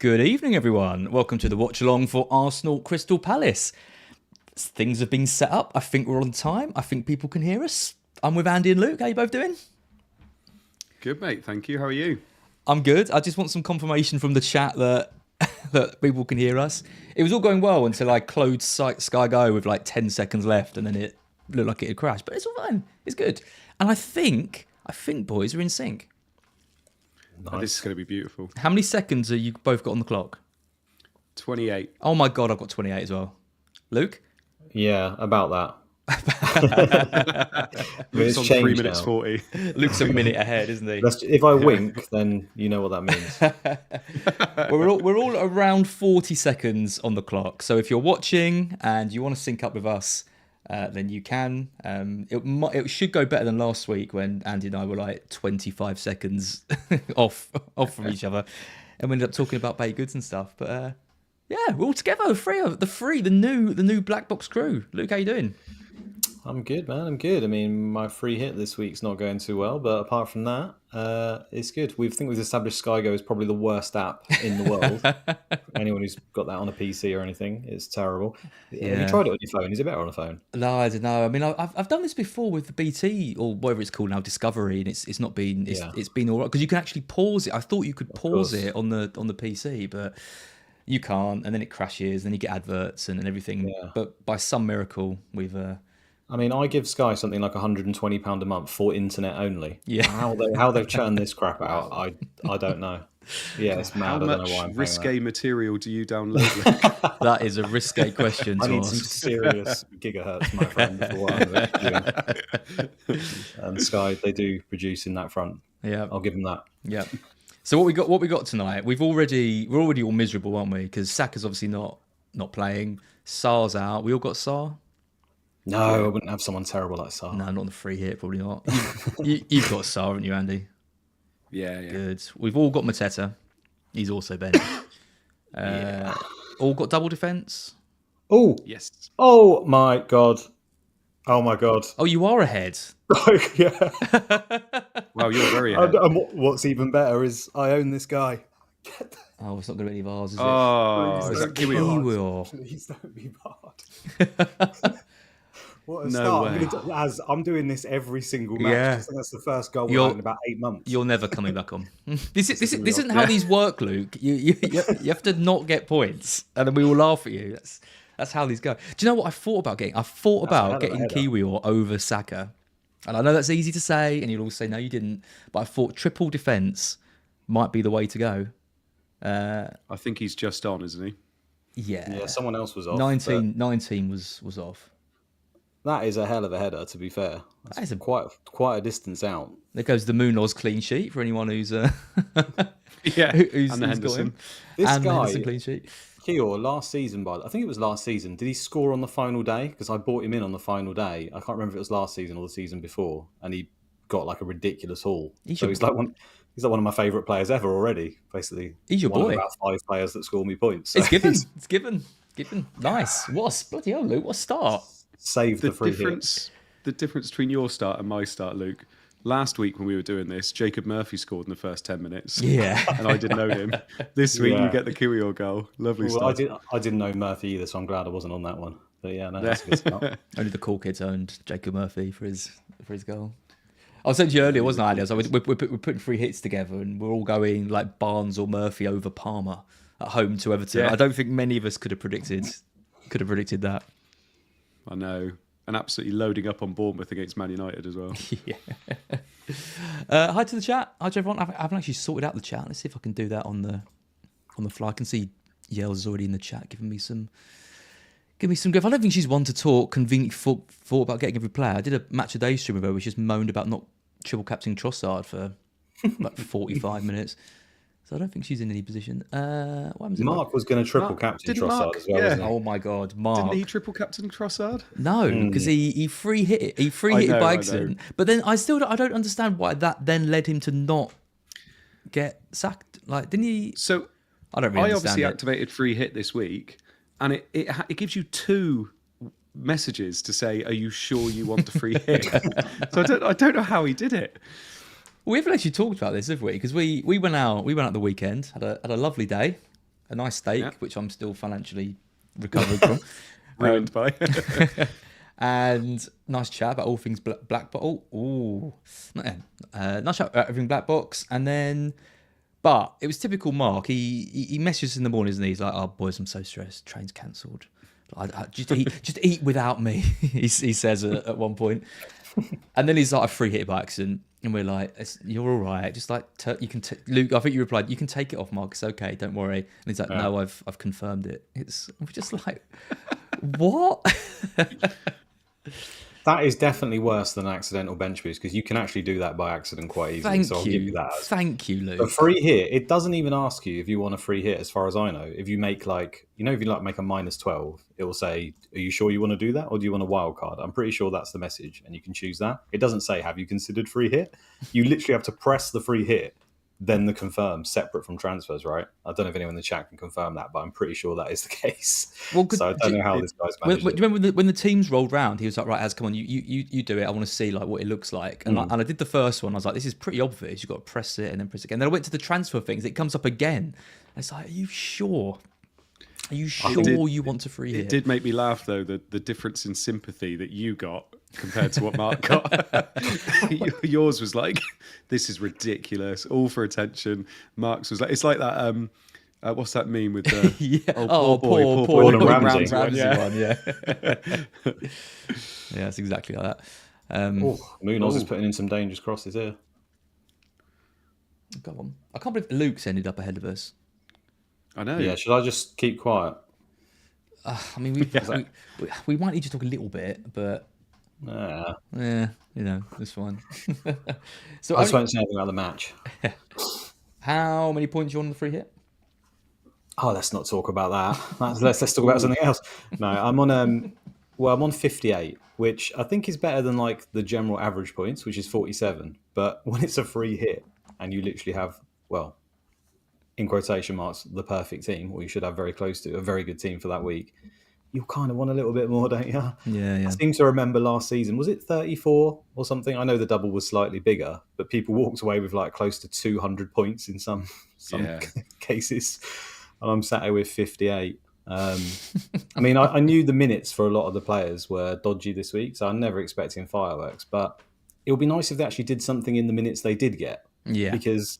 Good evening, everyone. Welcome to the Watchalong for Arsenal Crystal Palace. Things have been set up. I think we're on time. I think people can hear us. I'm with Andy and Luke. How you both doing? Good, mate. Thank you. How are you? I'm good. I just want some confirmation from the chat that that people can hear us. It was all going well until I closed Sky Go with like 10 seconds left, and then it looked like it had crashed. But it's all fine. It's good. And I think boys are in sync. Nice. Oh, this is going to be beautiful. How many seconds have you both got on the clock? 28. Oh my God, I've got 28 as well. Luke? Yeah, about that. Luke's on 3 minutes 40. Luke's a minute ahead, isn't he? If I wink, then you know what that means. We're all around 40 seconds on the clock. So if you're watching and you want to sync up with us, then you can. It should go better than last week when Andy and I were like 25 seconds off from each other, and we ended up talking about baked goods and stuff. But yeah, we're all together. The new BlackBox crew. Luke, how you doing? I'm good, man. I'm good. I mean, my free hit this week's not going too well, but apart from that, it's good. We think we've established Sky Go is probably the worst app in the world. Anyone who's got that on a PC or anything, it's terrible. Yeah. Have you tried it on your phone? Is it better on a phone? No, I don't know. I mean, I've done this before with the BT or whatever it's called now, Discovery, and it's not been it's been all right because you can actually pause it. I thought you could pause it on the PC, but you can't, and then it crashes, and you get adverts and everything. Yeah. But by some miracle, we've. I mean, I give Sky something like £120 a month for internet only. Yeah. How they've churned this crap out, I don't know. Yeah, it's mad. How I don't know why I'm risque material do you download? That is a risque question to I need ask. some serious gigahertz, my friend, for what I'm doing. And Sky, they do produce in that front. Yeah, I'll give them that. Yeah. So what we got tonight? We're already all miserable, aren't we? Because Saka's obviously not playing. Sar's out. We all got Sar. No, I wouldn't have someone terrible like Sar. No, not on the free hit, probably not. You've got Sar, haven't you, Andy? Yeah. Good. We've all got Mateta. He's also benched. All got double defence. Oh yes. Oh my god. Oh my god. Oh, you are ahead. Yeah. Wow, you're very ahead. And what's even better is I own this guy. Oh, it's not going to be any of ours, is it? Oh, is that Kiwi? Please don't be bad. What a start. Way. I'm doing this every single match. Yeah. That's the first goal in about 8 months. You're never coming back on. This isn't how these work, Luke. You have to not get points, and then we will laugh at you. That's how these go. Do you know what I thought about getting? I thought about getting Kiwi or over Saka. And I know that's easy to say, and you'll all say, no, you didn't. But I thought triple defence might be the way to go. I think he's just on, isn't he? Yeah, someone else was off. 19 was off. That is a hell of a header, to be fair. That's quite a distance out. There goes the Munoz clean sheet for anyone who's and the Henderson. This guy, Henderson clean sheet. Kior, last season, I think it was last season. Did he score on the final day? Because I bought him in on the final day. I can't remember if it was last season or the season before, and he got like a ridiculous haul. He's like one of my favourite players ever already. Basically, he's your one boy. Of about 5 players that score me points. So. It's given. Nice. What a bloody hell, Luke. What a start. Save the free hit. The difference between your start and my start, Luke. Last week when we were doing this, Jacob Murphy scored in the first 10 minutes. Yeah. And I didn't know him. This week you get the Kiwi goal. Lovely stuff. I didn't know Murphy either, so I'm glad I wasn't on that one. But yeah, no, that's a good start. Only the cool kids owned Jacob Murphy for his goal. I was saying to you earlier, wasn't I, Ali? So we're putting 3 hits together and we're all going like Barnes or Murphy over Palmer at home to Everton. Yeah. I don't think many of us could have predicted that. I know. And absolutely loading up on Bournemouth against Man United as well. Yeah. Hi to the chat. Hi to everyone. I haven't actually sorted out the chat. Let's see if I can do that on the fly. I can see Yells is already in the chat giving me some griff. I don't think she's one to talk conveniently thought about getting every player. I did a match a day stream with her where she just moaned about not triple captaining Trossard for like 45 minutes. So I don't think she's in any position. Mark was going to triple captain Trossard as well, wasn't he? Oh my God, Mark! Didn't he triple captain Trossard? No, because he free hit it. He free hit it by accident. But then I don't understand why that then led him to not get sacked. Like, didn't he? So I don't really understand obviously it. activated free hit this week, and it gives you 2 messages to say, "Are you sure you want the free hit?" So I don't know how he did it. We haven't actually talked about this, have we? Because we went out the weekend, had a lovely day. a nice steak, Yeah. which I'm still financially recovering from. Ruined by. And nice chat about all things black bottle. Ooh, nice chat about everything black box. And then, but it was typical Mark. He messages in the mornings and he's like, "Oh boys, I'm so stressed. Train's cancelled. Just eat without me." he says at one point. And then he's like, "I free hit by accident." And we're like, "You're all right. Just like you can Luke." I think you replied, "You can take it off, Mark. It's okay. Don't worry." And he's like, "No, I've confirmed it." We're just like, what? That is definitely worse than an accidental bench boost because you can actually do that by accident quite easily. Thank so I'll you. give you that. Thank you, Luke. A free hit, it doesn't even ask you if you want a free hit, as far as I know. If you make if you make a -12, it will say, "Are you sure you want to do that, or do you want a wild card?" I'm pretty sure that's the message, and you can choose that. It doesn't say, "Have you considered free hit?" You literally have to press the free hit, then the confirm, separate from transfers, right? I don't know if anyone in the chat can confirm that, but I'm pretty sure that is the case. Well, so I don't know how this guy's managed do you remember when the teams rolled round? He was like, "Right, Az, come on, you do it. I want to see like what it looks like." And, and I did the first one. I was like, "This is pretty obvious. You've got to press it and then press it again." Then I went to the transfer things. It comes up again. And it's like, "Are you sure? Are you sure you want to free hit?" It did make me laugh though, the difference in sympathy that you got compared to what Mark got. Yours was like, "This is ridiculous, all for attention." Mark's was like, it's like that. What's that meme with the poor Gordon Ramsay Ramsay. one? Yeah, yeah, it's exactly like that. Munoz is putting in some dangerous crosses here. Go on. I can't believe Luke's ended up ahead of us. I know. Yeah, should I just keep quiet? I mean, we might need to talk a little bit, but yeah, it's fine. So I just won't say anything about the match. How many points you on the free hit? Oh, let's not talk about that. Let's talk about something else. No, I'm on 58, which I think is better than like the general average points, which is 47. But when it's a free hit and you literally have, well, in quotation marks, the perfect team, or you should have very close to a very good team for that week, you kind of want a little bit more, don't you? Yeah. I seem to remember last season, was it 34 or something? I know the double was slightly bigger, but people walked away with like close to 200 points in some cases. And I'm sat here with 58. I mean, I knew the minutes for a lot of the players were dodgy this week, so I'm never expecting fireworks. But it would be nice if they actually did something in the minutes they did get. Yeah. Because,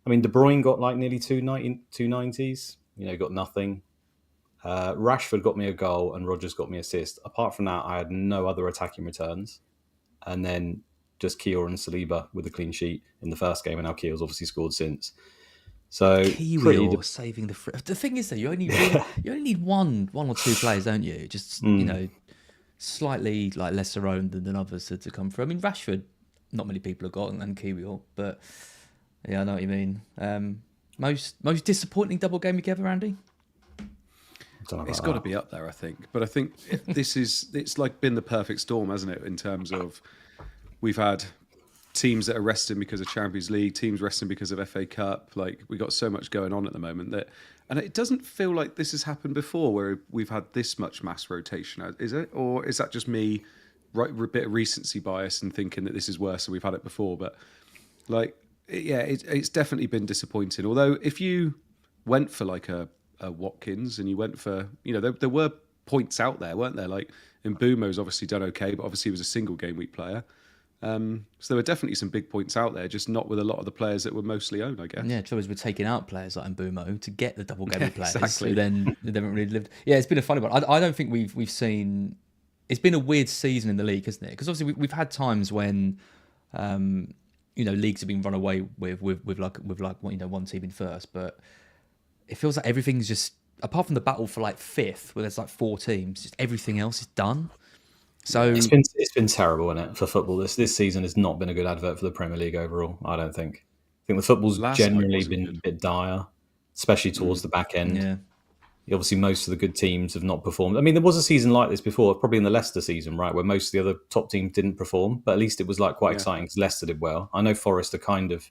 I mean, De Bruyne got like nearly 290s. Got nothing. Rashford got me a goal and Rodgers got me an assist. Apart from that, I had no other attacking returns. And then just Kiel and Saliba with a clean sheet in the first game, and now Kiel's obviously scored since. So Kiwi saving the free. The thing is, though, you only need one or two players, don't you? Just slightly like lesser owned than others to come through. I mean, Rashford, not many people have got, and Kiwi, but yeah, I know what you mean. Most disappointing double game week ever, Andy? It's got to be up there, I think. But I think it's like been the perfect storm, hasn't it? In terms of we've had teams that are resting because of Champions League, teams resting because of FA Cup. Like, we got so much going on at the moment and it doesn't feel like this has happened before, where we've had this much mass rotation. Is it, or is that just me, a bit of recency bias and thinking that this is worse and we've had it before? But like, it's definitely been disappointing. Although if you went for like a Watkins and you went for, there were points out there, weren't there? Like, Mbumo's obviously done okay, but obviously he was a single game week player. So there were definitely some big points out there, just not with a lot of the players that were mostly owned, I guess. Yeah, trouble is we're taking out players like Mbumo to get the double game players. Exactly. Who then they haven't really lived. Yeah, it's been a funny one. I don't think we've seen. It's been a weird season in the league, isn't it? Because obviously we've had times when, leagues have been run away with one team in first, but it feels like everything's just, apart from the battle for like fifth, where there's like 4 teams, just everything else is done. So it's been terrible, isn't it, for football? This season has not been a good advert for the Premier League overall. I don't think. I think the football's generally been a bit dire, especially towards the back end. Yeah. Obviously, most of the good teams have not performed. I mean, there was a season like this before, probably in the Leicester season, right, where most of the other top teams didn't perform, but at least it was like quite exciting because Leicester did well. I know Forest have kind of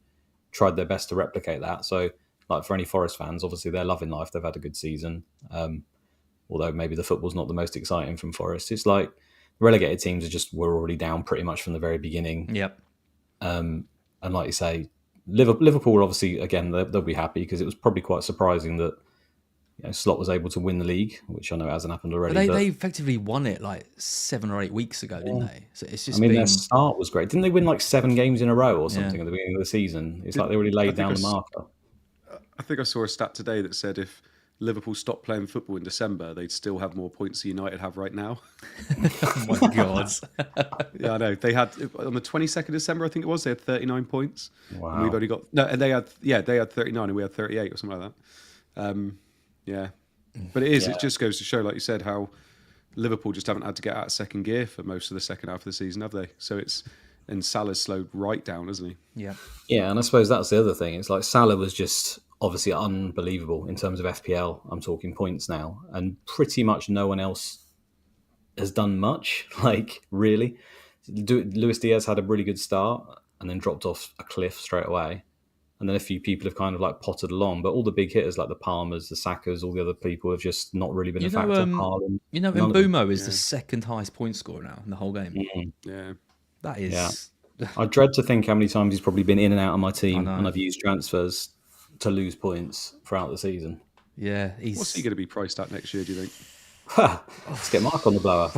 tried their best to replicate that. So, like, for any Forest fans, obviously they're loving life. They've had a good season. Although maybe the football's not the most exciting from Forest. It's like relegated teams were already down pretty much from the very beginning. Yep. And like you say, Liverpool were obviously, again, they'll be happy because it was probably quite surprising that Slot was able to win the league, which I know hasn't happened already. But they effectively won it like 7 or 8 weeks ago, didn't they? So it's just their start was great. Didn't they win like 7 games in a row or something at the beginning of the season? It's like they already laid down the marker. I think I saw a stat today that said if Liverpool stopped playing football in December, they'd still have more points than United have right now. Oh my God. Yeah, I know. They had, on the 22nd of December, I think it was, they had 39 points. Wow. And we've only got, no, and they had 39 and we had 38 or something like that. Yeah. But it just goes to show, like you said, how Liverpool just haven't had to get out of second gear for most of the second half of the season, have they? So and Salah's slowed right down, hasn't he? Yeah. Yeah, and I suppose that's the other thing. It's like Salah was just obviously unbelievable in terms of FPL. I'm talking points now. And pretty much no one else has done much, like really. Luis Diaz had a really good start and then dropped off a cliff straight away. And then a few people have kind of like potted along. But all the big hitters like the Palmers, the Sakas, all the other people have just not really been a factor. Haaland, Mbumo is the second highest point scorer now in the whole game. Mm-hmm. Yeah. That is... Yeah. I dread to think how many times he's probably been in and out of my team and I've used transfers to lose points throughout the season. Yeah. What's he going to be priced at next year, do you think? Let's get Mark on the blower.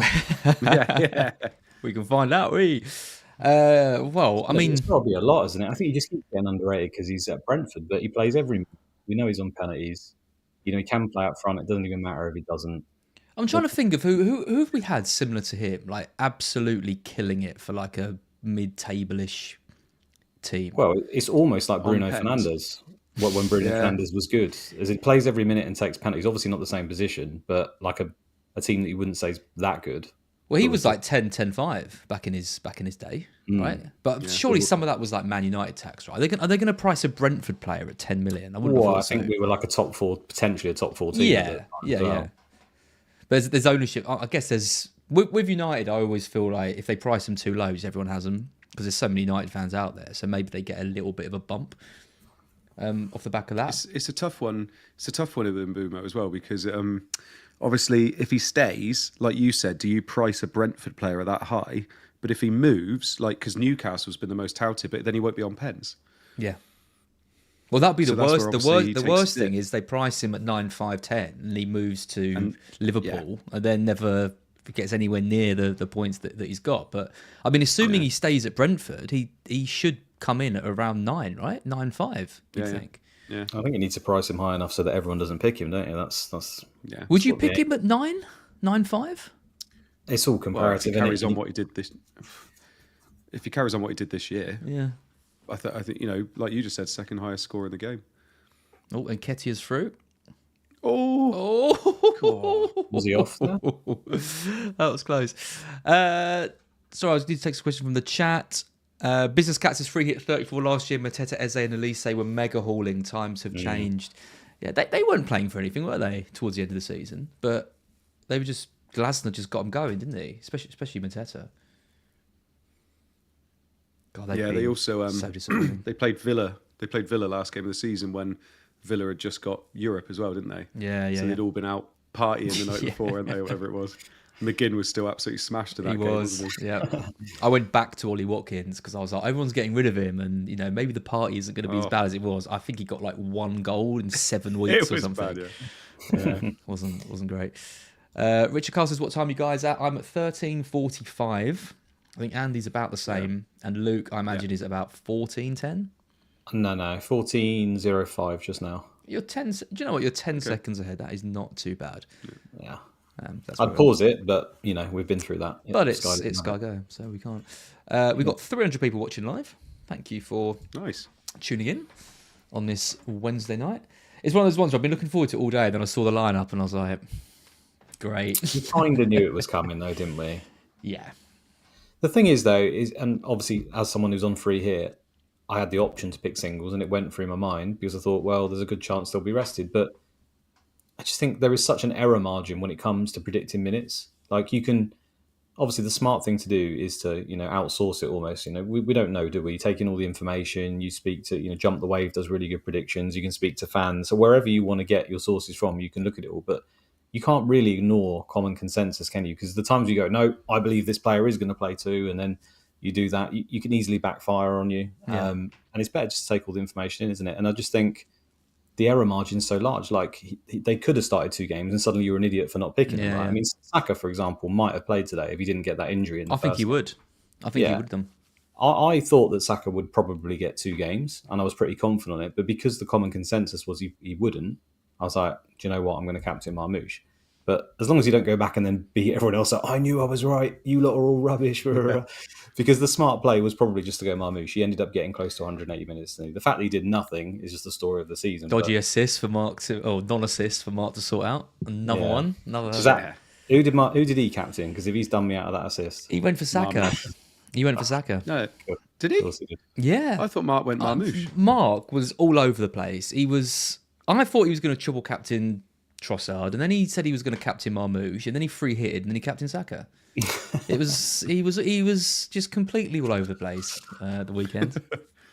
Yeah. We can find out, well, I mean... It's probably a lot, isn't it? I think he just keeps getting underrated because he's at Brentford, but he plays every... We know he's on penalties. He can play up front. It doesn't even matter if he doesn't. I'm trying to think of who have we had similar to him, like absolutely killing it for like a mid-table-ish team. Well, it's almost like Bruno Fernandes. When Bruno Fernandes was good, as he plays every minute and takes penalties. Obviously not the same position, but like a team that you wouldn't say is that good. Well, he was like 10-5 back in his day, right? But surely some of that was like Man United tax, right? Are they going to price a Brentford player at 10 million? I think we were like potentially a top 4 team. Yeah. But there's ownership. I guess there's with United. I always feel like if they price them too low, everyone has them because there's so many United fans out there. So maybe they get a little bit of a bump off the back of that. It's a tough one. It's a tough one with Mbumo as well because. Obviously, if he stays, like you said, do you price a Brentford player at that high? But if he moves, like because Newcastle's been the most touted, but then he won't be on pens. Yeah. Well, that'd be the worst. The worst thing is they price him at 9, 5, 10, and he moves to Liverpool, and then never gets anywhere near the points that he's got. But I mean, assuming he stays at Brentford, he should come in at around 9, right? 9.5. You think? Yeah. I think you need to price him high enough so that everyone doesn't pick him, don't you? That's Would you pick him at 9.5? It's all comparative. Well, if he carries on what he did this year, yeah. I think like you just said, second highest score in the game. Oh, and Nketiah's through. Oh, was he off there? That was close. Sorry, I need to take some question from the chat. Business Cats is free hit 34 last year. Mateta, Eze and Elise were mega hauling. Times have changed. Yeah, they weren't playing for anything, were they, towards the end of the season? But they were just... Glasner just got them going, didn't he? Especially Mateta. God, they also... so disappointing. They played Villa last game of the season when Villa had just got Europe as well, didn't they? Yeah. So they'd all been out partying the night before, weren't they, or whatever it was. McGinn was still absolutely smashed in that game, wasn't he? Yeah. I went back to Ollie Watkins because I was like, everyone's getting rid of him, and maybe the party isn't going to be as bad as it was. I think he got like 1 goal in 7 weeks or something. Bad, yeah, wasn't great. Richard Carl says, "What time are you guys at?" I'm at 13:45. I think Andy's about the same, and Luke, I imagine, is about 14:10. No, 14:05 just now. You're 10. Do you know what? You're 10 seconds ahead. That is not too bad. Yeah. I'd pause it, but we've been through that. But it's Sky Go, so we can't. We've got 300 people watching live. Thank you for tuning in on this Wednesday night. It's one of those ones where I've been looking forward to all day. Then I saw the lineup and I was like, great. We kind of knew it was coming, though, didn't we? Yeah. The thing is, though, and obviously as someone who's on free hit, I had the option to pick singles, and it went through my mind because I thought, well, there's a good chance they'll be rested, but I just think there is such an error margin when it comes to predicting minutes. Like you can, obviously the smart thing to do is to, outsource it almost. We don't know, do we? You take in all the information, you speak to, Jump the Wave does really good predictions. You can speak to fans. So wherever you want to get your sources from, you can look at it all. But you can't really ignore common consensus, can you? Because the times you go, no, I believe this player is going to play too, and then you do that, you can easily backfire on you. Yeah. And it's better just to take all the information in, isn't it? And I just think the error margin's so large. Like they could have started 2 games, and suddenly you're an idiot for not picking him. Right? I mean, Saka, for example, might have played today if he didn't get that injury in the I think first he game. would. I think he would have done. I thought that Saka would probably get 2 games, and I was pretty confident on it. But because the common consensus was he wouldn't, I was like, do you know what? I'm going to captain Marmoush. But as long as you don't go back and then beat everyone else up, I knew I was right. You lot are all rubbish. Because the smart play was probably just to go Marmoush. He ended up getting close to 180 minutes. The fact that he did nothing is just the story of the season. Dodgy assist for Mark non-assist for Mark to sort out. Another one. Who did he captain? Because if he's done me out of that assist, he went for Saka. He went for Saka. No, did he? He did. Yeah, I thought Mark went Marmoush. Mark was all over the place. I thought he was going to triple captain Trossard, and then he said he was going to captain Marmoush, and then he free hitted, and then he captained Saka. He was just completely all over the place the weekend.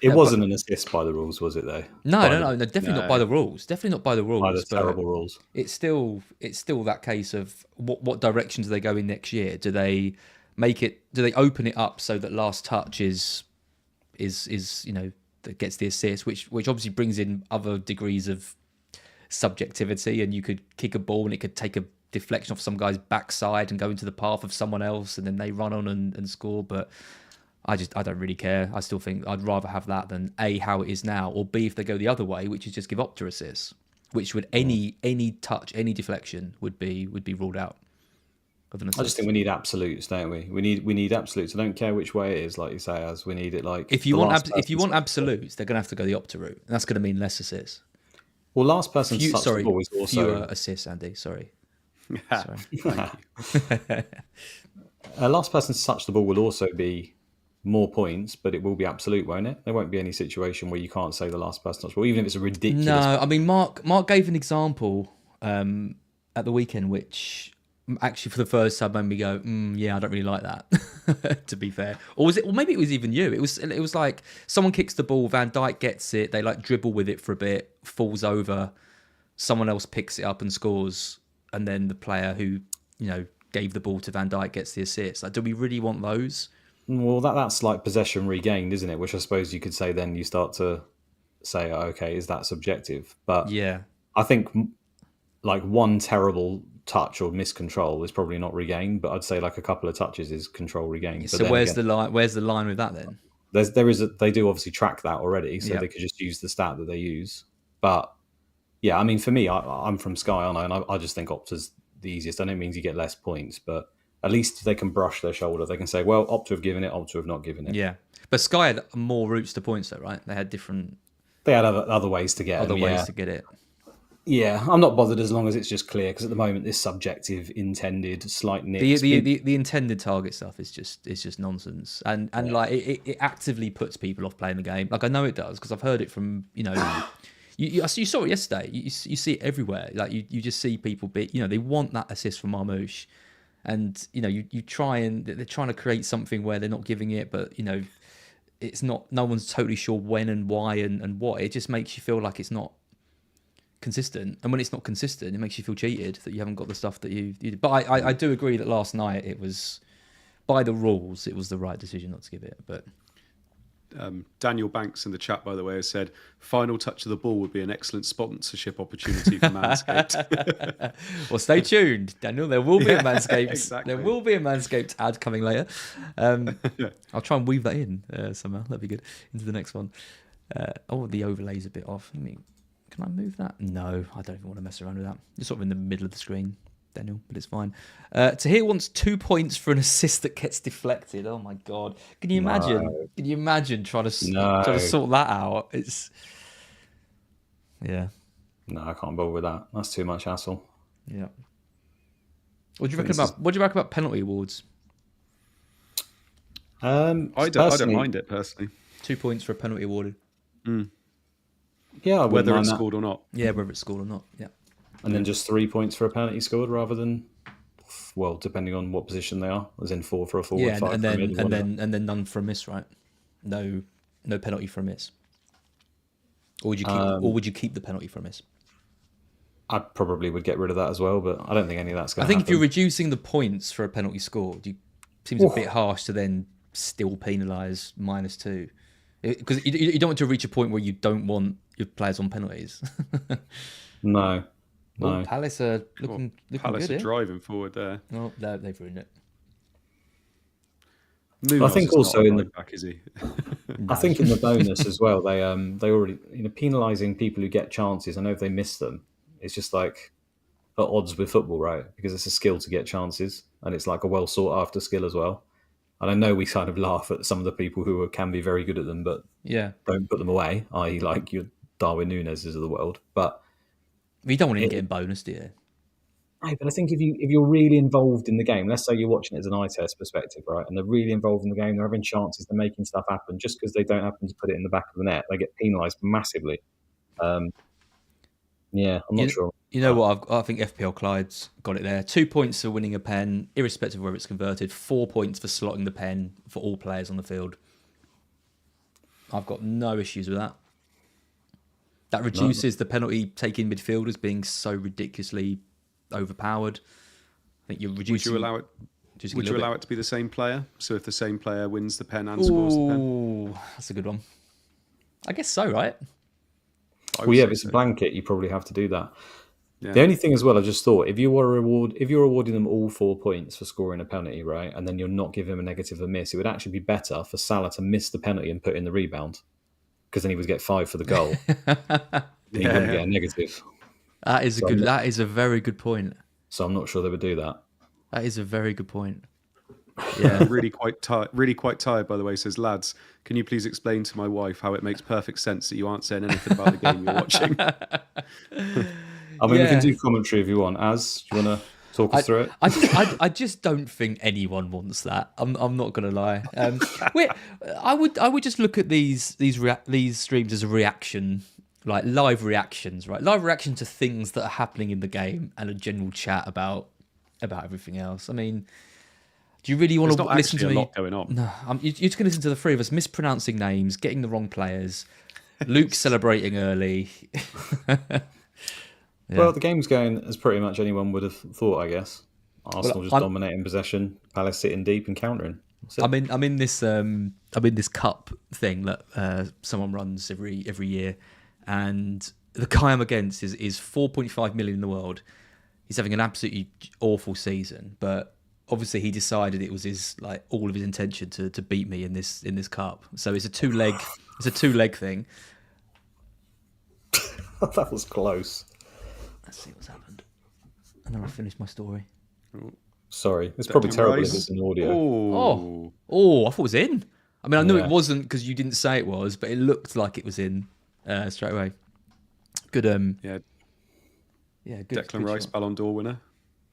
It wasn't an assist by the rules, was it? Though. No, definitely not by the rules. Definitely not by the rules. By the terrible rules. It's still that case of what direction do they go in next year? Do they open it up so that last touch is that gets the assist, which obviously brings in other degrees of subjectivity, and you could kick a ball and it could take a deflection off some guy's backside and go into the path of someone else, and then they run on and score. But I don't really care. I still think I'd rather have that than A, how it is now, or B, if they go the other way, which is just give Opta assists, which would any touch, any deflection would be ruled out. I just think we need absolutes, don't we? We need absolutes. I don't care which way it is, like you say, as we need it. Like if you want absolutes, they're going to have to go the Opta route, and that's going to mean less assists. Well, last person to touch the ball is also fewer assists, Andy. Sorry. Last person to touch the ball will also be more points, but it will be absolute, won't it? There won't be any situation where you can't say the last person touched the ball, even if it's a ridiculous. No, I mean Mark gave an example at the weekend, which actually for the first time made me go, yeah, I don't really like that. To be fair, or maybe it was even you. It was like someone kicks the ball, Van Dijk gets it, they like dribble with it for a bit, falls over, someone else picks it up and scores, and then the player who gave the ball to Van Dijk gets the assist. Like, do we really want those? Well, that's like possession regained, isn't it? Which I suppose you could say then you start to say, okay, is that subjective? But yeah, I think like one terrible touch or miscontrol is probably not regained, but I'd say like a couple of touches is control regained. So where's the line? Where's the line with that then? They do obviously track that already, so they could just use the stat that they use. But yeah, I mean, for me, I'm from Sky, aren't I? And I just think Opta's the easiest. I don't mean you get less points, but at least they can brush their shoulder. They can say, well, Opta have given it, Opta have not given it. Yeah, but Sky had more routes to points though, right? They had different. They had other ways to get ways to get it. Yeah, I'm not bothered as long as it's just clear, because at the moment this subjective, intended, slight nip. The intended target stuff is just nonsense, and like it actively puts people off playing the game. Like I know it does because I've heard it from you saw it yesterday. You see it everywhere. Like you just see people they want that assist from Marmoush, and you try and they're trying to create something where they're not giving it, but it's not. No one's totally sure when and why and what. It just makes you feel like it's not consistent, and when it's not consistent, it makes you feel cheated that you haven't got the stuff that you did. But I do agree that last night it was, by the rules, it was the right decision not to give it. But Daniel Banks in the chat, by the way, has said final touch of the ball would be an excellent sponsorship opportunity for Manscaped. Well, stay tuned, Daniel. There will be a Manscaped. Exactly. There will be a Manscaped ad coming later. I'll try and weave that in somehow. That'd be good into the next one. The overlay's a bit off. Can I move that? No, I don't even want to mess around with that. It's sort of in the middle of the screen, Daniel, but it's fine. Tahir wants 2 points for an assist that gets deflected. Oh my god! Can you imagine? No. Can you imagine trying to sort that out? It's No, I can't bother with that. That's too much hassle. Yeah. What do you reckon about penalty awards? I don't mind it personally. 2 points for a penalty awarded. Yeah, whether it's scored or not. Yeah, whether it's scored or not. Yeah. And then just 3 points for a penalty scored rather than, well, depending on what position they are, as in 4 for a forward, 5 for a mid, and then none for a miss, right? No penalty for a miss. Or would you keep the penalty for a miss? I probably would get rid of that as well, but I don't think any of that's going to happen. I think if you're reducing the points for a penalty scored, it seems a bit harsh to then still penalise -2. Because you don't want to reach a point where you don't want your players on penalties. No. Oh, Palace are looking Palace good here. driving forward there. Oh, they've ruined it. Nuno's I think is also not a in right the back, is he? I think in the bonus as well, they already penalising people who get chances. I know if they miss them, it's just like at odds with football, right? Because it's a skill to get chances, and it's like a well sought after skill as well. And I know we kind of laugh at some of the people who can be very good at them, but don't put them away. I.e., like your Darwin Núñez's of the world, but you don't want him getting bonus, do you? No, but I think if you're really involved in the game, let's say you're watching it as an eye test perspective, right? And they're really involved in the game, they're having chances, they're making stuff happen. Just because they don't happen to put it in the back of the net, they get penalised massively. I'm not sure. You know what? I think FPL Clyde's got it there. 2 points for winning a pen, irrespective of whether it's converted. 4 points for slotting the pen for all players on the field. I've got no issues with that. That reduces the penalty taking midfielders being so ridiculously overpowered. I think you're reducing. Would you allow it to be the same player? So if the same player wins the pen and scores the pen? That's a good one. I guess so, right? Well, yeah, if it's a blanket, you probably have to do that. Yeah. The only thing as well, I just thought, if you're awarding them all 4 points for scoring a penalty, right, and then you're not giving them a negative or miss, it would actually be better for Salah to miss the penalty and put in the rebound, because then he would get 5 for the goal. He wouldn't get a negative. That is a very good point. So I'm not sure they would do that. That is a very good point. Yeah, really quite tired, by the way. Says, lads, can you please explain to my wife how it makes perfect sense that you aren't saying anything about the game you're watching? I mean, we can do commentary if you want. Az, do you want to talk us through it? I just don't think anyone wants that. I'm not going to lie. I would just look at these streams as a reaction, like live reactions, right? Live reaction to things that are happening in the game and a general chat about everything else. I mean, do you really want to listen to me? There's not actually a lot going on. No, you're just going to listen to the three of us mispronouncing names, getting the wrong players, Luke celebrating early. Yeah. Well, the game's going as pretty much anyone would have thought, I guess. Arsenal just dominating possession, Palace sitting deep and countering. I'm in this cup thing that someone runs every year, and the guy I'm against is 4.5 million in the world. He's having an absolutely awful season, but obviously he decided it was all of his intention to beat me in this cup. So it's a two leg thing. That was close. Let's see what's happened, and then I'll finish my story. Sorry, it's probably terrible if it's an audio. Oh, I thought it was in. I mean, I knew it wasn't because you didn't say it was, but it looked like it was in straight away. Good. Good. Declan Rice, shot. Ballon d'Or winner.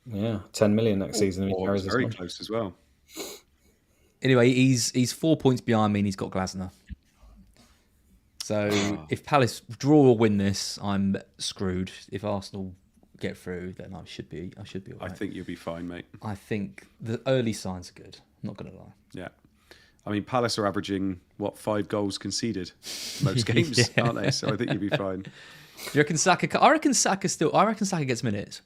Yeah, 10 million next season. Very close as well. Anyway, he's 4 points behind me, and he's got Glasner. So if Palace draw or win this, I'm screwed. If Arsenal get through, then I should be all right. I think you'll be fine, mate. I think the early signs are good. I'm not going to lie. Yeah. I mean, Palace are averaging, 5 goals conceded most games, aren't they? So I think you'll be fine. Do you reckon Saka? I reckon Saka gets minutes.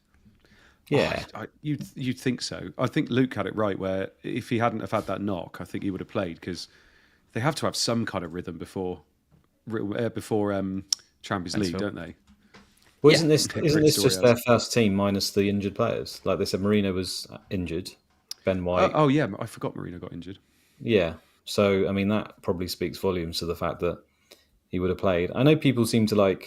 Yeah. You'd think so. I think Luke had it right, where if he hadn't have had that knock, I think he would have played, because they have to have some kind of rhythm before Champions League, don't they? Well, isn't this just their first team minus the injured players? Like they said, Marino was injured, Ben White. Oh yeah, I forgot Marino got injured. Yeah, so I mean that probably speaks volumes to the fact that he would have played. I know people seem to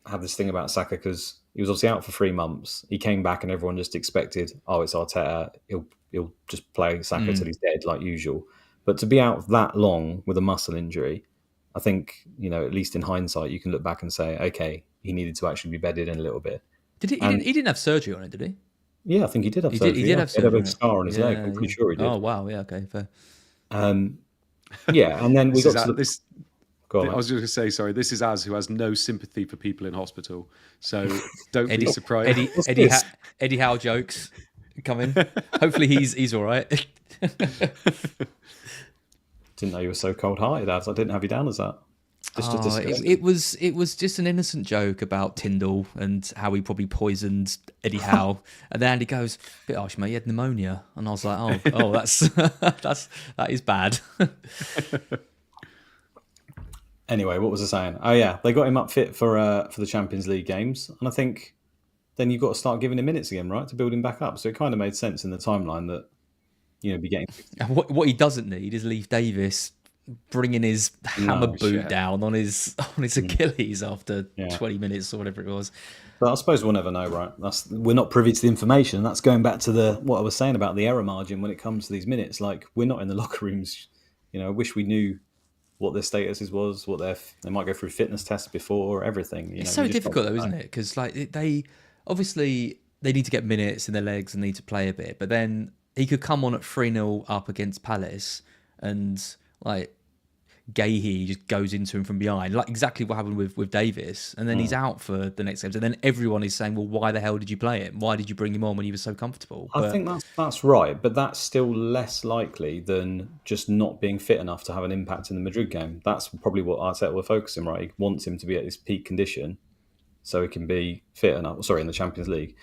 have this thing about Saka because he was obviously out for 3 months. He came back and everyone just expected, it's Arteta, he'll just play Saka till he's dead like usual. But to be out that long with a muscle injury, I think, at least in hindsight, you can look back and say, okay, he needed to actually be bedded in a little bit. He didn't have surgery on it, did he? Yeah, I think he did have surgery. He did have surgery. He had a scar on his leg. I'm pretty sure he did. Oh, wow. Yeah, okay, fair. Yeah, and then we got to this. I was just going to say, sorry, this is Az, who has no sympathy for people in hospital. So don't be surprised. Eddie Howe jokes coming. Hopefully he's all right. Didn't know you were so cold-hearted, Az. I didn't have you down as that. It was just an innocent joke about Tyndall and how he probably poisoned Eddie Howe. And then Andy goes, "Bit harsh, mate. He had pneumonia." And I was like, "Oh, that is bad." Anyway, what was I saying? Oh yeah, they got him up fit for the Champions League games, and I think then you've got to start giving him minutes again, right, to build him back up. So it kind of made sense in the timeline that be getting. And what he doesn't need is Leif Davis bringing his hammer boot down on his Achilles after 20 minutes or whatever it was. But I suppose we'll never know, right? We're not privy to the information. And that's going back to what I was saying about the error margin when it comes to these minutes. Like, we're not in the locker rooms. I wish we knew what their status was, what they might go through fitness tests before, everything. It's so difficult though, isn't it? Because like they obviously they need to get minutes in their legs and need to play a bit, but then he could come on at 3-0 up against Palace and like Gahey just goes into him from behind, like exactly what happened with Davis, and then he's out for the next games, and then everyone is saying, well, why the hell did you play him? Why did you bring him on when he was so comfortable? I think that's right, but that's still less likely than just not being fit enough to have an impact in the Madrid game. That's probably what Arteta will focus him, right? He wants him to be at his peak condition so he can be fit enough, in the Champions League,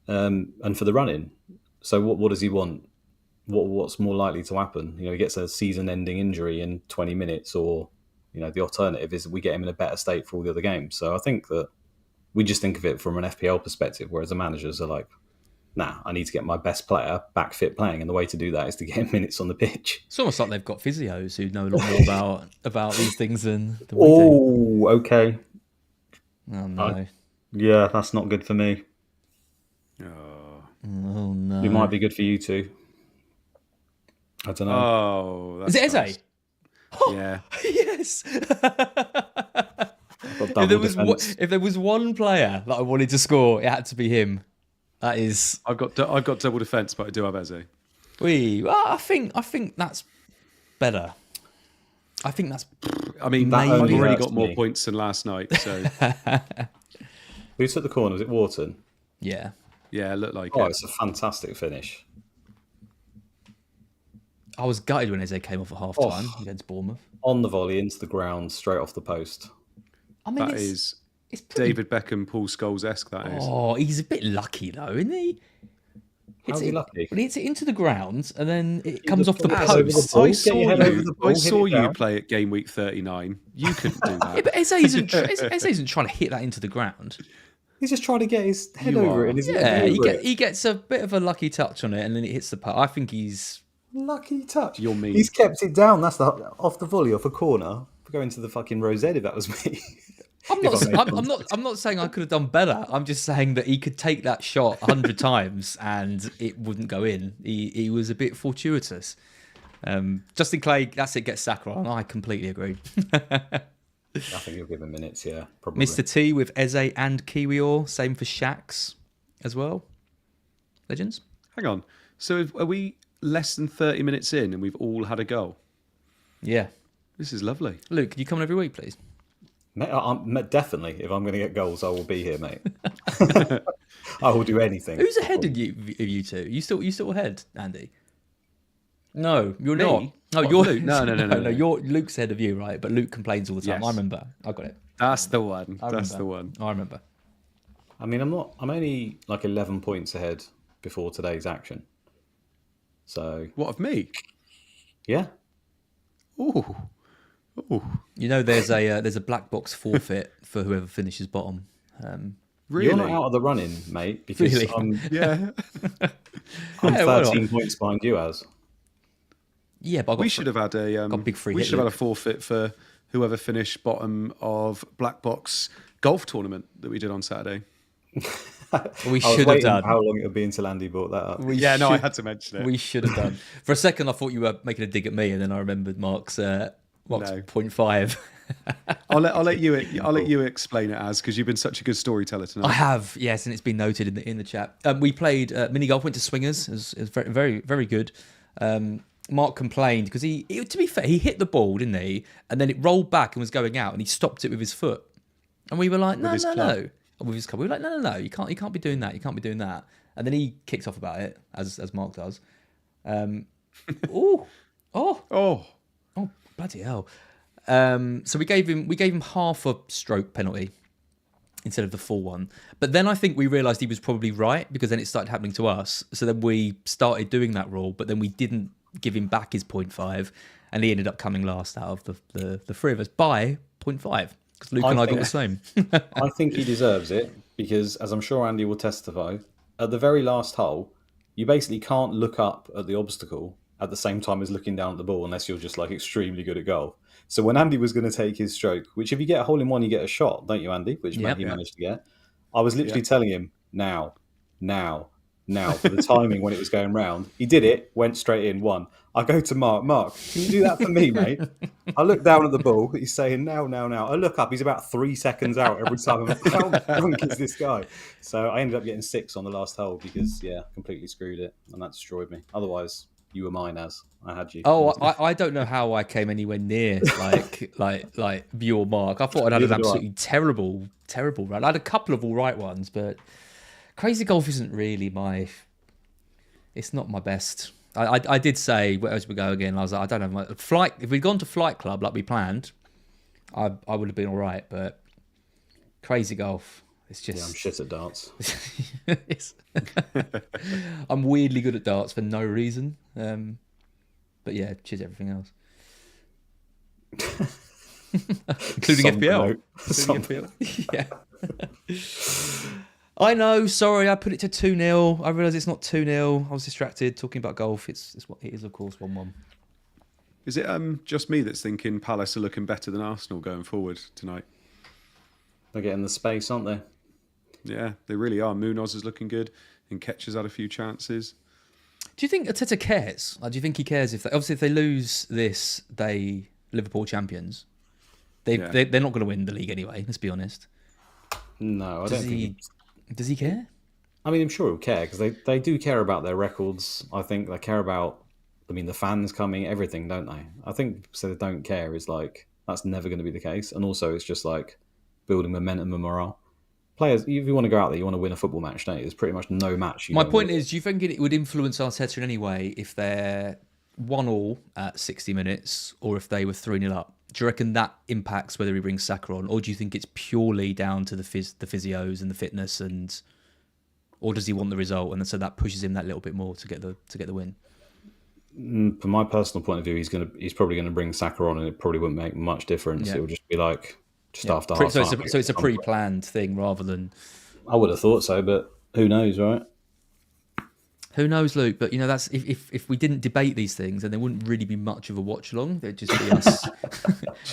and for the run-in. So what does he want? What's more likely to happen? He gets a season-ending injury in 20 minutes, or the alternative is we get him in a better state for all the other games. So I think that we just think of it from an FPL perspective, whereas the managers are like, nah, I need to get my best player back fit playing, and the way to do that is to get him minutes on the pitch. It's almost like they've got physios who know a lot more about these things than we do. Oh, okay. Oh no. Yeah, that's not good for me. Oh no. It might be good for you too. I don't know. Oh, is it Eze? Nice. Yeah. Yes. If there was one player that I wanted to score, it had to be him. That is. I've got double defence, but I do have Eze. I think that's better. I think that's. I mean, I've already got more points than last night. So. Who took the corner? Was it Wharton? Yeah. Yeah, it looked like it. Oh, it's a fantastic finish. I was gutted when Eze came off at half time against Bournemouth. On the volley, into the ground, straight off the post. I mean, it's pretty... David Beckham, Paul Scholes-esque, that is. Oh, he's a bit lucky, though, isn't he? How's he lucky? When he hits it into the ground, and then it comes off the post. I saw you play at Gameweek 39. You couldn't do that. Yeah, but Eze isn't trying to hit that into the ground. He's just trying to get his head over it. He gets a bit of a lucky touch on it, and then it hits the post. I think he's... Lucky touch. You're mean. He's kept it down. That's off the volley, off a corner. Going to the fucking rosette if that was me. I'm not saying I could have done better. I'm just saying that he could take that shot 100 times and it wouldn't go in. He was a bit fortuitous. Justin Clay, that's it, gets Saka on. I completely agree. I think he'll give him minutes, yeah, probably. Mr. T with Eze and Kiwior. Same for Shax as well. Legends. Hang on. So are we less than 30 minutes in and we've all had a goal? Yeah. This is lovely. Luke, can you come on every week, please? Mate, definitely. If I'm going to get goals, I will be here, mate. I will do anything. Who's ahead of you two? You still ahead, Andy? No, you're not. No, you're Luke. No. You're Luke's ahead of you, right? But Luke complains all the time. Yes. I remember. I got it. That's the one. That's the one. I remember. I mean, I'm only like 11 points ahead before today's action. So what of me? Yeah. Ooh. There's a black box forfeit for whoever finishes bottom. Really? You're not out of the running, mate, because really? I'm 13 points behind you, as. Yeah, but we should have had a big free. We should have had a forfeit for whoever finished bottom of black box golf tournament that we did on Saturday. We should have done. How long it would be until Andy brought that up? I had to mention it. We should have done. For a second, I thought you were making a dig at me, and then I remembered Mark's 0.5. I'll let you explain it, because you've been such a good storyteller tonight. I have, yes, and it's been noted in the chat. We played mini golf, went to swingers. It was very, very, very good. Mark complained because he, to be fair, he hit the ball, didn't he? And then it rolled back and was going out, and he stopped it with his foot. And we were like, no. With his club, we were like, no, you can't be doing that. You can't be doing that. And then he kicked off about it, as Mark does. Oh, bloody hell! So we gave him half a stroke penalty instead of the full one. But then I think we realised he was probably right, because then it started happening to us. So then we started doing that rule, but then we didn't give him back his 0.5, and he ended up coming last out of the three of us by 0.5 because Luke and I got the same. I think he deserves it because, as I'm sure Andy will testify, at the very last hole, you basically can't look up at the obstacle at the same time as looking down at the ball unless you're just like extremely good at golf. So when Andy was going to take his stroke, which if you get a hole in one, you get a shot, don't you, Andy? Which he managed to get. I was literally telling him, now, for the timing when it was going round. He did it, went straight in, won. I go to Mark, can you do that for me, mate? I look down at the ball, he's saying now. I look up, he's about 3 seconds out every time. How drunk is this guy? So I ended up getting 6 on the last hole because, completely screwed it, and that destroyed me. Otherwise, you were mine as I had you. Oh, I don't know how I came anywhere near like you or Mark. I thought I'd had an absolutely terrible run. I had a couple of all right ones, but crazy golf isn't really it's not my best. I did say, as we go again, I was like, I don't know. Flight, if we'd gone to Flight Club like we planned, I would have been all right, but crazy golf. It's just... Yeah, I'm shit at darts. I'm weirdly good at darts for no reason. But yeah, cheers everything else. Including FPL. Yeah. I know, sorry, I put it to 2-0. I realise it's not 2-0. I was distracted talking about golf. It is, of course, 1-1. Is it just me that's thinking Palace are looking better than Arsenal going forward tonight? They're getting the space, aren't they? Yeah, they really are. Munoz is looking good. Nketiah's had a few chances. Do you think Arteta cares? Do you think he cares if they lose this, Liverpool champions? They're not going to win the league anyway. Let's be honest. No, I don't think. Does he care? I mean, I'm sure he'll care because they do care about their records. I think they care about. I mean, the fans coming, everything, don't they? I think so. They don't care is like that's never going to be the case, and also it's just like building momentum and morale. Players, if you want to go out there, you want to win a football match, don't you? There's pretty much no match. My point is, do you think it would influence Arteta in any way if they're 1-1 at 60 minutes or if they were 3-0 up? Do you reckon that impacts whether he brings Saka on, or do you think it's purely down to the physios and the fitness, or does he want the result, and so that pushes him that little bit more to get the win? From my personal point of view, he's probably going to bring Saka on, and it probably wouldn't make much difference. It would just be like. After half so it's a pre-planned thing rather than... I would have thought so, but who knows, right? Who knows, Luke? But that's if we didn't debate these things, then there wouldn't really be much of a watch along. It'd just be us.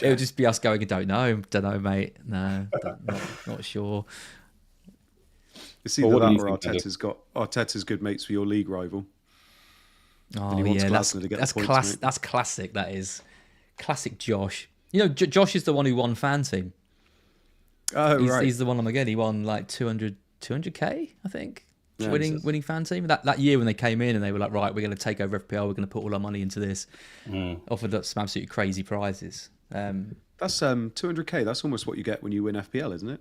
It would just be us going, don't know, mate. No, not sure. It's either that or Arteta's good mates for your league rival. Oh yeah, that's classic. That is classic, Josh. Josh is the one who won Fan Team. Oh, right. He's the one again. He won like 200k, I think, winning Fan Team. That year when they came in and they were like, right, we're going to take over FPL. We're going to put all our money into this. Offered up some absolutely crazy prizes. That's 200k. That's almost what you get when you win FPL, isn't it?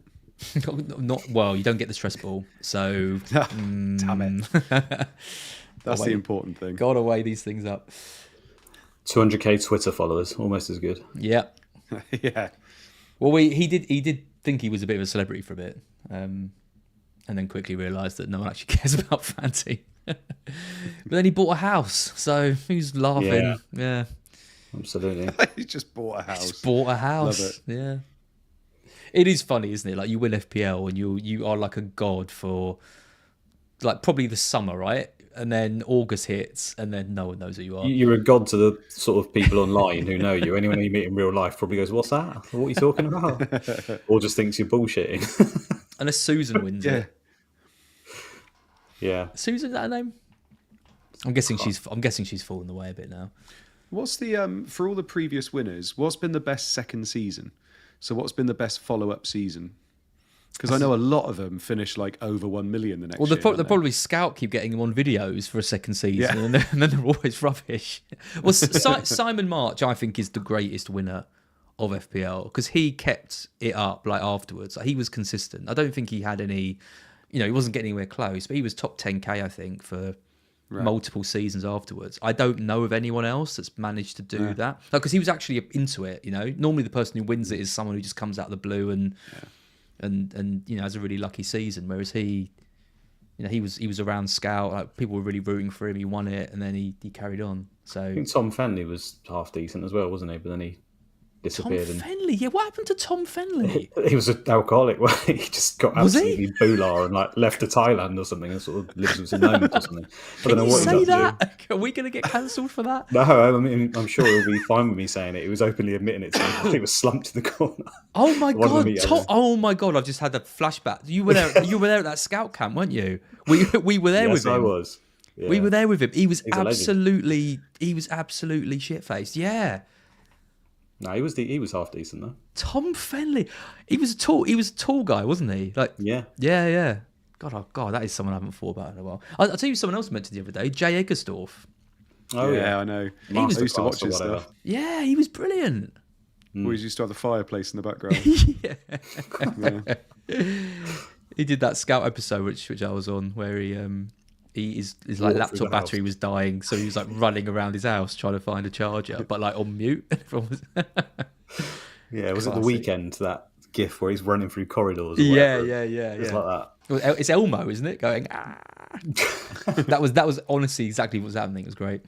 Not well. You don't get the stress ball. So damn it. That's the important thing. Got to weigh these things up. 200k Twitter followers, almost as good. Yeah. Yeah. Well, he did think he was a bit of a celebrity for a bit, and then quickly realised that no one actually cares about Fancy. But then he bought a house, so who's laughing? Yeah. Absolutely. He just bought a house. Love it. Yeah. It is funny, isn't it? Like you win FPL and you are like a god for like probably the summer, right? And then August hits, and then no one knows who you are. You're a god to the sort of people online who know you. Anyone you meet in real life probably goes, "What's that? What are you talking about?" Or just thinks you're bullshitting. Unless Susan wins it. Yeah. Susan, is that her name? I'm guessing she's fallen away a bit now. What's the for all the previous winners? What's been the best second season? So what's been the best follow-up season? Because I know a lot of them finish like over 1 million the next year. Well, they'll probably Scout keep getting them on videos for a second season, and then they're always rubbish. Well, Simon March, I think, is the greatest winner of FPL because he kept it up like afterwards. Like, he was consistent. I don't think he had any, he wasn't getting anywhere close, but he was top 10k, I think, for multiple seasons afterwards. I don't know of anyone else that's managed to do that because he was actually into it. Normally the person who wins it is someone who just comes out of the blue and has a really lucky season, whereas he he was around Scout. Like, people were really rooting for him. He won it, and then he carried on. So I think Tom Fenley was half decent as well, wasn't he? But then he disappeared. Tom Fenley, yeah. What happened to Tom Fenley? He was an alcoholic. He just got absolutely boolah and like left to Thailand or something and sort of lives with some moments or something. I don't know what say he's up that? Are we going to get cancelled for that? No, I mean, I'm sure he'll be fine with me saying it. He was openly admitting it to me. I think he was slumped to the corner. Oh my god! Oh my god! I've just had a flashback. You were there. You were there at that scout camp, weren't you? We were there with him. Yes, I was. Yeah. We were there with him. He was absolutely shit faced. Yeah. No, he was half decent though. Tom Fenley, he was a tall guy, wasn't he? Like yeah. God, that is someone I haven't thought about in a while. I'll tell you someone else mentioned the other day, Jay Eggersdorf. Oh yeah, I know. I used to watch his stuff. Yeah, he was brilliant. Always used to have the fireplace in the background. Yeah. He did that Scout episode which I was on, where his like laptop battery was dying, so he was like running around his house trying to find a charger, but like on mute. Yeah, was it The Weekend, that gif where he's running through corridors? Or yeah. It's like that. Well, it's Elmo, isn't it? Going ah. That was honestly exactly what was happening. It was great.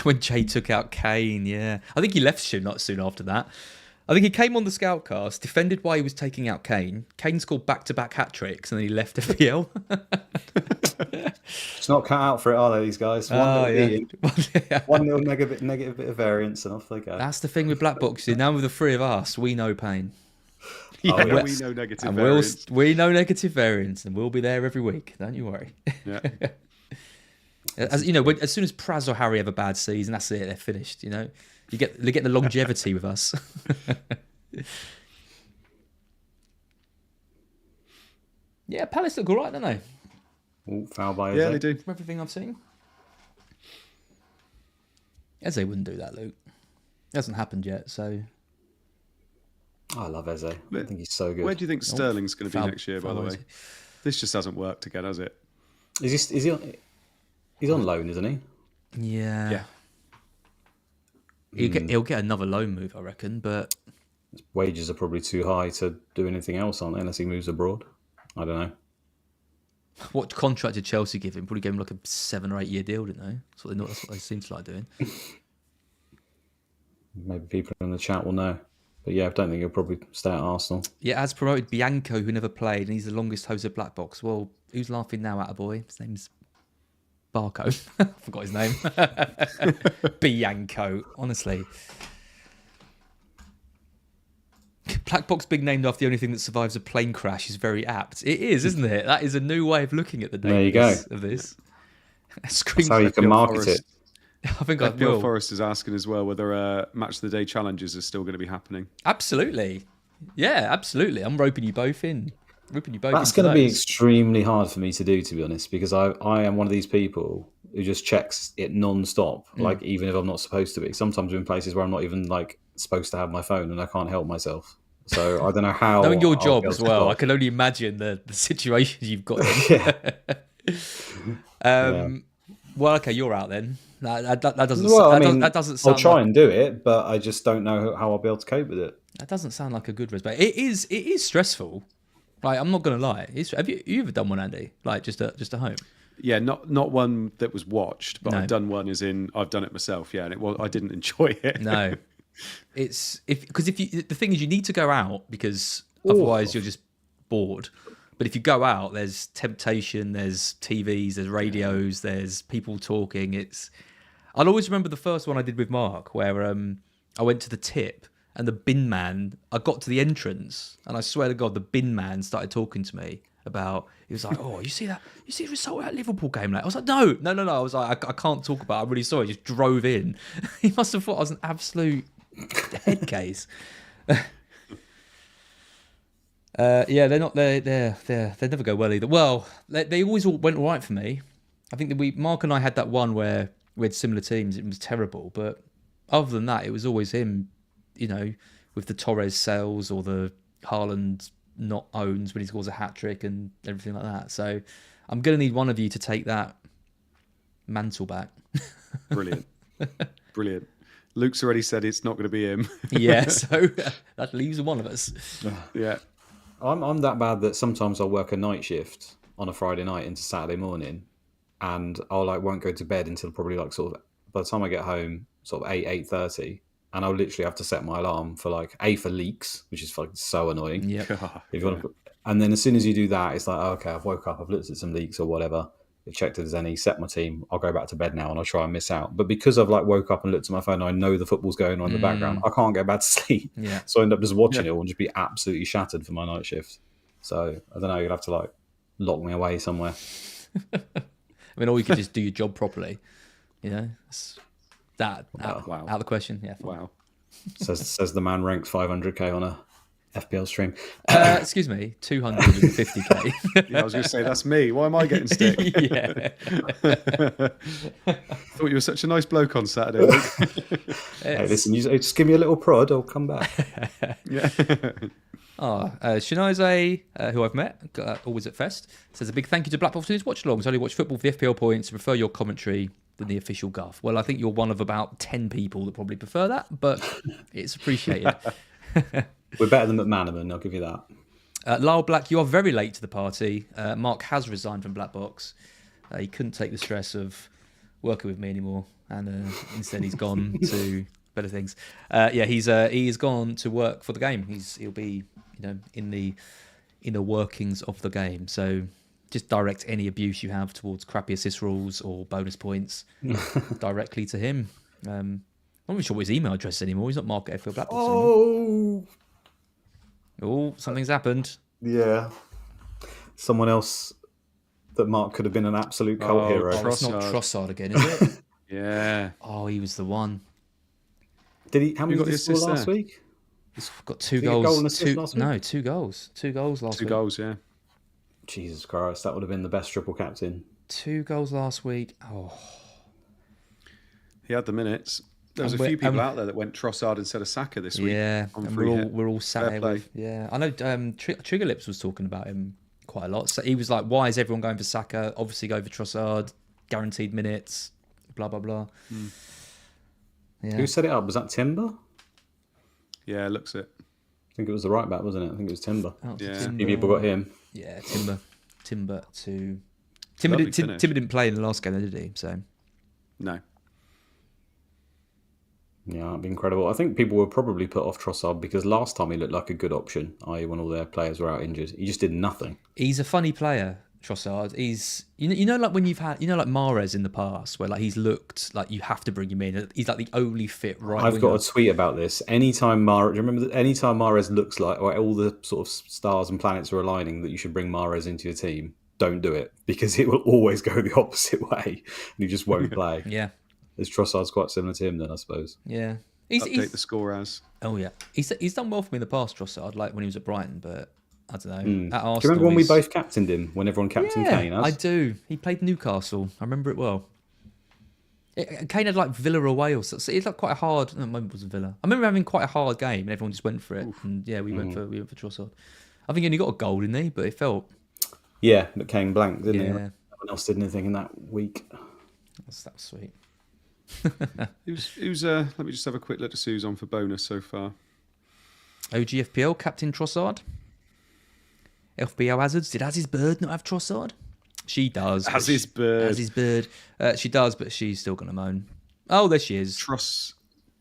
When Jay took out Kane, yeah. I think he left soon, not soon after that. I think he came on the Scoutcast, defended why he was taking out Kane. Kane scored back-to-back hat-tricks, and then he left FPL. It's not cut out for it, are they, these guys? 1-0 negative bit of variance, and off they go. That's the thing with BlackBox. Now with the three of us, we know pain. Yeah, we know negative variance. We know negative variance, and we'll be there every week. Don't you worry. Yeah. As you know, as soon as Praz or Harry have a bad season, that's it. They're finished. They get the longevity with us. Yeah, Palace look all right, don't they? Ooh, foul by Eze. Yeah, they do. From everything I've seen, Eze wouldn't do that, Luke. It hasn't happened yet, so. I love Eze. I think he's so good. Where do you think Sterling's going to be next year? By the way, this just hasn't worked again, has it? Is he on? He's on loan, isn't he? Yeah. He'll get another loan move, I reckon, but his wages are probably too high to do anything else, aren't they? Unless he moves abroad. I don't know. What contract did Chelsea give him? Probably gave him like a 7 or 8 year deal, didn't they? That's what they seem to like doing. Maybe people in the chat will know. But yeah, I don't think he'll probably stay at Arsenal. Yeah, as promoted Bianco, who never played, and he's the longest host of BlackBox. Well, who's laughing now, attaboy? His name's Barco. I forgot his name. Bianco, honestly. BlackBox being named after the only thing that survives a plane crash is very apt. It is, isn't it? That is a new way of looking at the name of this. That's how you can market it. I think I will. Forrest is asking as well whether Match of the Day challenges are still going to be happening. Absolutely. Yeah, absolutely. I'm roping you both in. That's going to be extremely hard for me to do, to be honest, because I am one of these people who just checks it non-stop, like even if I'm not supposed to be. Sometimes I'm in places where I'm not even like supposed to have my phone and I can't help myself. So I don't know how. Knowing your job as well, I can only imagine the situations you've got in. Well, okay, you're out then. That doesn't. That doesn't sound. I'll try and do it, but I just don't know how I'll be able to cope with it. That doesn't sound like a good risk. But it is stressful. Like, I'm not gonna lie. Have you ever done one, Andy? Like just at home? Yeah, not one that was watched, but I've done one as in I've done it myself. Yeah, and I didn't enjoy it. No, it's the thing is you need to go out because otherwise you're just bored. But if you go out, there's temptation, there's TVs, there's radios, there's people talking. I'll always remember the first one I did with Mark, where I went to the tip and the bin man. I got to the entrance, and I swear to God, the bin man started talking to me about. He was like, "Oh, you see that? You see the result of that Liverpool game?" Like, I was like, "No." I was like, "I can't talk about it. I'm really sorry." I just drove in. He must have thought I was an absolute head case. Yeah, they're not. They never go well either. Well, they always all went all right for me. I think that Mark and I had that one where we had similar teams. It was terrible, but other than that, it was always him. With the Torres sales or the Haaland not owns when he scores a hat trick and everything like that. So I'm going to need one of you to take that mantle back. Brilliant. Luke's already said it's not going to be him. Yeah, so that leaves one of us. Yeah. I'm that bad that sometimes I'll work a night shift on a Friday night into Saturday morning, and I'll like won't go to bed until probably like sort of by the time I get home, sort of 8:30, and I'll literally have to set my alarm for like for leaks, which is fucking so annoying. Yep. If you want to, and then as soon as you do that, it's like, oh, okay, I've woke up, I've looked at some leaks or whatever, I've checked if there's any, set my team, I'll go back to bed now and I'll try and miss out. But because I've like woke up and looked at my phone, I know the football's going on in the background. I can't get back to sleep. Yeah. So I end up just watching it all and just be absolutely shattered for my night shift. So I don't know, you'll have to like lock me away somewhere. I mean, or you could just do your job properly. You know, it's out of the question. Yeah. Wow. Says the man ranks 500k on a FPL stream. Excuse me, 250k. Yeah, I was going to say, that's me. Why am I getting stick? Yeah. Thought you were such a nice bloke on Saturday. Hey, listen, you just give me a little prod, I'll come back. Yeah. Shinaze, who I've met, always at Fest, says a big thank you to BlackBox for his watch-alongs. I only watch football for the FPL points and prefer your commentary than the official guff. Well, I think you're one of about 10 people that probably prefer that, but it's appreciated. We're better than McManaman, I'll give you that. Lyle Black, you are very late to the party. Mark has resigned from BlackBox. He couldn't take the stress of working with me anymore, and instead he's gone to better things. He's gone to work for the game. He'll be, in the inner workings of the game. So just direct any abuse you have towards crappy assist rules or bonus points directly to him. I'm not even sure what his email address is anymore. He's not Mark at FPL BlackBox anymore. Oh, something's happened. Yeah. Someone else that Mark could have been an absolute cult hero. Oh, it's not Trossard again, is it? Yeah. Oh, he was the one. Did he? How many did he score last week? He's got 2 goals. Goal and assist last week? No, 2 goals. 2 goals last week. 2 goals, yeah. Jesus Christ, that would have been the best triple captain. 2 goals last week. Oh. He had the minutes. There was a few people out there that went Trossard instead of Saka this week. Yeah, and we're all sat Fair there with. Yeah, I know. Trigger Lips was talking about him quite a lot. So he was like, "Why is everyone going for Saka? Obviously, go for Trossard. Guaranteed minutes. Blah blah blah." Yeah. Who set it up? Was that Timber? Yeah, looks it. I think it was the right back, wasn't it? I think it was Timber. Oh, yeah. Timber. Few people got him. Yeah, Timber to. Timber didn't play in the last game, did he? So. No. Yeah, that'd be incredible. I think people were probably put off Trossard because last time he looked like a good option, i.e. when all their players were out injured. He just did nothing. He's a funny player, Trossard. He's, like when you've had, like Mahrez in the past, where like he's looked like you have to bring him in. He's like the only fit right I've got a tweet about this. Anytime Mahrez looks like, or all the sort of stars and planets are aligning that you should bring Mahrez into your team, don't do it because it will always go the opposite way and he just won't play. Yeah. Is Trossard's quite similar to him then, I suppose. Yeah. Update the score as. Oh, yeah. He's done well for me in the past, Trossard, like when he was at Brighton, but I don't know. At Arsenal, do you remember when we both captained him, when everyone captained Kane? I do. He played Newcastle. I remember it well. Kane had like Villa away or something. It's like quite a hard... No, maybe it wasn't Villa. I remember having quite a hard game and everyone just went for it. Oof. And yeah, we went for Trossard. I think he only got a goal, didn't he? But it felt... Yeah, but came blank, didn't he? No one else did anything in that week. That was sweet. Who's let me just have a quick look to see who's on for bonus so far. OGFPL Captain Trossard. FPL Hazards. Did Aziz's Bird not have Trossard? She does. Aziz's Bird. She does, but she's still going to moan. Oh, there she is.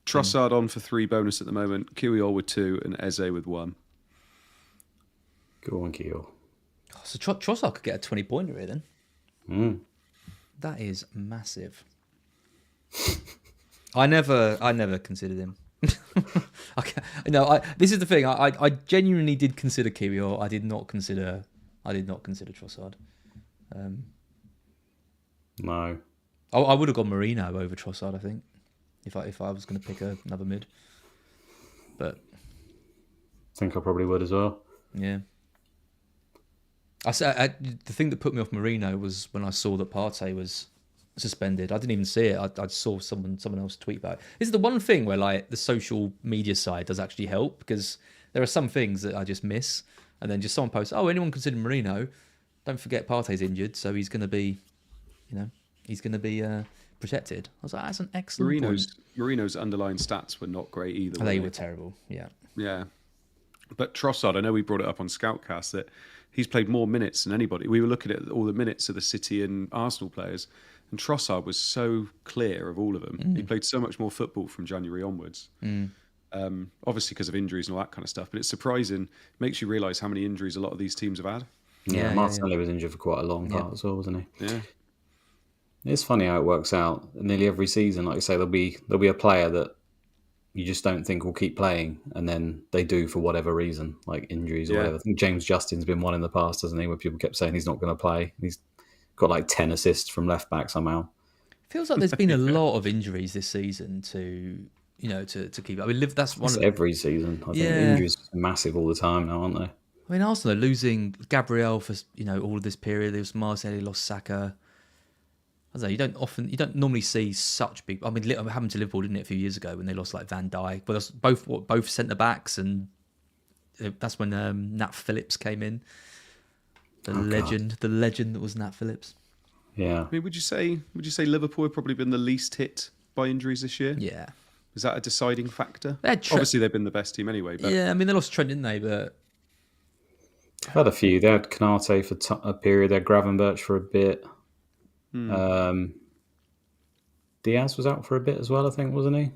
Trossard on for 3 bonus at the moment. Kiwior with 2 and Eze with 1. Go on, Kiwior. Oh, so Trossard could get a 20-pointer here then. That is massive. I never considered him. This is the thing. I genuinely did consider Kiwior. I did not consider Trossard. No. I would have gone Marino over Trossard, I think, if I was going to pick another mid. But I think I probably would as well. Yeah. The thing that put me off Marino was when I saw that Partey was suspended. I didn't even see it. I saw someone else tweet about it. This is the one thing where like the social media side does actually help, because there are some things that I just miss, and then just someone posts, "Oh, anyone consider Marino? Don't forget Partey's injured, so he's going to be, protected." I was like, "That's an excellent point." Marino's underlying stats were not great either. They were terrible. Yeah. Yeah. But Trossard, I know we brought it up on Scoutcast that he's played more minutes than anybody. We were looking at all the minutes of the City and Arsenal players, and Trossard was so clear of all of them. He played so much more football from January onwards. Obviously because of injuries and all that kind of stuff, but it's surprising. It makes you realise how many injuries a lot of these teams have had. Yeah, Martinelli was injured for quite a long part as well, wasn't he? Yeah. It's funny how it works out. Nearly every season, like you say, there'll be a player that you just don't think will keep playing, and then they do for whatever reason, like injuries or whatever. I think James Justin's been one in the past, hasn't he, where people kept saying he's not going to play. He's got like 10 assists from left back somehow. Feels like there's been a lot of injuries this season to keep. I mean, that's one of every season. I think injuries are massive all the time now, aren't they? I mean, Arsenal are losing Gabriel for all of this period. There was Marseille, lost Saka. I don't know, you don't normally see such big. I mean, it happened to Liverpool, didn't it, a few years ago when they lost like Van Dijk, but that's both centre backs, and that's when Nat Phillips came in. The legend that was Nat Phillips. Yeah. I mean, would you say Liverpool have probably been the least hit by injuries this year? Yeah. Is that a deciding factor? Obviously, they've been the best team anyway. But... Yeah, I mean, they lost Trent, didn't they? But they've had a few. They had Konate for a period. They had Gravenberch for a bit. Diaz was out for a bit as well, I think, wasn't he?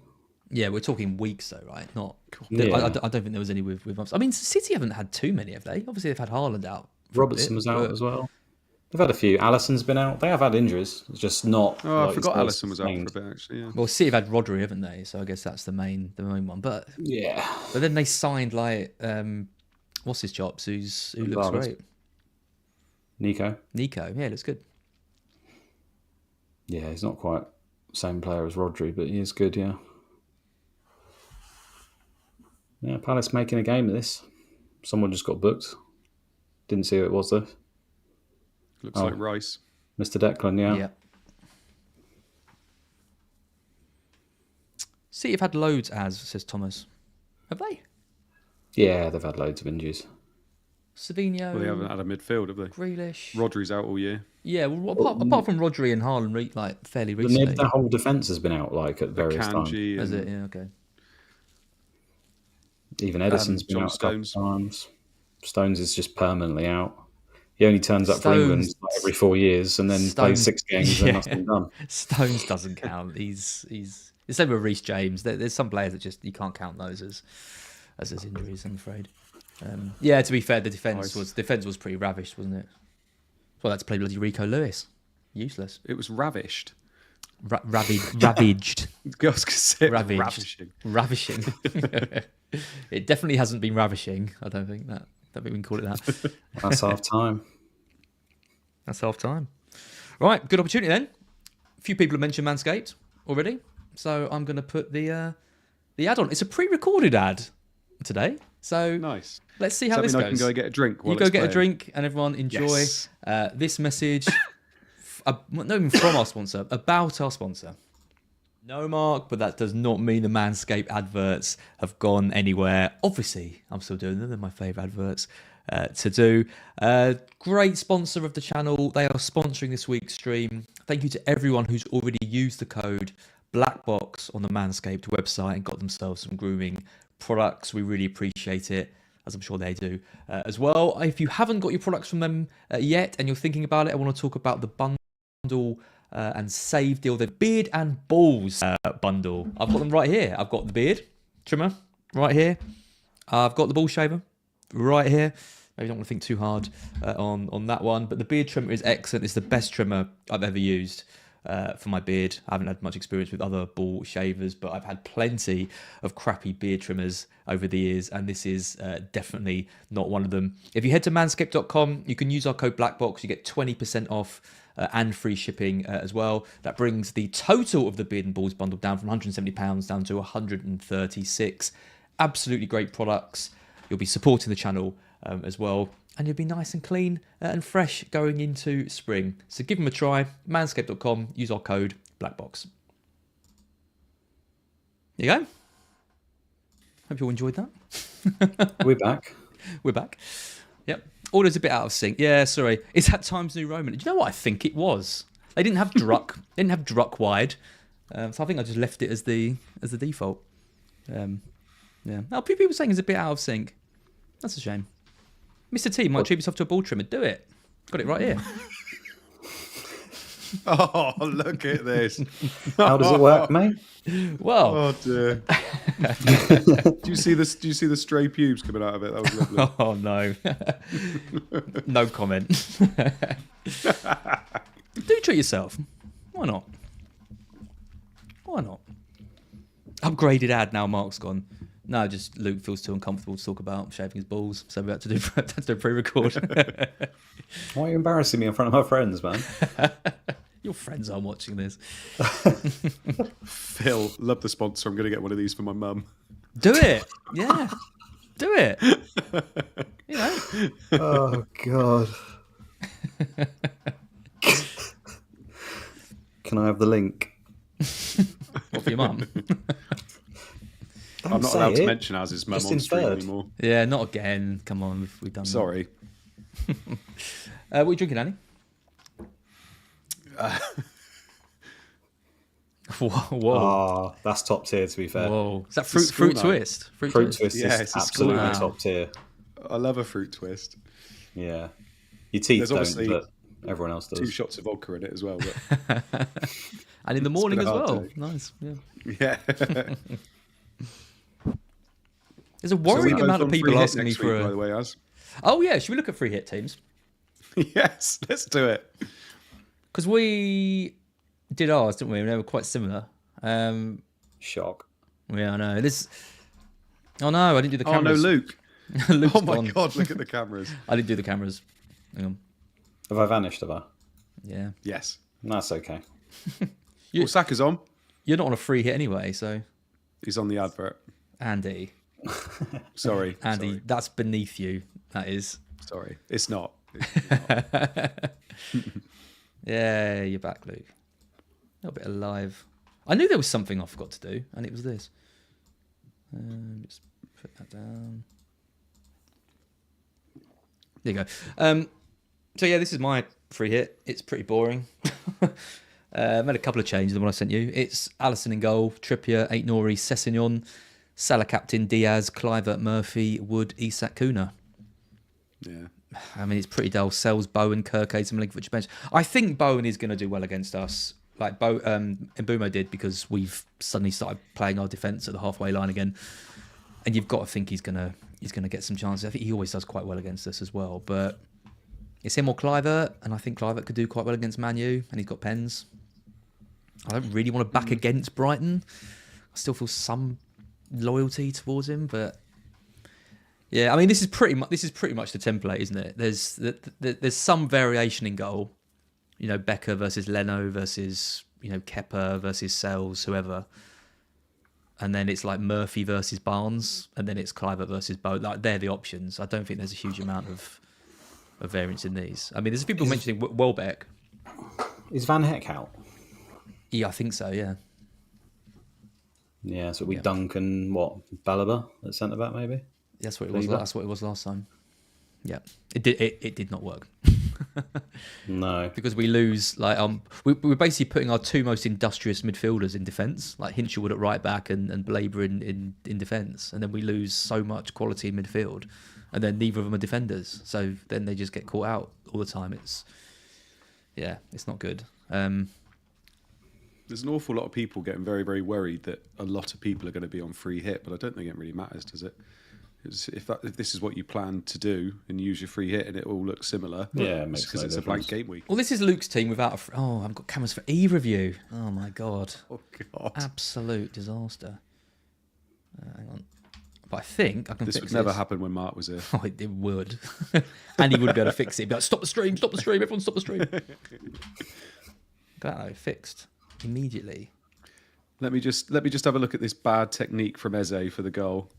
Yeah, we're talking weeks though, right? Not. I don't think there was any with months. I mean, City haven't had too many, have they? Obviously, they've had Haaland out. Robertson was out as well. They've had a few. Alisson's been out. They have had injuries. It's just not. Oh, I forgot Alisson was out for a bit, actually. Yeah. Well, City have had Rodri, haven't they? So I guess that's the main one. But yeah. But then they signed like what's his chops? Who looks great? Nico. Yeah, looks good. Yeah, he's not quite the same player as Rodri, but he is good. Yeah. Yeah, Palace making a game of this. Someone just got booked. Didn't see who it was though. Looks like Rice. Mr. Declan, yeah. See, you've had loads, says Thomas. Have they? Yeah, they've had loads of injuries. Savinho. Well, they haven't had a midfield, have they? Grealish. Rodri's out all year. Yeah, well, apart from Rodri and Haaland, like fairly recently. The whole defence has been out like at various times. Is it? Yeah, okay. Even Edison's been out a couple of times. Stones is just permanently out. He only turns up for England like every 4 years and then plays 6 games and nothing done. Stones doesn't count. He's the same with Reece James. There's some players that just you can't count those as injuries, I'm afraid. Yeah, to be fair, the defence was pretty ravished, wasn't it? Well, that's play bloody Rico Lewis. Useless. It was ravished. Ravaged. Girls could say ravishing. Ravishing. It definitely hasn't been ravishing. I don't think we can call it that. That's half time. That's half time. Right, good opportunity then. A few people have mentioned Manscaped already, so I'm going to put the ad on. It's a pre-recorded ad today, so nice. Let's see how this goes. I can go get a drink. You go get a drink, and everyone enjoy this message. Not even from our sponsor, about our sponsor. No, Mark, but that does not mean the Manscaped adverts have gone anywhere. Obviously, I'm still doing them. They're my favourite adverts to do. Great sponsor of the channel. They are sponsoring this week's stream. Thank you to everyone who's already used the code BlackBox on the Manscaped website and got themselves some grooming products. We really appreciate it, as I'm sure they do as well. If you haven't got your products from them yet and you're thinking about it, I want to talk about the bundle and save deal, the beard and balls bundle. I've got them right here. I've got the beard trimmer right here. I've got the ball shaver right here. Maybe don't want to think too hard on that one, but the beard trimmer is excellent. It's the best trimmer I've ever used for my beard. I haven't had much experience with other ball shavers, but I've had plenty of crappy beard trimmers over the years, and this is definitely not one of them. If you head to manscaped.com, you can use our code BlackBox. You get 20% off and free shipping as well. That brings the total of the beard and balls bundle down from £170 down to £136. Absolutely great products. You'll be supporting the channel as well, and you'll be nice and clean and fresh going into spring. So give them a try. Manscaped.com. Use our code BlackBox. There you go. Hope you all enjoyed that. We're back. We're back. Yep. Order's a bit out of sync. Yeah, sorry. It's at Times New Roman. Do you know what I think it was? They didn't have Druck. They didn't have Druck wide. So I think I just left it as the default. Yeah. Now people saying it's a bit out of sync. That's a shame. Mr. T might treat himself to a ball trimmer. Do it. Got it right here. Oh, look at this. How does it work, mate? Well, Oh dear. Do you see this? Do you see the stray pubes coming out of it? That was lovely. oh no. No comment. Do treat yourself. Why not? Why not? Upgraded ad now. Mark's gone. No, just Luke feels too uncomfortable to talk about shaving his balls, so we have to do a pre-record. Why are you embarrassing me in front of my friends, man? Your friends aren't watching this. Phil, love the sponsor. I'm going to get one of these for my mum. Do it. Yeah. Do it. You know. Oh, God. Can I have the link? What, for your mum? I'm not allowed to mention Az's mum on stream anymore. Yeah, not again. Come on, we've done Sorry. What are you drinking, Annie? Whoa. Oh, that's top tier, to be fair. Whoa. Is that fruit twist? Fruit twist Yeah, is absolutely Wow. top tier. I love a fruit twist. Yeah. Your teeth There's don't, obviously but everyone else does. 2 shots of vodka in it as well. But And in the morning been as a hard well. day. Nice. Yeah. yeah. There's a worrying amount of people asking me next for week, by a... the way, Az. Oh, yeah. Should we look at free hit teams? Yes, let's do it. Because we did ours, didn't we? And they were quite similar. Shock. Yeah, I know. Oh, no. I didn't do the Oh, no, cameras. Luke. Luke's Oh, my gone. God, look at the cameras. I didn't do the cameras. Hang on. Have I vanished, have I? Yeah. Yes. That's okay. Well, Saka's on. You're not on a free hit anyway, so... He's on the advert. Andy. Sorry. Andy, that's beneath you. That is. Sorry. It's not. Yeah, you're back, Luke. A little bit alive. I knew there was something I forgot to do, and it was this. Just put that down. There you go. So yeah, this is my free hit. It's pretty boring. Made a couple of changes than what I sent you. It's Alisson in goal, Trippier, Aït-Nouri, Sessegnon, Salah captain, Diaz, Kluivert, Murphy, Wood, Isak, Kuna. Yeah. I mean, it's pretty dull. Sells, Bowen, Kirkade, some Linkford bench. I think Bowen is going to do well against us, like Mbumo did, because we've suddenly started playing our defence at the halfway line again. And you've got to think he's going to get some chances. I think he always does quite well against us as well. But it's him or Kluivert, and I think Kluivert could do quite well against Man U, and he's got pens. I don't really want to back against Brighton. I still feel some loyalty towards him, but yeah, I mean, this is pretty much the template, isn't it? There's some variation in goal, you know, Becker versus Leno versus, you know, Kepa versus Sells, whoever, and then it's like Murphy versus Barnes, and then it's Kluivert versus Bowen. Like, they're the options. I don't think there's a huge amount of variance in these. I mean, there's people mentioning Welbeck. Is Van Heck out? Yeah, I think so. Yeah. Yeah, so we dunk and Balaba at centre back maybe. That's what it was. That's what it was last time. Yeah, it did not work. No, because we lose. Like we're basically putting our two most industrious midfielders in defence, like Hinshelwood at right back and Blaber in defence, and then we lose so much quality in midfield, and then neither of them are defenders. So then they just get caught out all the time. It's not good. There's an awful lot of people getting very, very worried that a lot of people are going to be on free hit, but I don't think it really matters, does it? If this is what you plan to do and use your free hit and it all looks similar, yeah, it makes because no it's difference. a blank game week. Well, this is Luke's team without I haven't got cameras for either of you. Oh my god! Oh God! Absolute disaster. Hang on, but I think I can. This fix would never this. happen when Mark was here. Oh, it would. And he would be able to fix it. He'd be like, stop the stream, everyone stop the stream. Got that fixed immediately. Let me just have a look at this bad technique from Eze for the goal.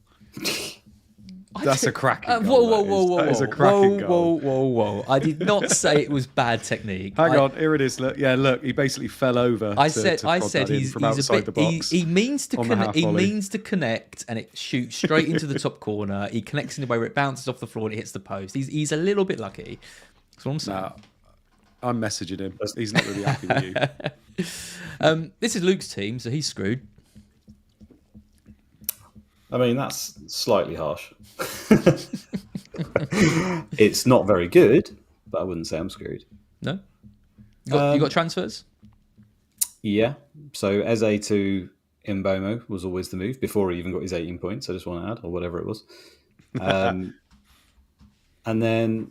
That's a cracking goal. That is a cracking goal. Whoa. I did not say it was bad technique. Hang on, here it is. Look, he basically fell over. I said he's from a outside bit. the box. He means to on the half connect. He volley. means to connect, and it shoots straight into the top corner. He connects in a way where it bounces off the floor and it hits the post. He's a little bit lucky. That's what I'm saying. Nah, I'm messaging him. He's not really happy with you. This is Luke's team, so he's screwed. I mean, that's slightly harsh. It's not very good, but I wouldn't say I'm screwed. No? You got transfers? Yeah. So Eze to Mbomo was always the move before he even got his 18 points. I just want to add, or whatever it was. And then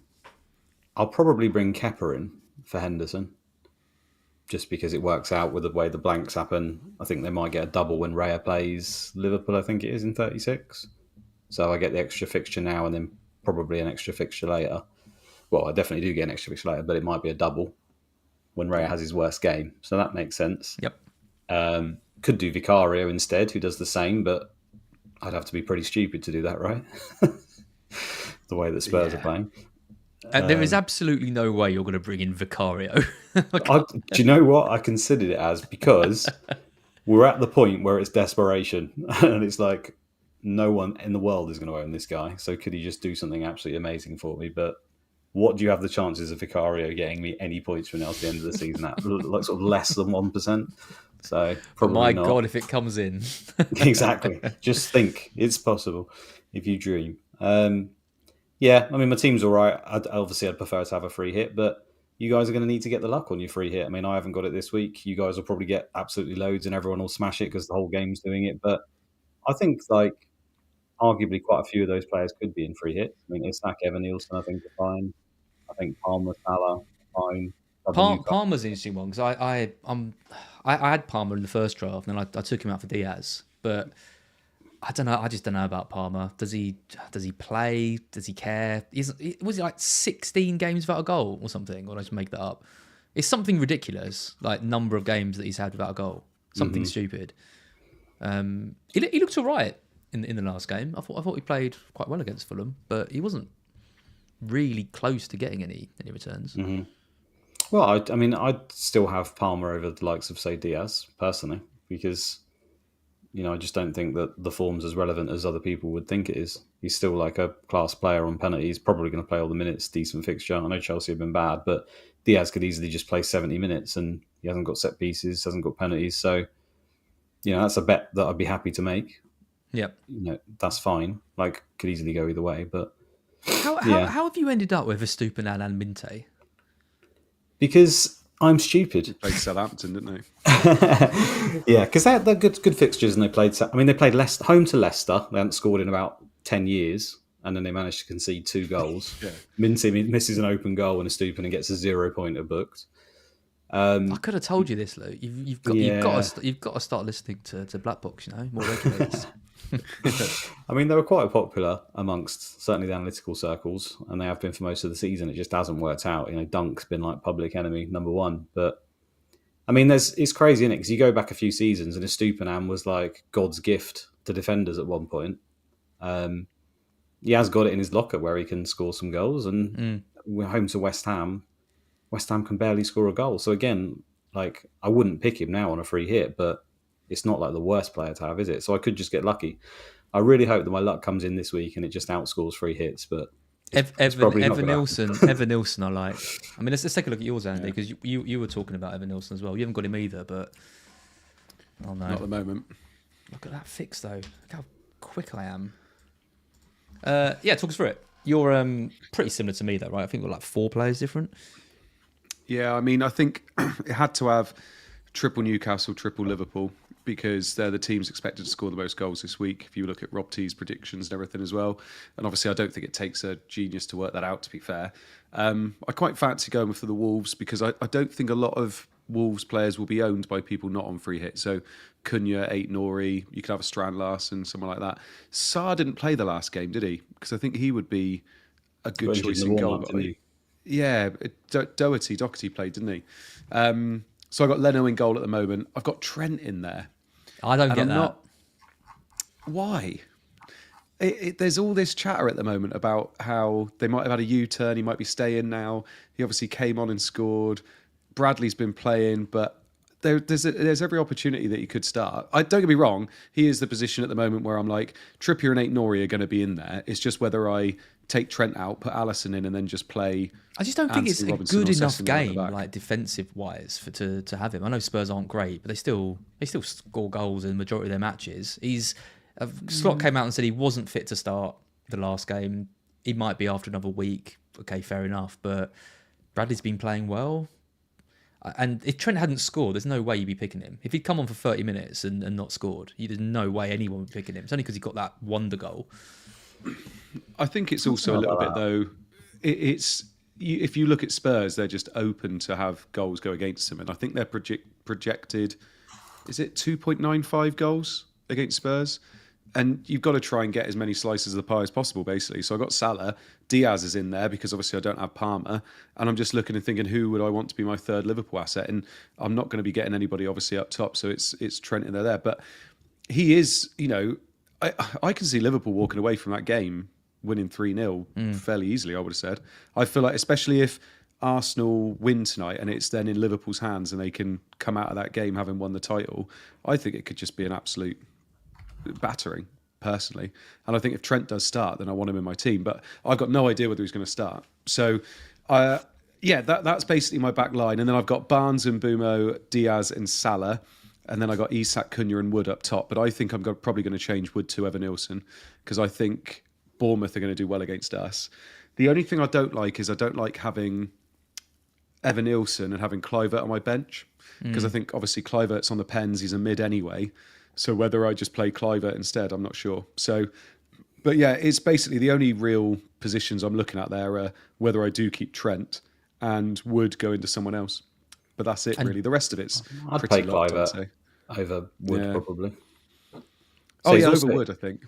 I'll probably bring Kepa in for Henderson, just because it works out with the way the blanks happen. I think they might get a double when Raya plays Liverpool, I think it is, in 36. So I get the extra fixture now and then probably an extra fixture later. Well, I definitely do get an extra fixture later, but it might be a double when Raya has his worst game. So that makes sense. Yep. Could do Vicario instead, who does the same, but I'd have to be pretty stupid to do that, right? The way that Spurs are playing. And there is absolutely no way you're going to bring in Vicario. Do you know what I considered it as? Because we're at the point where it's desperation. And it's like, no one in the world is going to own this guy. So could he just do something absolutely amazing for me? But what do you have the chances of Vicario getting me any points from now to the end of the season at? Like sort of less than 1%. So probably not. God, if it comes in. Exactly. Just think it's possible if you dream. Yeah, I mean, my team's all right. I'd prefer to have a free hit, but you guys are going to need to get the luck on your free hit. I mean, I haven't got it this week. You guys will probably get absolutely loads and everyone will smash it because the whole game's doing it. But I think, arguably quite a few of those players could be in free hits. I mean, Isak, Evan Nielsen, I think, are fine. I think Palmer, Salah, fine. Palmer's an interesting one because I had Palmer in the first draft and then I took him out for Diaz, but I don't know. I just don't know about Palmer. Does he play? Does he care? Was it like 16 games without a goal or something? Or did I just make that up? It's something ridiculous, like number of games that he's had without a goal. Something stupid. He looked all right in the last game. I thought he played quite well against Fulham, but he wasn't really close to getting any returns. Mm-hmm. Well, I mean, I'd still have Palmer over the likes of, say, Diaz, personally, because, I just don't think that the form's as relevant as other people would think it is. He's still like a class player on penalties, probably going to play all the minutes, decent fixture. I know Chelsea have been bad, but Diaz could easily just play 70 minutes and he hasn't got set pieces, hasn't got penalties. So, that's a bet that I'd be happy to make. Yep. That's fine. Could easily go either way, but... How have you ended up with Estupiñán and Minte? Because I'm stupid. They played Southampton, didn't they? Yeah, because they had good fixtures and they played home to Leicester. They hadn't scored in about 10 years and then they managed to concede 2 goals. Yeah. Minte misses an open goal and Estupiñán gets a 0-pointer booked. I could have told you this, Luke. You've got to start listening to BlackBox, more regularly. I mean, they were quite popular amongst certainly the analytical circles, and they have been for most of the season. It just hasn't worked out. Dunk's been like public enemy number one. But I mean, it's crazy, isn't it? Because you go back a few seasons, and Estupiñán was like God's gift to defenders at one point. He has got it in his locker where he can score some goals, and we're home to West Ham. West Ham can barely score a goal. So again, I wouldn't pick him now on a free hit, but it's not like the worst player to have, is it? So I could just get lucky. I really hope that my luck comes in this week and it just outscores free hits. But Evan Nielsen, I like. I mean, let's take a look at yours, Andy, because you were talking about Evan Nielsen as well. You haven't got him either, but oh no, not at the moment. Look at that fix though. Look how quick I am. Talk us through it. You're pretty similar to me though, right? I think we're like 4 players different. Yeah, I mean, I think it had to have triple Newcastle, triple Liverpool, because they're the teams expected to score the most goals this week, if you look at Rob T's predictions and everything as well. And obviously, I don't think it takes a genius to work that out, to be fair. I quite fancy going for the Wolves, because I don't think a lot of Wolves players will be owned by people not on free hit. So Cunha, Nori, you could have a Strand Larsen, someone like that. Sarr didn't play the last game, did he? Because I think he would be a good choice in goal. Yeah, Doherty played, didn't he? So I got Leno in goal at the moment. I've got Trent in there. I don't get that. Why? There's all this chatter at the moment about how they might have had a U-turn. He might be staying now. He obviously came on and scored. Bradley's been playing, but there's every opportunity that he could start. Don't get me wrong. He is the position at the moment where I'm like, Trippier and Nori are going to be in there. It's just whether I take Trent out, put Alisson in, and then just play. I just don't think it's a Robinson good enough game, like defensive wise, to have him. I know Spurs aren't great, but they still score goals in the majority of their matches. Slot came out and said he wasn't fit to start the last game. he might be after another week. Okay, fair enough. But Bradley's been playing well. And if Trent hadn't scored, there's no way you'd be picking him. If he'd come on for 30 minutes and not scored, there's no way anyone would be picking him. It's only because he got that wonder goal. I think it's also a little bit, though, if you look at Spurs, they're just open to have goals go against them. And I think they're projected, is it 2.95 goals against Spurs? And you've got to try and get as many slices of the pie as possible, basically. So I got Salah. Diaz is in there because obviously I don't have Palmer. And I'm just looking and thinking, who would I want to be my third Liverpool asset? And I'm not going to be getting anybody obviously up top. So it's Trent in there. But he is, I can see Liverpool walking away from that game winning 3-0 fairly easily, I would have said. I feel like, especially if Arsenal win tonight and it's then in Liverpool's hands and they can come out of that game having won the title, I think it could just be an absolute battering, personally. And I think if Trent does start, then I want him in my team. But I've got no idea whether he's going to start. So, that's basically my back line. And then I've got Barnes and Bumo, Diaz and Salah. And then I got Isak, Cunha and Wood up top. But I think I'm probably going to change Wood to Evan-Nilsson because I think Bournemouth are going to do well against us. The only thing I don't like is I don't like having Evan-Nilsson and having Kluivert on my bench because I think obviously Kluivert's on the pens. He's a mid anyway. So whether I just play Kluivert instead, I'm not sure. So, but yeah, it's basically the only real positions I'm looking at there are whether I do keep Trent and Wood go into someone else. But that's it, really. The rest of it's I'd pretty play locked, Kluivert I'd say. over Wood, probably. Over Wood, I think.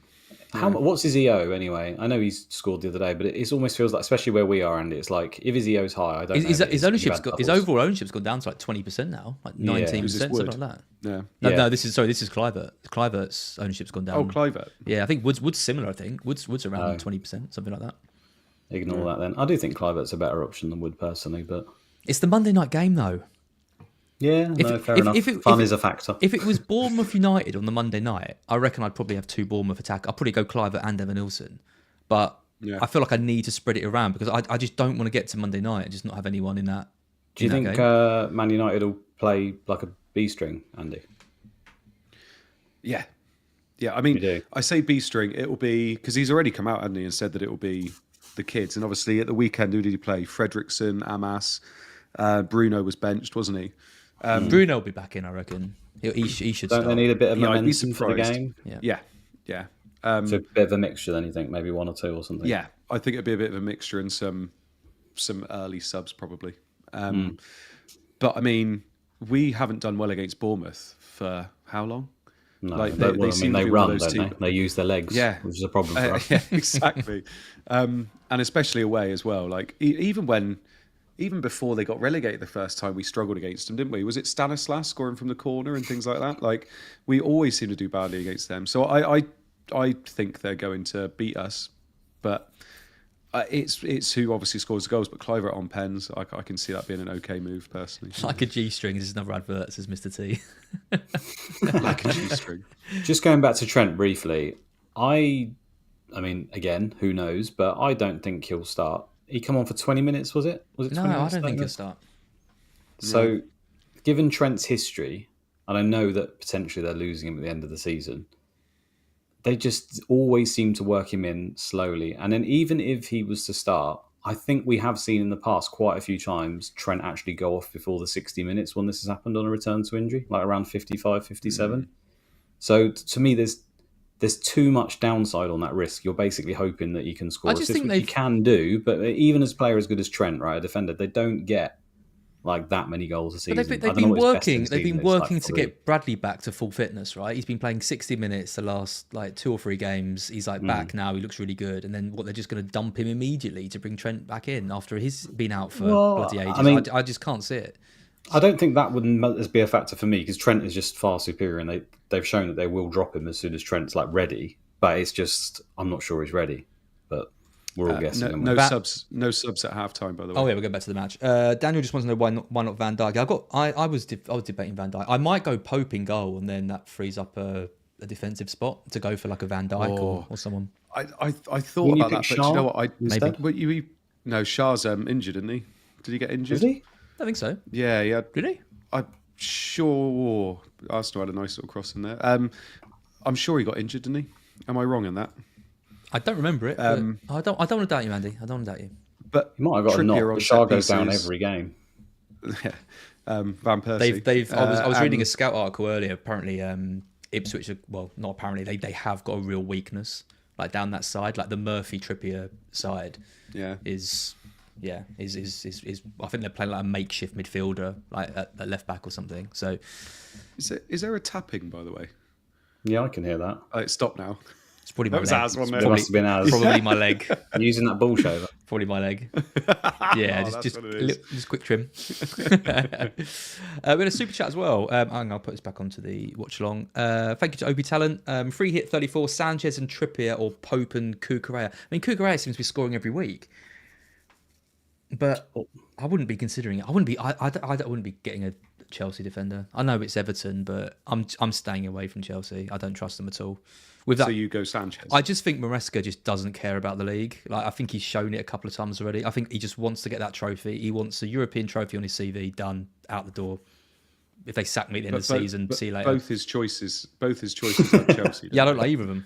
What's his EO anyway? I know he's scored the other day, but it almost feels like, especially where we are, Andy, it's like if his EO's high, I don't know. His overall ownership's gone down to like 20% now, like 19%, something like that. Yeah. No, this is Kluivert. Kluivert's ownership's gone down. Oh, Kluivert. Yeah, I think Wood's similar. I think Wood's around 20%, something like that. Ignore that then. I do think Kluivert's a better option than Wood personally, but it's the Monday night game though. Yeah, fair enough. Fun is a factor. If it was Bournemouth United on the Monday night, I reckon I'd probably have two Bournemouth attack. I'd probably go Kluivert and Evan-Nilsson. But I feel like I need to spread it around because I just don't want to get to Monday night and just not have anyone in that. Do you think Man United will play like a B string, Andy? Yeah. I mean, I say B string. It will be because he's already come out, hasn't he, and said that it will be the kids. And obviously at the weekend, who did he play? Fredrickson, Amas, Bruno was benched, wasn't he? Bruno will be back in, I reckon. He should start. Don't they need a bit of momentum for the game? Yeah. So a bit of a mixture then, you think? Maybe one or two or something? Yeah, I think it'd be a bit of a mixture and some early subs probably. But, I mean, we haven't done well against Bournemouth for how long? No, they run, don't they? They use their legs, which is a problem for us. Yeah, exactly. And especially away as well. Like, even before they got relegated the first time, we struggled against them, didn't we? Was it Stanislas scoring from the corner and things like that? Like, we always seem to do badly against them. So I think they're going to beat us. But it's who obviously scores the goals. But Kluivert on pens, I can see that being an okay move, personally. Like a G-string. This is another advert, says Mr. T. Like a G-string. Just going back to Trent briefly, I mean, again, who knows? But I don't think he'll start. He come on for 20 minutes, was it? Was it 20 minutes? I don't think he'll start. So, given Trent's history, and I know that potentially they're losing him at the end of the season, they just always seem to work him in slowly. And then even if he was to start, I think we have seen in the past quite a few times Trent actually go off before the 60 minutes when this has happened on a return to injury, like around 55, 57. So, to me, there's too much downside on that risk. You're basically hoping that you can score assists, which you can do, but even as a player as good as Trent, right, a defender, they don't get like that many goals a season. But they've been working. They've been working to get Bradley back to full fitness, right? He's been playing 60 minutes the last like 2 or 3 games. He's like back now. He looks really good. And then they're just going to dump him immediately to bring Trent back in after he's been out for bloody ages. I mean, I just can't see it. I don't think that would be a factor for me because Trent is just far superior, and they've shown that they will drop him as soon as Trent's like ready. But it's just I'm not sure he's ready. But we're all guessing. No subs at halftime, by the way. Oh yeah, we'll go back to the match. Daniel just wants to know why not Van Dijk. I was debating Van Dijk. I might go Pope in goal, and then that frees up a defensive spot to go for like a Van Dijk or someone. I thought about that, but you know what? Shah's injured, isn't he? Did he get injured? Is he? I think so. Yeah, yeah. Did he? I'm sure Arsenal had a nice little cross in there. I'm sure he got injured, didn't he? Am I wrong in that? I don't remember it. But I don't want to doubt you, Andy. I don't want to doubt you. But You might have got a knock. The Shah goes down every game. Yeah. Van Persie. I was reading a scout article earlier. Apparently, Ipswich, not apparently, they have got a real weakness, like down that side, like the Murphy Trippier side. Is I think they're playing like a makeshift midfielder, like at left back or something. So, is there a tapping, by the way? Yeah, I can hear that. Oh, it stopped now. It's probably my leg. It must have been ours. Probably my leg. Using that ball shaver. Probably my leg. Yeah, just quick trim. We had a super chat as well. I'll put this back onto the watch along. Thank you to Obi Talent. Free hit 34. Sanchez and Trippier or Pope and Cucurella. I mean, Cucurella seems to be scoring every week, but I wouldn't be considering it. I wouldn't be getting a Chelsea defender. I know it's Everton, but I'm staying away from Chelsea. I don't trust them at all. So you go Sanchez. I just think Maresca just doesn't care about the league. Like, I think he's shown it a couple of times already. I think he just wants to get that trophy. He wants a European trophy on his CV, done, out the door. If they sack me at the end of the season, see you later. Both his choices are Chelsea. Yeah, I don't like either of them.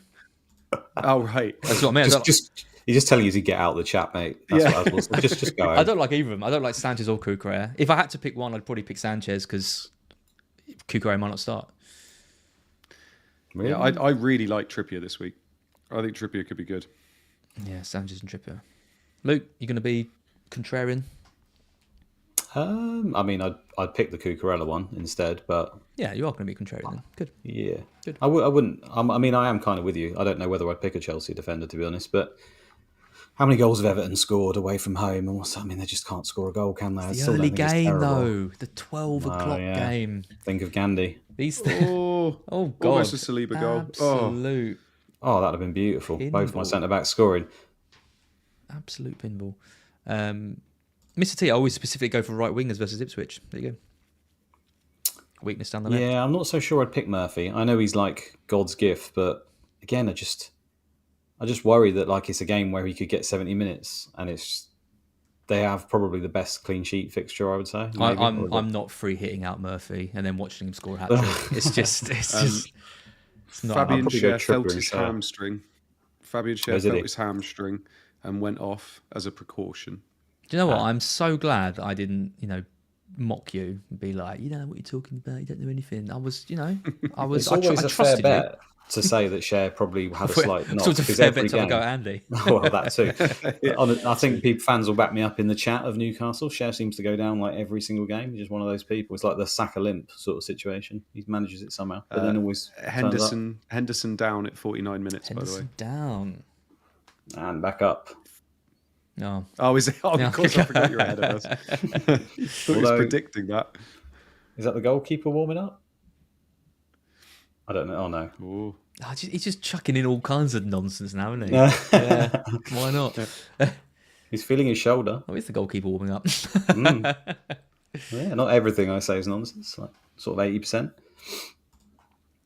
Oh, right. That's what I mean. He's just telling you to get out of the chat, mate. That's what I was. Just go. I don't like either of them. I don't like Sanchez or Cucurella. If I had to pick one, I'd probably pick Sanchez because Cucurella might not start. Really? Yeah, I really like Trippier this week. I think Trippier could be good. Yeah, Sanchez and Trippier. Luke, you going to be contrarian? I mean, I'd pick the Cucurella one instead, but yeah, you are going to be contrarian then. Good. Yeah, good. I wouldn't. I mean, I am kind of with you. I don't know whether I'd pick a Chelsea defender, to be honest. But how many goals have Everton scored away from home? And I mean, they just can't score a goal, can they? It's the early game though, the 12 o'clock game. Think of Gandhi. Oh God! Almost a Saliba goal. Absolute. Oh, that'd have been beautiful. Pinball. Both my centre backs scoring. Absolute pinball. Mr. T, I always specifically go for right wingers versus Ipswich. There you go. Weakness down the left. Yeah, I'm not so sure I'd pick Murphy. I know he's like God's gift, but again, I just worry that like it's a game where he could get 70 minutes, and they have probably the best clean sheet fixture, I would say. I'm not free hitting out Murphy and then watching him score a hat trick. It's not. Fabian Schär felt his hamstring. Fabian Schär felt his hamstring and went off as a precaution. Do you know what? I'm so glad that I didn't, mock you and be like, you don't know what you're talking about. You don't know anything. I was. It's always a fair bet to say that Schär probably had a slight knock. It's a fair bet to go Andy. Well, that too. I think fans will back me up in the chat of Newcastle. Schär seems to go down like every single game. He's just one of those people. It's like the Saka limp sort of situation. He manages it somehow, but then always Henderson down at 49 minutes. By the way, down and back up. No. Oh, is it? Oh, of course, I forgot you're ahead of us. Thought he was predicting that. Is that the goalkeeper warming up? I don't know. Oh no. Ooh. Oh, he's just chucking in all kinds of nonsense now, isn't he? Yeah. Why not? He's feeling his shoulder. Oh, it's the goalkeeper warming up. Yeah, not everything I say is nonsense. Like sort of 80%.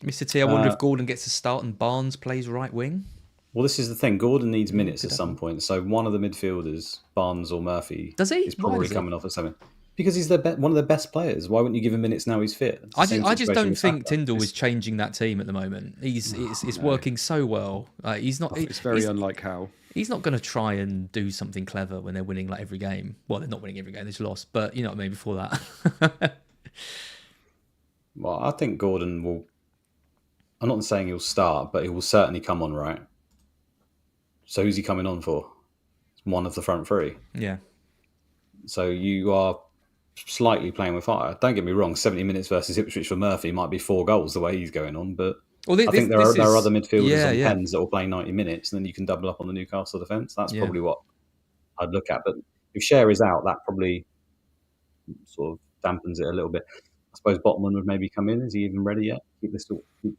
Mr. T, I wonder if Gordon gets a start and Barnes plays right wing. Well, this is the thing. Gordon needs minutes at some point. So one of the midfielders, Barnes or Murphy, is probably coming off at something. Because he's one of the best players. Why wouldn't you give him minutes now he's fit? I just don't think Tyndall is changing that team at the moment. It's working so well. He's not. It's very unlike Howe. He's not going to try and do something clever when they're winning like every game. Well, they're not winning every game; they've lost. But you know what I mean. Before that. Well, I think Gordon will. I'm not saying he'll start, but he will certainly come on, right? So who's he coming on for? One of the front three. Yeah. So you are slightly playing with fire. Don't get me wrong, 70 minutes versus Ipswich for Murphy might be 4 goals the way he's going on, but I think there are other midfielders on pens that will play 90 minutes and then you can double up on the Newcastle defence. That's probably what I'd look at. But if Schär is out, that probably sort of dampens it a little bit. I suppose Botman would maybe come in. Is he even ready yet? Keep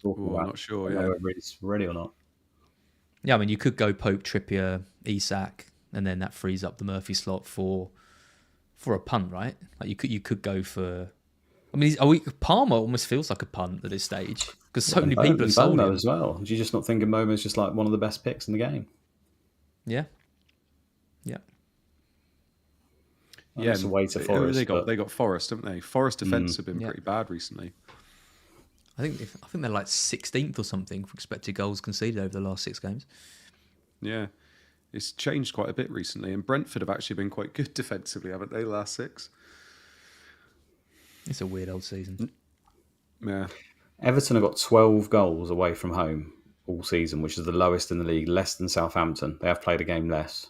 talking about. I'm not sure. I don't know whether he's ready or not. Yeah, I mean, you could go Pope, Trippier, Isak, and then that frees up the Murphy slot for a punt, right? Like you could go for. I mean, Palmer almost feels like a punt at this stage because so many people have sold him as well. Do you just not think of Momo as just like one of the best picks in the game? Yeah. Yeah, it's a way to Forest. They got Forest, haven't they? Forest defence have been pretty bad recently. I think they're like 16th or something for expected goals conceded over the last 6 games. Yeah. It's changed quite a bit recently, and Brentford have actually been quite good defensively, haven't they, the last 6? It's a weird old season. Yeah. Everton have got 12 goals away from home all season, which is the lowest in the league, less than Southampton. They have played a game less.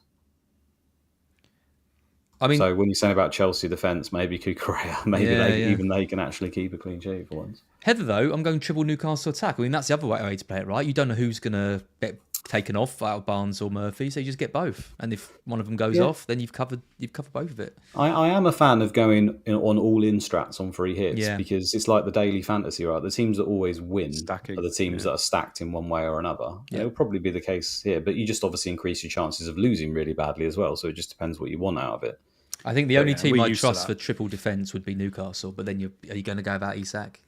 I mean, so when you're saying about Chelsea defence, maybe Kukurea, maybe even they can actually keep a clean sheet for once. Heather, though, I'm going triple Newcastle attack. I mean, that's the other way to play it, right? You don't know who's going to get taken off out of Barnes or Murphy, so you just get both. And if one of them goes off, then you've covered both of it. I am a fan of going on all-in strats on free hits because it's like the daily fantasy, right? The teams that always win are the teams that are stacked in one way or another. Yeah. It'll probably be the case here, but you just obviously increase your chances of losing really badly as well, so it just depends what you want out of it. I think the only team I trust for triple defence would be Newcastle, but then are you going to go about Isak?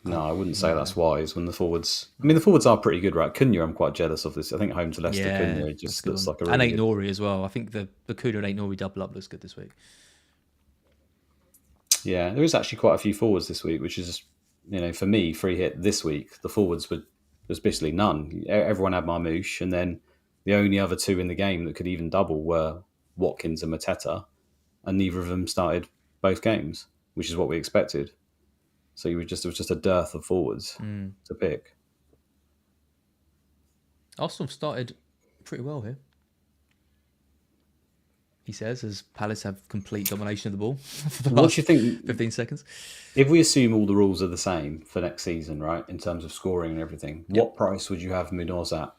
No, I wouldn't say that's wise when the forwards... I mean, the forwards are pretty good, right? Cunha, I'm quite jealous of this. I think home to Leicester, Cunha just looks like a really and Aït-Nouri as well. I think the Cunha and Aït-Nouri double up looks good this week. Yeah, there is actually quite a few forwards this week, which is, for me, free hit this week. The forwards was basically none. Everyone had Marmoush, and then the only other two in the game that could even double were Watkins and Mateta, and neither of them started both games, which is what we expected. So there was just a dearth of forwards to pick. Arsenal started pretty well here. He says, as Palace have complete domination of the ball for the last 15 seconds. If we assume all the rules are the same for next season, right, in terms of scoring and everything, what price would you have Munoz at?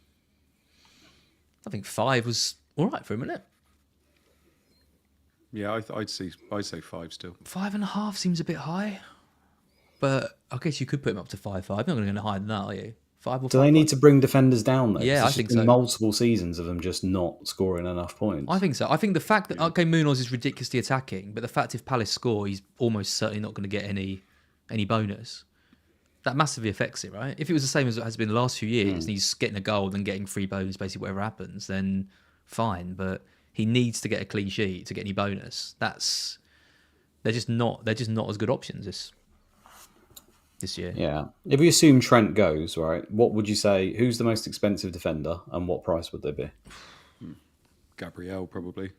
I think 5 was all right for a minute. Yeah, I'd say 5 still. 5.5 seems a bit high, but I guess you could put him up to 5.5. You're not going to go higher than that, are you? 5 or Do they need to bring defenders down though? Yeah, I think so. Multiple seasons of them just not scoring enough points. I think so. I think the fact that Munoz is ridiculously attacking, but the fact if Palace score, he's almost certainly not going to get any bonus. That massively affects it, right? If it was the same as it has been the last few years, and he's getting a goal and getting free bonus, basically whatever happens, then fine. But he needs to get a clean sheet to get any bonus. They're just not as good options this year. Yeah. If we assume Trent goes, right, what would you say? Who's the most expensive defender, and what price would they be? Gabriel probably.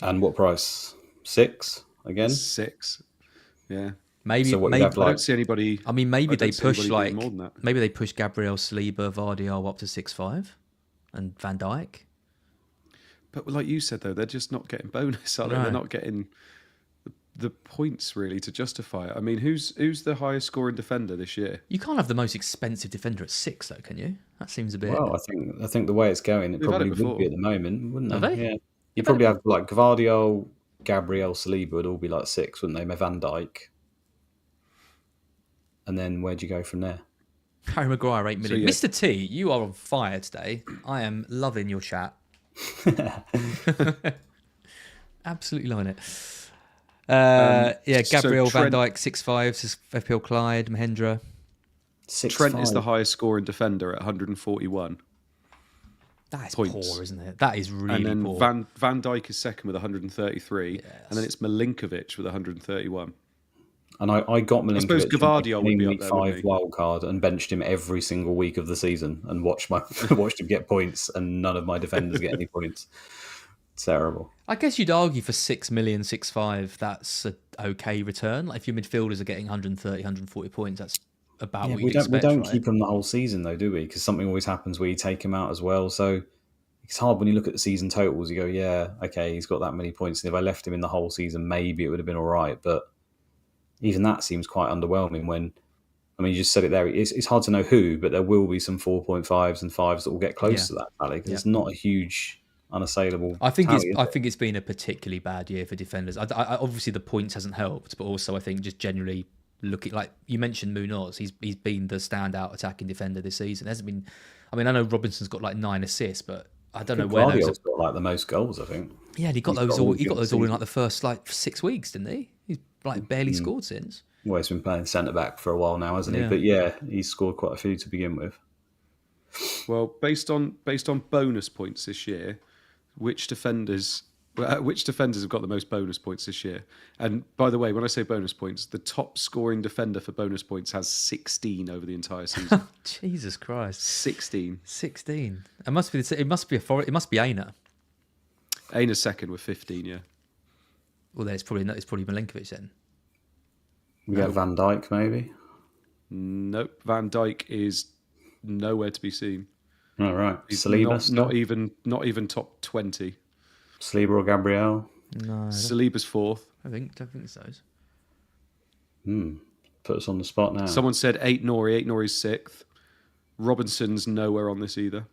And what price? 6 again? 6. Yeah. Maybe. I don't see anybody. I mean, maybe they push maybe they push Gabriel, Saliba, Vardiol up to 6.5, and Van Dijk. But like you said, though, they're just not getting bonus, are they? No. They're not getting the points really to justify it. I mean, who's the highest scoring defender this year? You can't have the most expensive defender at 6, though, can you? That seems a bit. Well, I think the way it's going, it probably would be at the moment, wouldn't it? They? Yeah. You probably have like Gvardiol, Gabriel, Saliba would all be like 6, wouldn't they? Van Dijk. And then where'd you go from there? Harry Maguire, 8 million. So, Mr. T, you are on fire today. I am loving your chat. Absolutely loving it. Gabriel, so Van Dijk, 6.5, FPL Clyde, Mahendra. 6'5". Trent is the highest scoring defender at 141. That is points. Poor, isn't it? That is really poor. And then poor. Van Dijk is second with 133, and then it's Milinkovic with 131. And I got Milinkovic. I suppose Gvardiol would be up there, 5 wild card and benched him every single week of the season and watched him get points, and none of my defenders get any points. Terrible. I guess you'd argue for 6 million, 6.5, that's an okay return. Like if your midfielders are getting 130, 140 points, that's about what you'd expect. We don't keep them the whole season though, do we? Because something always happens where you take him out as well. So it's hard when you look at the season totals. You go, yeah, okay, he's got that many points. And if I left him in the whole season, maybe it would have been all right. But even that seems quite underwhelming when, I mean, you just said it there. It's hard to know who, but there will be some 4.5s and 5s that will get close to that tally because it's not a huge, unassailable. I think it's been a particularly bad year for defenders. I obviously the points hasn't helped, but also I think just generally looking, like you mentioned Munoz, he's been the standout attacking defender this season. Hasn't been. I mean, I know Robinson's got like 9 assists, but I don't know where those. Got like the most goals, I think. Yeah, he got those all in like the first like 6 weeks, didn't he? He's like barely scored since. Well, he's been playing centre back for a while now, hasn't he? But yeah, he's scored quite a few to begin with. Well, based on bonus points this year, which defenders Which defenders have got the most bonus points this year? And by the way, when I say bonus points, the top scoring defender for bonus points has 16 over the entire season. Jesus Christ. 16. 16. It must be Aina. Aina's second with 15, yeah. Well, then it's probably Milinkovic then. We get Van Dijk, maybe? Nope. Van Dijk is nowhere to be seen. All right. He's Saliba not even top 20. Saliba or Gabriel? No. Saliba's fourth. Don't think so. Put us on the spot now. Someone said 8 Nori. 8 Nori's sixth. Robinson's nowhere on this either.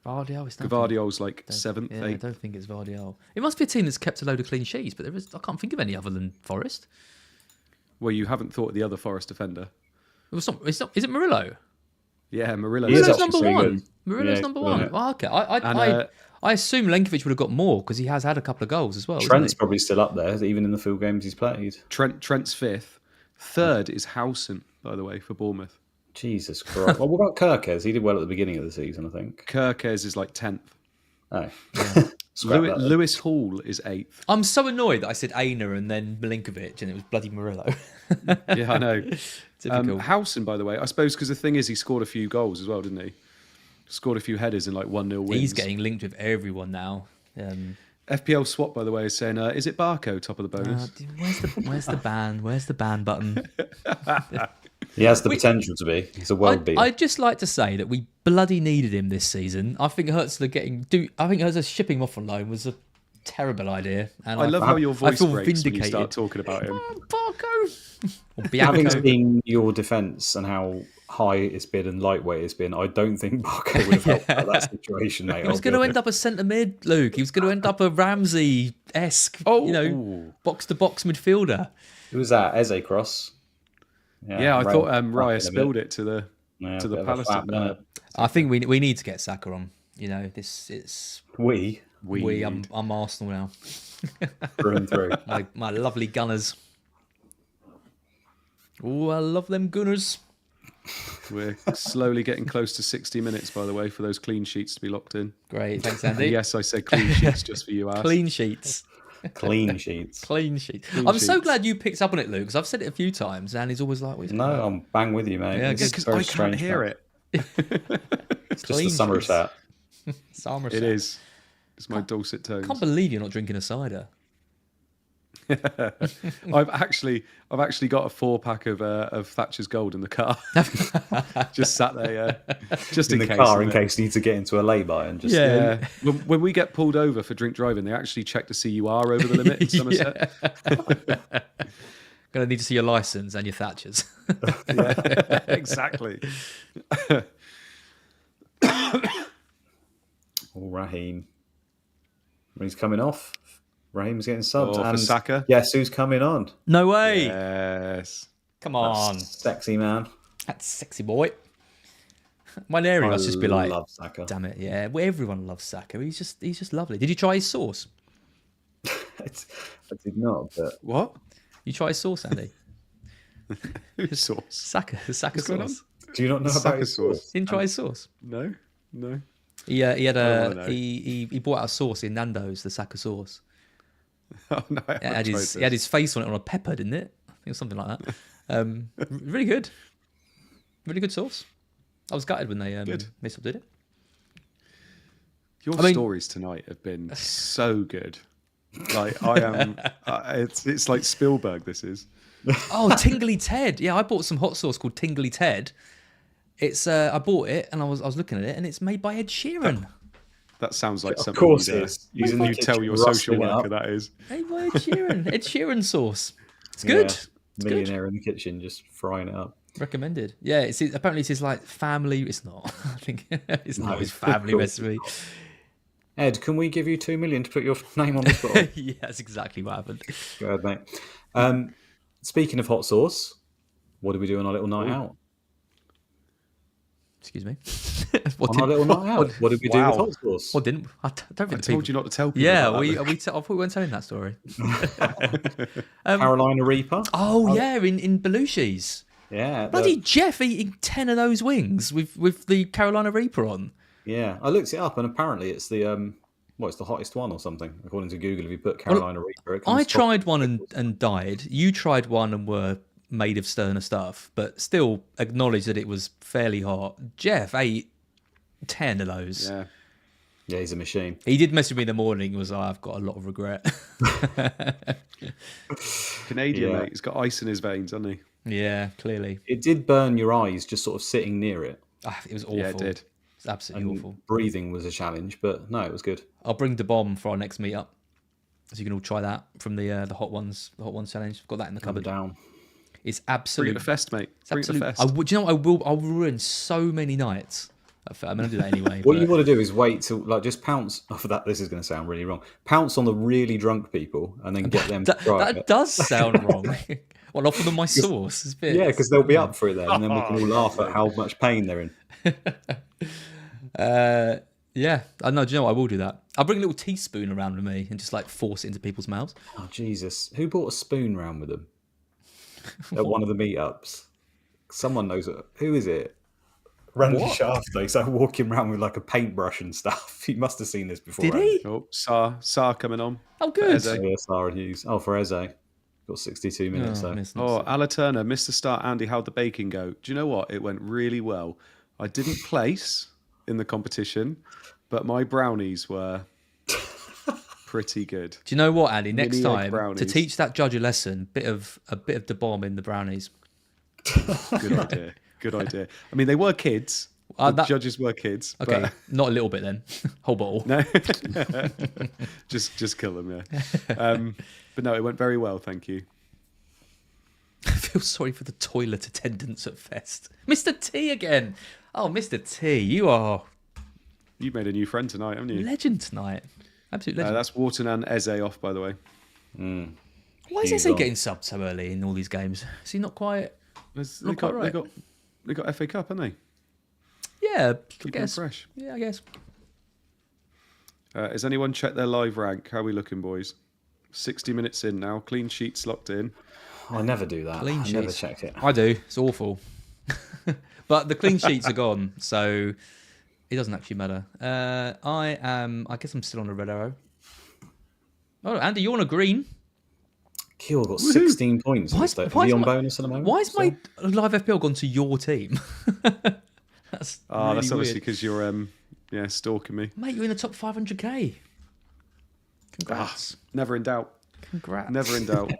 Gvardiol's like seventh, Yeah, I eighth. don't think it's Vardiol. It must be a team that's kept a load of clean sheets, but I can't think of any other than Forest. Well, you haven't thought of the other Forest defender. It's not. Is it Murillo? Yeah, Murillo. Murillo's actually number pretty one. good. Murillo's Yeah, number good, one. yeah. Well, okay. I assume Lenkovic would have got more because he has had a couple of goals as well. Trent's probably still up there, even in the full games he's played. Trent's fifth. Third is Howson, by the way, for Bournemouth. Jesus Christ. Well, what about Kirkes? He did well at the beginning of the season, I think. Kirkes is like 10th. Oh. Lewis Hall is 8th. I'm so annoyed that I said Aina and then Milinkovic and it was bloody Murillo. Yeah, I know. Typical. Howson, by the way, I suppose because the thing is he scored a few goals as well, didn't he? Scored a few headers in like 1-0 wins. He's getting linked with everyone now. FPL Swap, by the way, is saying, is it Barco top of the bonus? Where's the ban? Where's the ban button? He has the potential to be. He's a world beater. I'd just like to say that we bloody needed him this season. I think Hertzler shipping him off on loan was a terrible idea. And I love how your voice feel breaks when you vindicated. start talking about him. Barco! Or Having Bianco. seen your defence and how high it's been and lightweight it's been, I don't think Barco would have helped out that situation, mate. He was going to end up a centre mid, Luke. He was going to end up a Ramsey-esque, box-to-box midfielder. Who was that? Eze Cross? Yeah, I thought Raya spilled it to the Palace. I think we need to get Saka on. You know, it's I'm Arsenal now. Through and through. my lovely Gunners. Oh, I love them Gunners. We're slowly getting close to 60 minutes, by the way, for those clean sheets to be locked in. Great, thanks, Andy. Yes, I said clean sheets just for you, Ash. Clean sheets. Clean sheets. Clean sheets. I'm so glad you picked up on it, Luke, because I've said it a few times, and he's always like, No, I'm bang with you, mate. Yeah, because I can't hear it. It's just a Somerset. Somerset. It is. It's my dulcet tones. I can't believe you're not drinking a cider. I've actually got a 4-pack of Thatcher's Gold in the car. Just sat there, just in in the case, car in case you need to get into a lay-by and just Yeah. When we get pulled over for drink driving, they actually check to see you are over the limit in Somerset. Gonna need to see your license and your Thatchers. Yeah, exactly. Raheem. When he's coming off, Raheem's getting subbed. For and Saka. Guess who's coming on? No way. Yes. Come on. Sexy man. That's sexy boy. My area must just be like, love Saka. damn it, yeah. Well, everyone loves Saka. He's just lovely. Did you try his sauce? I did not, but What? You try his sauce, Andy? Whose sauce? Saka going on? sauce. do you not know about Saka his sauce. sauce? Didn't try his sauce. No. He had Oh, no. he bought out a sauce in Nando's, the Saka sauce. Oh no. I haven't tried He had his face on it on a pepper, didn't it? I think it was something like that. Really good. Really good sauce. I was gutted when they did it. Your stories tonight have been so good. Like I am, it's like Spielberg. This is. Oh, Tingly Ted. Yeah, I bought some hot sauce called Tingly Ted. It's I bought it and I was looking at it and it's made by Ed Sheeran. That sounds like Of something course you'd, it is. He's in the you tell kitchen your social rustling it worker up. that is. Made by Ed Sheeran. Ed Sheeran sauce. It's good. It's Millionaire in the kitchen just frying it up. Recommended. Yeah, apparently it's his like family. It's not. I think it's not his family recipe. Ed, can we give you 2 million to put your name on this bottle? Yeah, that's exactly what happened. Go ahead, mate. Speaking of hot sauce, what did we do on our little night out? Excuse me. On our little night out, what did we do with hot sauce? What didn't? I don't think I told you not to tell people. Yeah, about that. I thought we weren't telling that story. Carolina Reaper. Oh yeah, in Belushi's. Yeah. Bloody Jeff eating 10 of those wings with the Carolina Reaper on. Yeah, I looked it up and apparently it's the It's the hottest one or something, according to Google. If you put Carolina Reaper, it comes I tried one and died. You tried one and were made of sterner stuff, but still acknowledged that it was fairly hot. Jeff ate 10 of those. Yeah, he's a machine. He did message me in the morning. He was like, I've got a lot of regret. Canadian, mate. He's got ice in his veins, hasn't he? Yeah, clearly. It did burn your eyes just sort of sitting near it. It was awful. Yeah, it did. It's absolutely awful. Breathing was a challenge, but no, it was good. I'll bring the bomb for our next meetup, so you can all try that from the hot ones challenge. I've got that in the cupboard. Down. It's absolute. Bring it to fest, mate. Bring it to fest. Do you know? I'll ruin so many nights. I'm going to do that anyway. What you want to do is wait till just pounce off of that. This is going to sound really wrong. Pounce on the really drunk people and then get them to try that does sound wrong. Well, offer them my sauce. Yeah, because they'll be up for it then, and then we can all laugh at how much pain they're in. Yeah, I know. Do you know what? I will do that. I'll bring a little teaspoon around with me and just force it into people's mouths. Oh Jesus! Who brought a spoon round with them at one of the meetups? Someone knows it. Who is it? Randy Shafter. He's walking around with a paintbrush and stuff. He must have seen this before. Did he? Oh, Sa coming on. Oh, good. Sarah Hughes. Oh, for Eze. Got 62 minutes, though. Ala Turner, missed the start. Andy, how'd the baking go? Do you know what? It went really well. I didn't place in the competition, but my brownies were pretty good. Do you know what, Andy? Next time, to teach that judge a lesson, a bit of the bomb in the brownies. Good idea. Good idea. I mean, they were kids. The judges were kids. Okay, but... not a little bit then. Whole bottle. No, just kill them. Yeah. But no, it went very well. Thank you. I feel sorry for the toilet attendants at Fest. Mr. T again. Oh, Mr. T, you made a new friend tonight, haven't you? Legend tonight. Absolute legend. That's Wharton and Eze off, by the way. Why is Eze getting subbed so early in all these games? Is he not quite? They got FA Cup, haven't they? Yeah, Keep them fresh. Yeah, I guess. Has anyone checked their live rank? How are we looking, boys? 60 minutes in now. Clean sheets locked in. I never do that. I never checked it. I do. It's awful. But the clean sheets are gone, so it doesn't actually matter. I guess I'm still on a red arrow. Oh, Andy, you're on a green. Kiel got 16 points. Is he on bonus at the moment? Why has my live FPL gone to your team? That's really that's obviously weird. because you're stalking me. Mate, you're in the top 500k. Congrats. Never in doubt. Congrats. Never in doubt.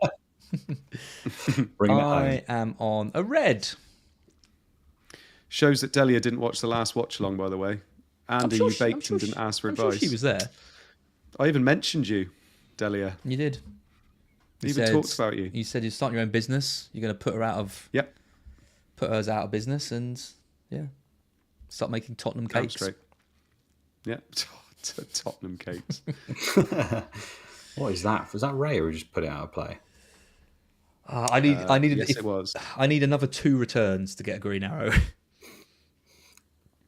I am on a red. Shows that Delia didn't watch the last watch-along, by the way. Andy, you baked and didn't ask for advice. Sure she was there. I even mentioned you, Delia. You did. You even talked about you. You said you're starting your own business. You're going to put her out of... Yep. Put hers out of business and, start making Tottenham cakes. Straight. Yep. Tottenham cakes. What is that? Was that Ray or just put it out of play? It was. I need another 2 returns to get a green arrow.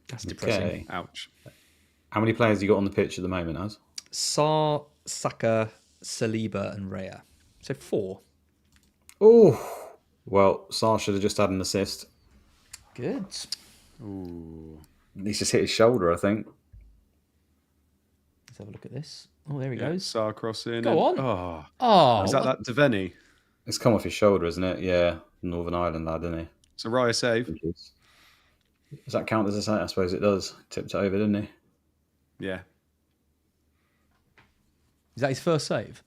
That's depressing. Okay. Ouch. How many players you got on the pitch at the moment, Az? Saka, Saliba, and Raya. So 4. Oh, well, Sar should have just had an assist. Good. Ooh. He's just hit his shoulder, I think. Let's have a look at this. Oh, there he goes. Sar crossing. Go on. Oh. Is that Devaney? It's come off his shoulder, isn't it? Yeah, Northern Ireland lad, isn't he? It's a Raya save. Does that count as a save? I suppose it does. Tipped it over, didn't he? Yeah. Is that his first save?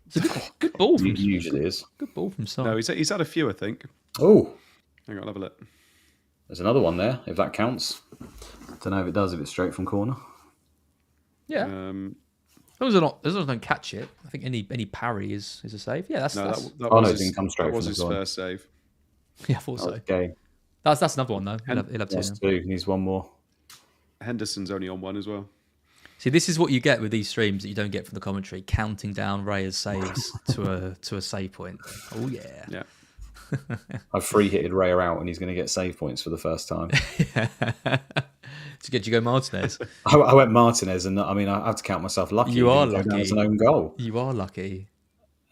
It's a good ball from usually is. Good ball from Sar. No, he's had a few, I think. Oh. Hang on, have a look. There's another one there, if that counts. Don't know if it does, if it's straight from corner. Yeah. As long as I don't catch it, I think any parry is a save. Yeah, that's... That it didn't come straight that from was his corner. first save. Yeah, I thought so. Okay. That's another one, though. He'll have 2 That's now. 2. Needs one more. Henderson's only on 1 as well. See, this is what you get with these streams that you don't get from the commentary, counting down Raya's saves to a save point. Oh, yeah. Yeah. I've free-hitted Raya out and he's going to get save points for the first time. Did you go Martinez? I went Martinez, and I have to count myself lucky. You are lucky. It's an own goal. You are lucky.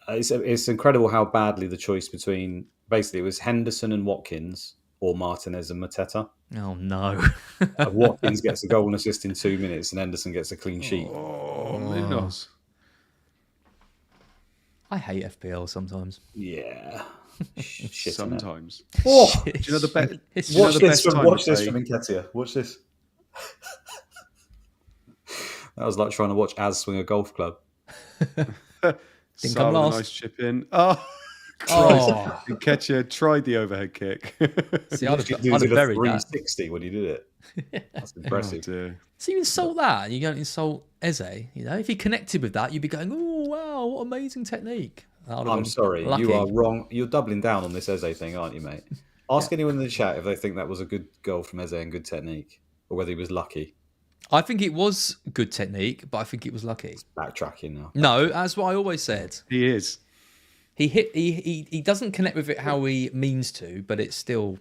It's incredible how badly the choice between... Basically, it was Henderson and Watkins or Martinez and Mateta. Oh no. Watkins gets a goal and assist in 2 minutes, and Henderson gets a clean sheet. Oh, Munoz. I hate FPL sometimes. Yeah. Shit. Sometimes. Oh, Do you know the best? watch this from Nketiah. Watch this. That was like trying to watch Az swing a golf club. Didn't come last. Nice chip in. Oh, Oh. Nketiah tried the overhead kick. See, I'd He have did a buried that. 360 when he did it. That's impressive. Oh, dear. So you insult that, and you don't insult Eze. You know, if he connected with that, you'd be going, "Oh wow, what amazing technique!" I'm sorry, lucky. you are wrong. You're doubling down on this Eze thing, aren't you, mate? Ask anyone in the chat if they think that was a good goal from Eze and good technique, or whether he was lucky. I think it was good technique, but I think it was lucky. Backtracking now. No, that's what I always said. He is. He doesn't connect with it how he means to, but it's still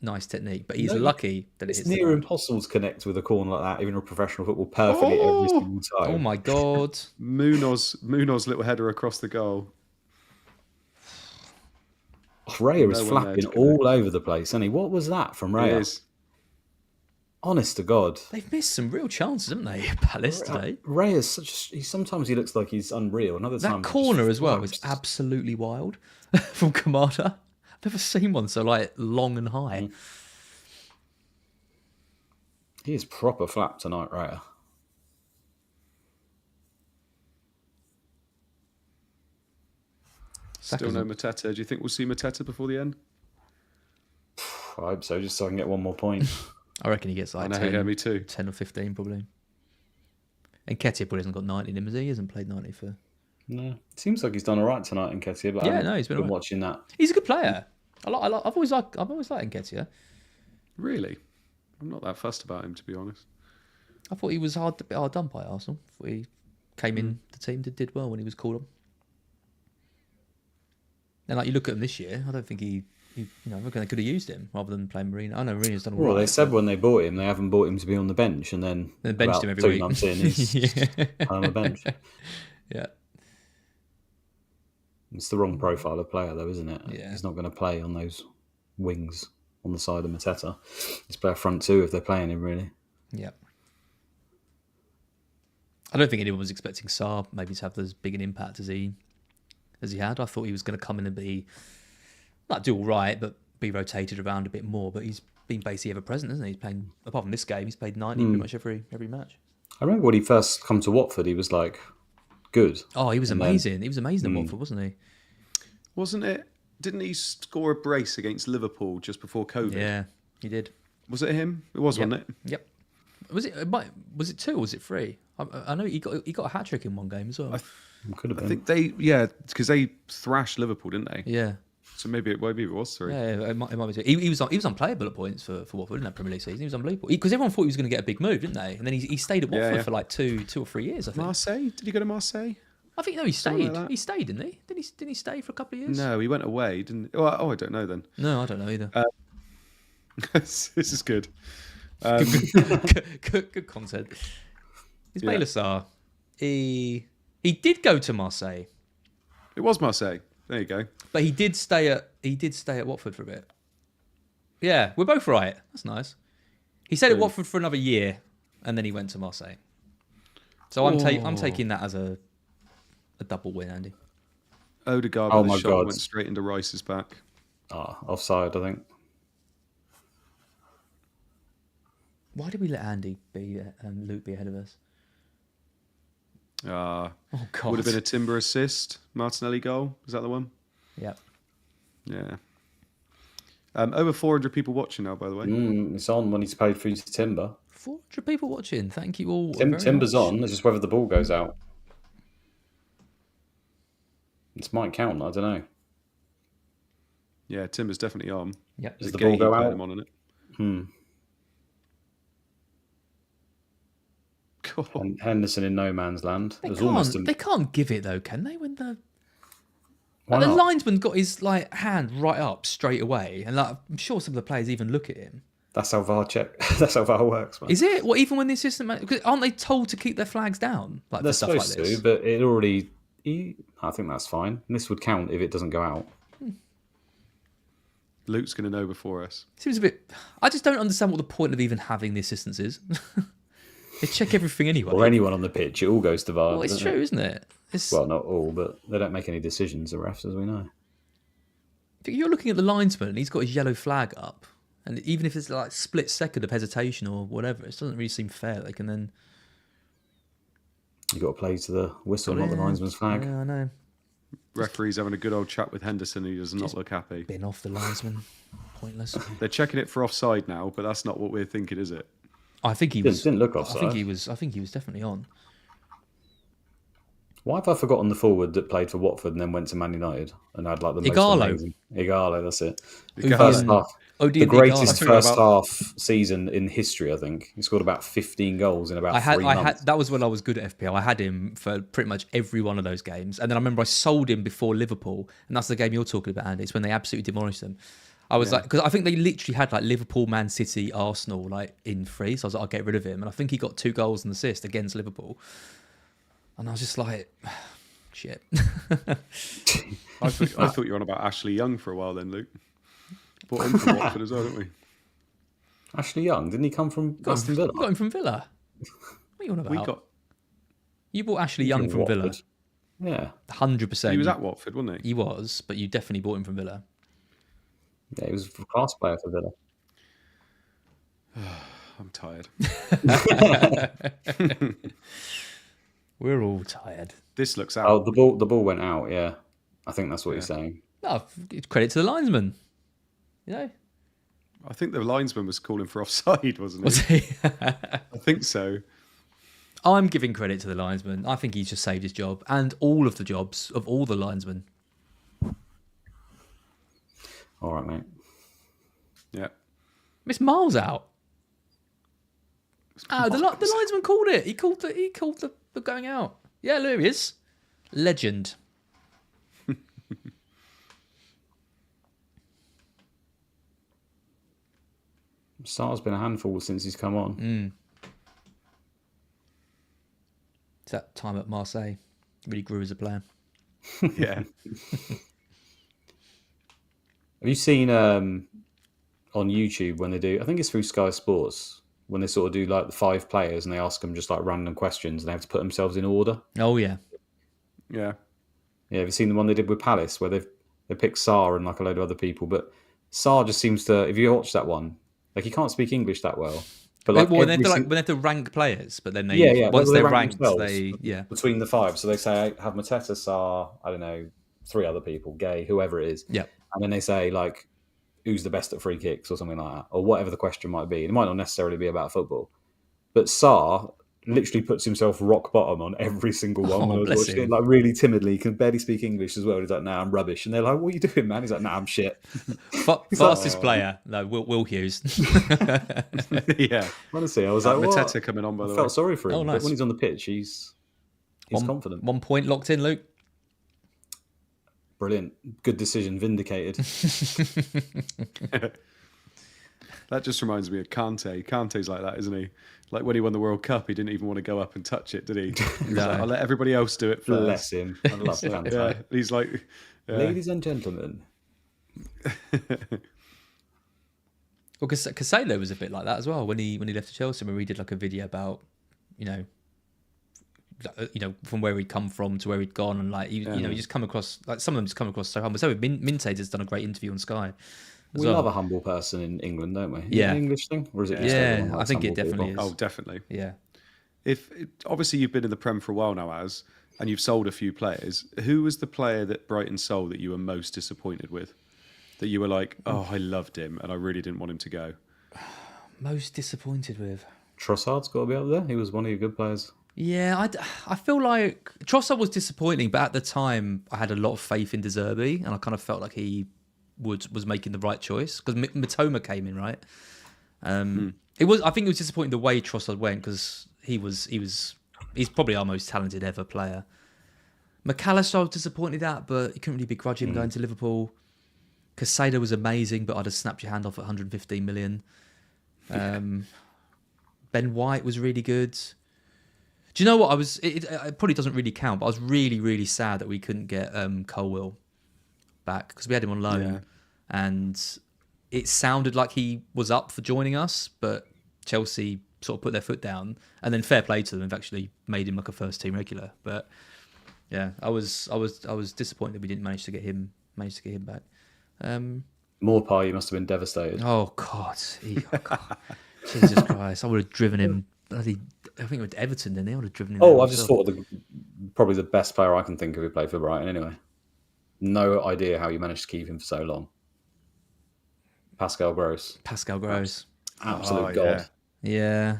nice technique. But he's lucky that it's near impossible to connect with a corner like that, even in professional football, perfectly every single time. Oh my god! Munoz little header across the goal. Raya is flapping all over the place, isn't he? What was that from Raya? Honest to God, they've missed some real chances, haven't they, Palace today? Raya's sometimes he looks like he's unreal. Another time, that corner as well was absolutely wild from Kamada. I've never seen one so long and high. He is proper flap tonight, Raya. Still no Mateta. Do you think we'll see Mateta before the end? I hope so, just so I can get one more point. I reckon he gets like 10, me too. 10 or 15 probably. And Nketiah probably hasn't got 90 in him, has he? He hasn't played 90 for... No. It seems like he's done all right tonight, Nketiah, but he's been watching that. He's a good player. I've always liked Nketiah. Really? I'm not that fussed about him, to be honest. I thought he was hard done by Arsenal. I thought he came in the team, did well when he was called on. And like you look at him this year, I don't think I reckon they could have used him rather than playing Marino. I know Marino's done all right. Well, they said when they bought him, they haven't bought him to be on the bench, and then they benched him every week. 2 months in, he's on the bench. Yeah. It's the wrong profile of player, though, isn't it? Yeah. He's not going to play on those wings on the side of Mateta. He's play a front two if they're playing him, really. Yeah. I don't think anyone was expecting Saar maybe to have as big an impact as he had. I thought he was going to come in and be, not do all right, but be rotated around a bit more. But he's been basically ever present, hasn't he? He's playing, apart from this game, he's played 90 pretty much every match. I remember when he first come to Watford, he was like good. Oh, he was amazing. He was amazing at Watford, wasn't he? Wasn't it? Didn't he score a brace against Liverpool just before COVID? Yeah, he did. Was it him? It was, wasn't it? Yep. Was it 2 or was it 3? I know he got a hat trick in one game as well. Could have been. I think because they thrashed Liverpool, didn't they? Yeah. So maybe it was 3. Yeah, it might be 2. He was unplayable at points for Watford in that Premier League season. He was unbelievable because everyone thought he was going to get a big move, didn't they? And then he stayed at Watford for like 2 or 3 years. I think. Marseille? Did he go to Marseille? I think he stayed. He stayed, didn't he? Didn't he stay for a couple of years? No, he went away, didn't? Oh, I don't know then. No, I don't know either. This is good. Good content. It's Ismaila Sarr. He did go to Marseille. It was Marseille. There you go. But he did stay at Watford for a bit. Yeah, we're both right. That's nice. He stayed at Watford for another year, and then he went to Marseille. So I'm taking that as a double win, Andy. Odegaard with a shot went straight into Rice's back. Offside, I think. Why did we let Andy be and Luke be ahead of us? Oh God! Would have been a Timber assist. Martinelli goal. Is that the one? Yep. Yeah. Over 400 people watching now, by the way. It's on when he's paid through to Timber. 400 people watching. Thank you all. Timber's on. It's just whether the ball goes out. This might count. I don't know. Yeah, Timber's definitely on. Yep. Does the ball go out? On it. And Henderson in no man's land. They can't give it though, can they? When the linesman got his hand right up straight away, and I'm sure some of the players even look at him. That's how VAR That's how VAR works, man. Is it? Well, even when the assistant aren't they told to keep their flags down? They're supposed to, but it already. I think that's fine. And this would count if it doesn't go out. Luke's going to know before us. Seems a bit. I just don't understand what the point of even having the assistants is. They check everything anyway. Or anyone on the pitch, it all goes to VAR. Well, it's true, isn't it? Well, not all, but they don't make any decisions, the refs, as we know. You're looking at the linesman and he's got his yellow flag up. And even if it's like split second of hesitation or whatever, it doesn't really seem fair. They can then... You've got to play to the whistle, not the linesman's flag. Yeah, I know. Referee's having a good old chat with Henderson. He does not look happy. Bin off the linesman. Pointless. They're checking it for offside now, but that's not what we're thinking, is it? I think he was... Didn't look offside. I think he was definitely on. Why have I forgotten the forward that played for Watford and then went to Man United and had like the Igalo. most amazing... Igalo, that's it. Igalo. First half. The greatest Igalo. first half season in history, I think. He scored about 15 goals in about 3 months. That was when I was good at FPL. I had him for pretty much every one of those games. And then I remember I sold him before Liverpool. And that's the game you're talking about, Andy. It's when they absolutely demolished them. I was like, because I think they literally had like Liverpool, Man City, Arsenal like in free. So I was like, I'll get rid of him. And I think he got 2 goals and assist against Liverpool. And I was just like, shit. I thought you were on about Ashley Young for a while then, Luke. Bought him from Watford as well, didn't we? Ashley Young, didn't he come from Aston Villa? Got him from Villa. What are you on about? You bought Ashley Young from Villa. Yeah. 100%. He was at Watford, wasn't he? He was, but you definitely bought him from Villa. Yeah, he was a class player for Villa. I'm tired. We're all tired. This looks out. Oh, the ball went out, yeah. I think that's what you're saying. No, credit to the linesman. You know? I think the linesman was calling for offside, wasn't he? Was he? I think so. I'm giving credit to the linesman. I think he's just saved his job and all of the jobs of all the linesmen. All right, mate. Yeah. Miss Miles out. The linesman called it. He called the going out. Yeah, there he is. Legend. Sar's been a handful since he's come on. It's that time at Marseille. Really grew as a player. Yeah. Have you seen on YouTube when they do, I think it's through Sky Sports, when they sort of do like the 5 players and they ask them just like random questions and they have to put themselves in order? Oh, yeah. Yeah. Yeah, have you seen the one they did with Palace where they picked Sarr and like a load of other people? But Sarr just seems to, if you watch that one, like he can't speak English that well. But like when they have to rank players, but then once they're ranked, between the 5. So they say, have Mateta, Sarr, I don't know, 3 other people, Gay, whoever it is. Yeah. And then they say like, who's the best at free kicks or something like that, or whatever the question might be. It might not necessarily be about football, but Sarr literally puts himself rock bottom on every single one. Oh, bless him. Like really timidly, he can barely speak English as well. He's like, "Nah, I'm rubbish," and they're like, "What are you doing, man?" He's like, "Nah, I'm shit." Fastest player, no, Will Hughes. Yeah, honestly, I was like, Mateta coming on by the way. I felt sorry for him. Oh, nice. But when he's on the pitch, he's confident. 1 point locked in, Luke. Brilliant, good decision, vindicated. That just reminds me of Kante. Kante's like that, isn't he? Like when he won the World Cup, he didn't even want to go up and touch it, did he? No. Like, I'll let everybody else do it first. Bless him. I love Kante. Yeah, he's like, ladies and gentlemen. Well, because Casado was a bit like that as well when he left Chelsea. When we did like a video about, you know, from where he'd come from to where he'd gone, and like he just come across like some of them just come across so humble. So Minte has done a great interview on Sky. We love a humble person in England, don't we? Is it an English thing, or is it? Just I think it definitely people? is. Oh, definitely. Yeah. Obviously you've been in the Prem for a while now, and you've sold a few players. Who was the player that Brighton sold that you were most disappointed with? That you were like, oh, I loved him, and I really didn't want him to go. Most disappointed with? Trossard's got to be up there. He was one of your good players. Yeah, I feel like Trossard was disappointing, but at the time I had a lot of faith in De Zerbi, and I kind of felt like he was making the right choice because Matoma came in, right? It was. I think it was disappointing the way Trossard went because he's probably our most talented ever player. McAllister I was disappointed at, but you couldn't really begrudge him going to Liverpool. Casado was amazing, but I'd have snapped your hand off at 115 million. Ben White was really good. Do you know what? It probably doesn't really count, but I was really, really sad that we couldn't get Colwill back because we had him on loan, and it sounded like he was up for joining us, but Chelsea sort of put their foot down, and then fair play to them, have actually made him like a first team regular. But yeah, I was disappointed that we didn't manage to get him back. Morpie, you must have been devastated. Oh God, Jesus Christ! I would have driven him. I think it was Everton. Then I would have driven him. Oh, I just thought probably the best player I can think of who played for Brighton. Anyway, no idea how you managed to keep him for so long. Pascal Gross. God. Absolute god. Yeah.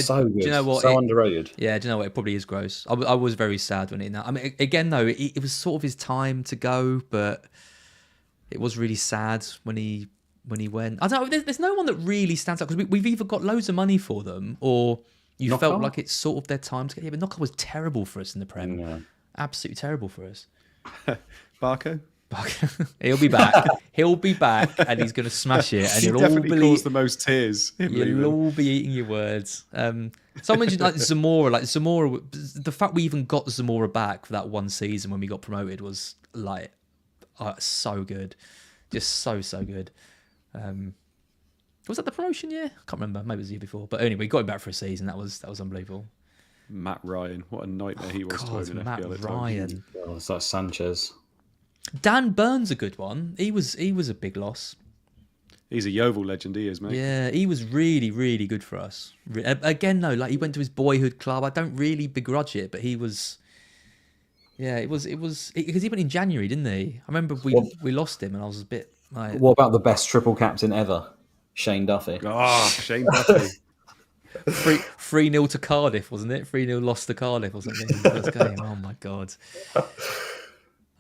So good. Do you know what? So underrated. Yeah. Do you know what? It probably is Gross. I was very sad when I mean, again though, it was sort of his time to go, but it was really sad when he went. I don't know. There's no one that really stands out because we've either got loads of money for them or you Knockout? felt like it's sort of their time to get. Yeah, but Knockout was terrible for us in the Prem. Yeah. Absolutely terrible for us. Barco? He'll be back. He'll be back, and he's going to smash it. And He you'll all definitely be caused the most tears. you'll all be eating your words. Someone mentioned like Zamora. Like Zamora, the fact we even got Zamora back for that one season when we got promoted was like so good, just so good. Was that the promotion year? I can't remember. Maybe it was the year before. But anyway, we got him back for a season. That was unbelievable. Matt Ryan, what a nightmare he was. God, to Matt FPL at times. Ryan. Oh, it's like Sanchez. Dan Burns a good one. He was a big loss. He's a Yeovil legend, he is, mate. Yeah, he was really, really good for us. Again, though, like he went to his boyhood club. I don't really begrudge it, but he was. Yeah, it was because he went in January, didn't he? I remember we lost him, and I was a bit like. What about the best triple captain ever, Shane Duffy? Oh, Shane Duffy. 3-0 to Cardiff, wasn't it? 3-0 lost to Cardiff or something in the first game. Oh my god.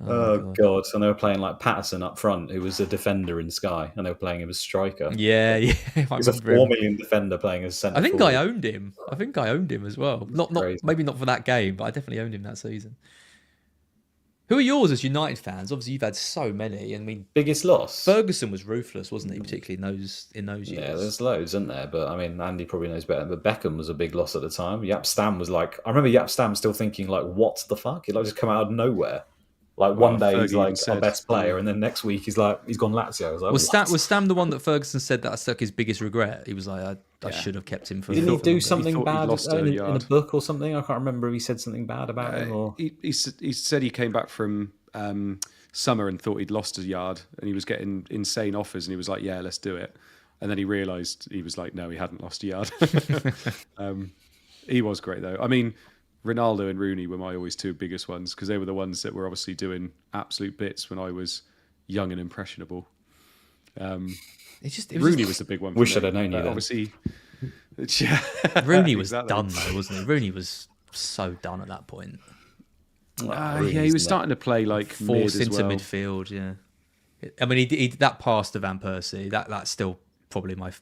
Oh god! And they were playing like Patterson up front, who was a defender in Sky, and they were playing him as striker. Yeah. He's a 4 million defender playing as centre. I think forward. I owned him as well. Not maybe not for that game, but I definitely owned him that season. Who are yours as United fans? Obviously, you've had so many. I mean, Biggest loss. Ferguson was ruthless, wasn't he? Particularly in those years. Yeah, there's loads, isn't there? But I mean, Andy probably knows better. But Beckham was a big loss at the time. Yap Stam was like, I remember Yap Stam still thinking like, what the fuck? He like just come out of nowhere. Like one day he's like our best player, and then next week he's gone Lazio. I was like, was Stam the one that Ferguson said that that's like his biggest regret? He was like, I should have kept him for. Didn't he do something thought bad he'd in a book or something? I can't remember if he said something bad about him. Or He said he came back from summer and thought he'd lost a yard, and he was getting insane offers, and he was like, yeah, let's do it. And then he realised he was like, no, he hadn't lost a yard. He was great though. I mean, Ronaldo and Rooney were my always two biggest ones because they were the ones that were obviously doing absolute bits when I was young and impressionable. Rooney was the big one. Wish I'd have known you then. Obviously, yeah, Rooney was done though, wasn't he? Rooney was so done at that point. Yeah, he was starting to play like Forced mid into as well. midfield. Yeah, I mean, he that pass to Van Persie. That's still probably not.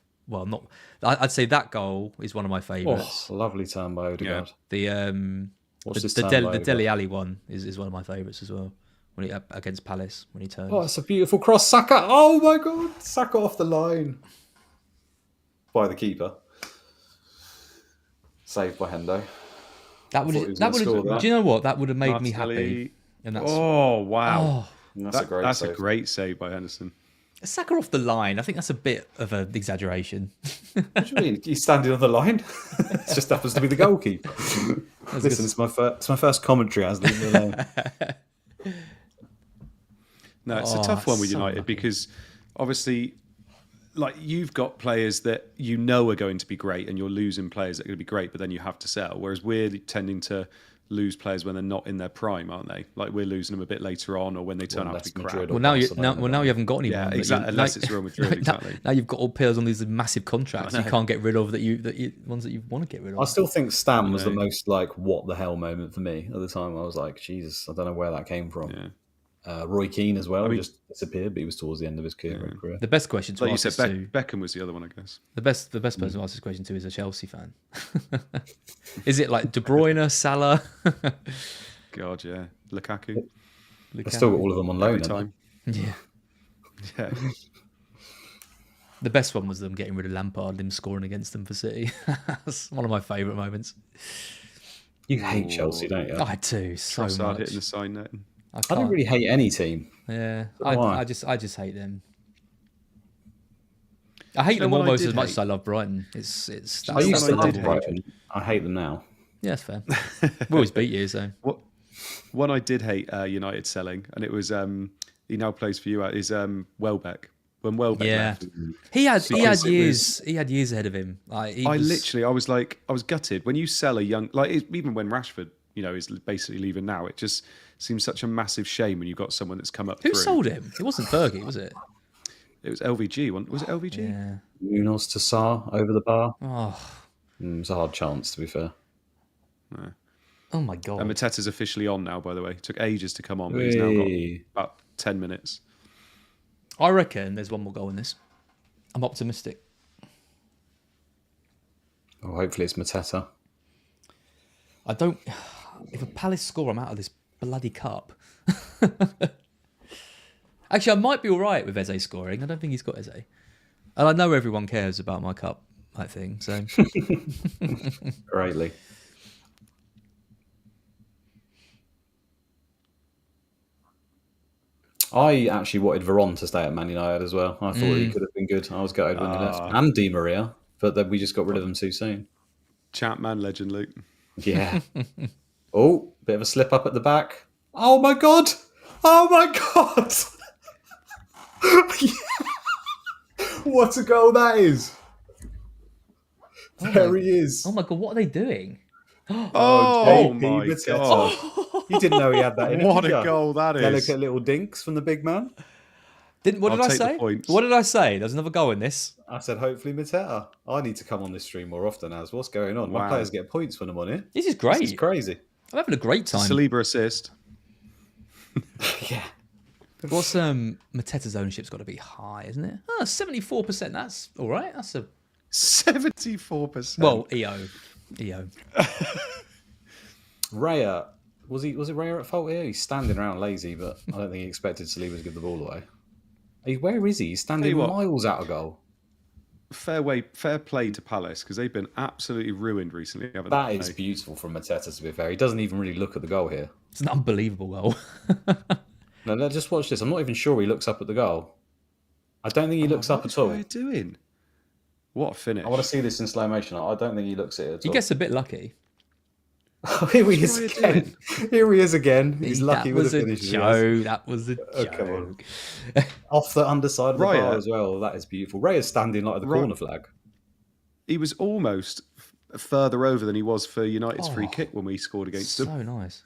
I'd say that goal is one of my favourites. oh, lovely turn by Odegaard. Yeah. The Dele Alli one is one of my favourites as well. When he against Palace when he turns. Oh, it's a beautiful cross, Saka. Oh my god, Saka off the line by the keeper. Saved by Hendo. That would have. Do you know what? That would have made me happy. And that's, oh wow, That's a great save by Henderson. Saka off the line. I think that's a bit of an exaggeration. What do you mean? He's standing on the line. It just happens to be the goalkeeper. Listen, it's my first commentary as the name. No, it's a tough one with United because obviously, like you've got players that you know are going to be great, and you're losing players that are going to be great, but then you have to sell. Whereas we're tending to lose players when they're not in their prime, aren't they? Like we're losing them a bit later on, or when they turn out to be crap. Well, now you haven't got anyone. Yeah, exactly. Unless it's Real Madrid, exactly. Now you've got all players on these massive contracts you can't get rid of ones that you want to get rid of. I still think Stam was the most like what the hell moment for me at the time. I was like, Jesus, I don't know where that came from. Yeah. Roy Keane as well just disappeared, but he was towards the end of his career. The best question to ask you said, Beckham was the other one, I guess. The best person to ask this question to is a Chelsea fan. Is it like De Bruyne, Salah? God, yeah, Lukaku. I still got all of them on loan every time. Yeah. The best one was them getting rid of Lampard, him scoring against them for City. That's one of my favourite moments. You hate Chelsea, don't you? I do so much. Hitting the side net. I don't really hate any team. Yeah, I just hate them. I hate them what I almost did as much hate? as I love Brighton. It's I used to what I love did hate? Brighton. I hate them now. yeah, it's fair. We always beat you, so What one I did hate United selling, and it was he now plays for you. Is Welbeck. When Welbeck yeah. left, He had Because it years. He had years ahead of him. Like, I was gutted when you sell a young even when Rashford is basically leaving now. It just seems such a massive shame when you've got someone that's come up Who through. sold him? It wasn't Fergie, was it? It was LVG. Was it LVG? Yeah. Munoz to Sarr over the bar. Oh, It was a hard chance, to be fair. oh my god. And Mateta's officially on now. By the way, took ages to come on, but he's now got about 10 minutes. I reckon there's one more goal in this. I'm optimistic. Oh, hopefully it's Mateta. I don't. If a Palace score, I'm out of this bloody cup. Actually, I might be all right with Eze scoring. I don't think he's got Eze, and I know everyone cares about my cup, I think. So Greatly. I actually wanted Veron to stay at Man United as well. I thought he could have been good. I was gutted when he left. And Di Maria, but then we just got rid of them too soon. Chapman legend, Luke. Yeah. Oh, bit of a slip up at the back. Oh my god! Oh my god! What a goal that is! There he is. oh my god, what are they doing? Oh JP my Mateta. god! You didn't know he had that in him, What did a ya? goal that is! Delicate little dinks from the big man. What I'll did I take the say? points. What did I say? There's another goal in this. I said, hopefully Mateta. I need to come on this stream more often, as what's going on? My Wow. players get points when I'm on it. This is great. This is crazy. I'm having a great time. Saliba assist. Yeah. What's Mateta's ownership's got to be high, isn't it? 74%. That's all right. That's a 74%. well, EO. Raya, was it Raya at fault here? He's standing around lazy, but I don't think he expected Saliba to give the ball away. Where is he? He's standing what. miles out of goal. fair play to Palace because they've been absolutely ruined recently, haven't That they? is beautiful from Mateta, to be fair. He doesn't even really look at the goal here. It's an unbelievable goal. No, let's just watch this. I'm not even sure he looks up at the goal. I don't think he looks up at all. What are you doing? What a finish. I want to see this in slow motion. I don't think he looks at it at He all. gets a bit lucky. Here he is What's Raya again. Here he is again. He's lucky That with was the a finish. joke. That was a Oh, come joke. on. Off the underside of the Raya. bar as well. That is beautiful. Ray is standing like at the corner flag. He was almost further over than he was for United's free kick when we scored against them. So nice.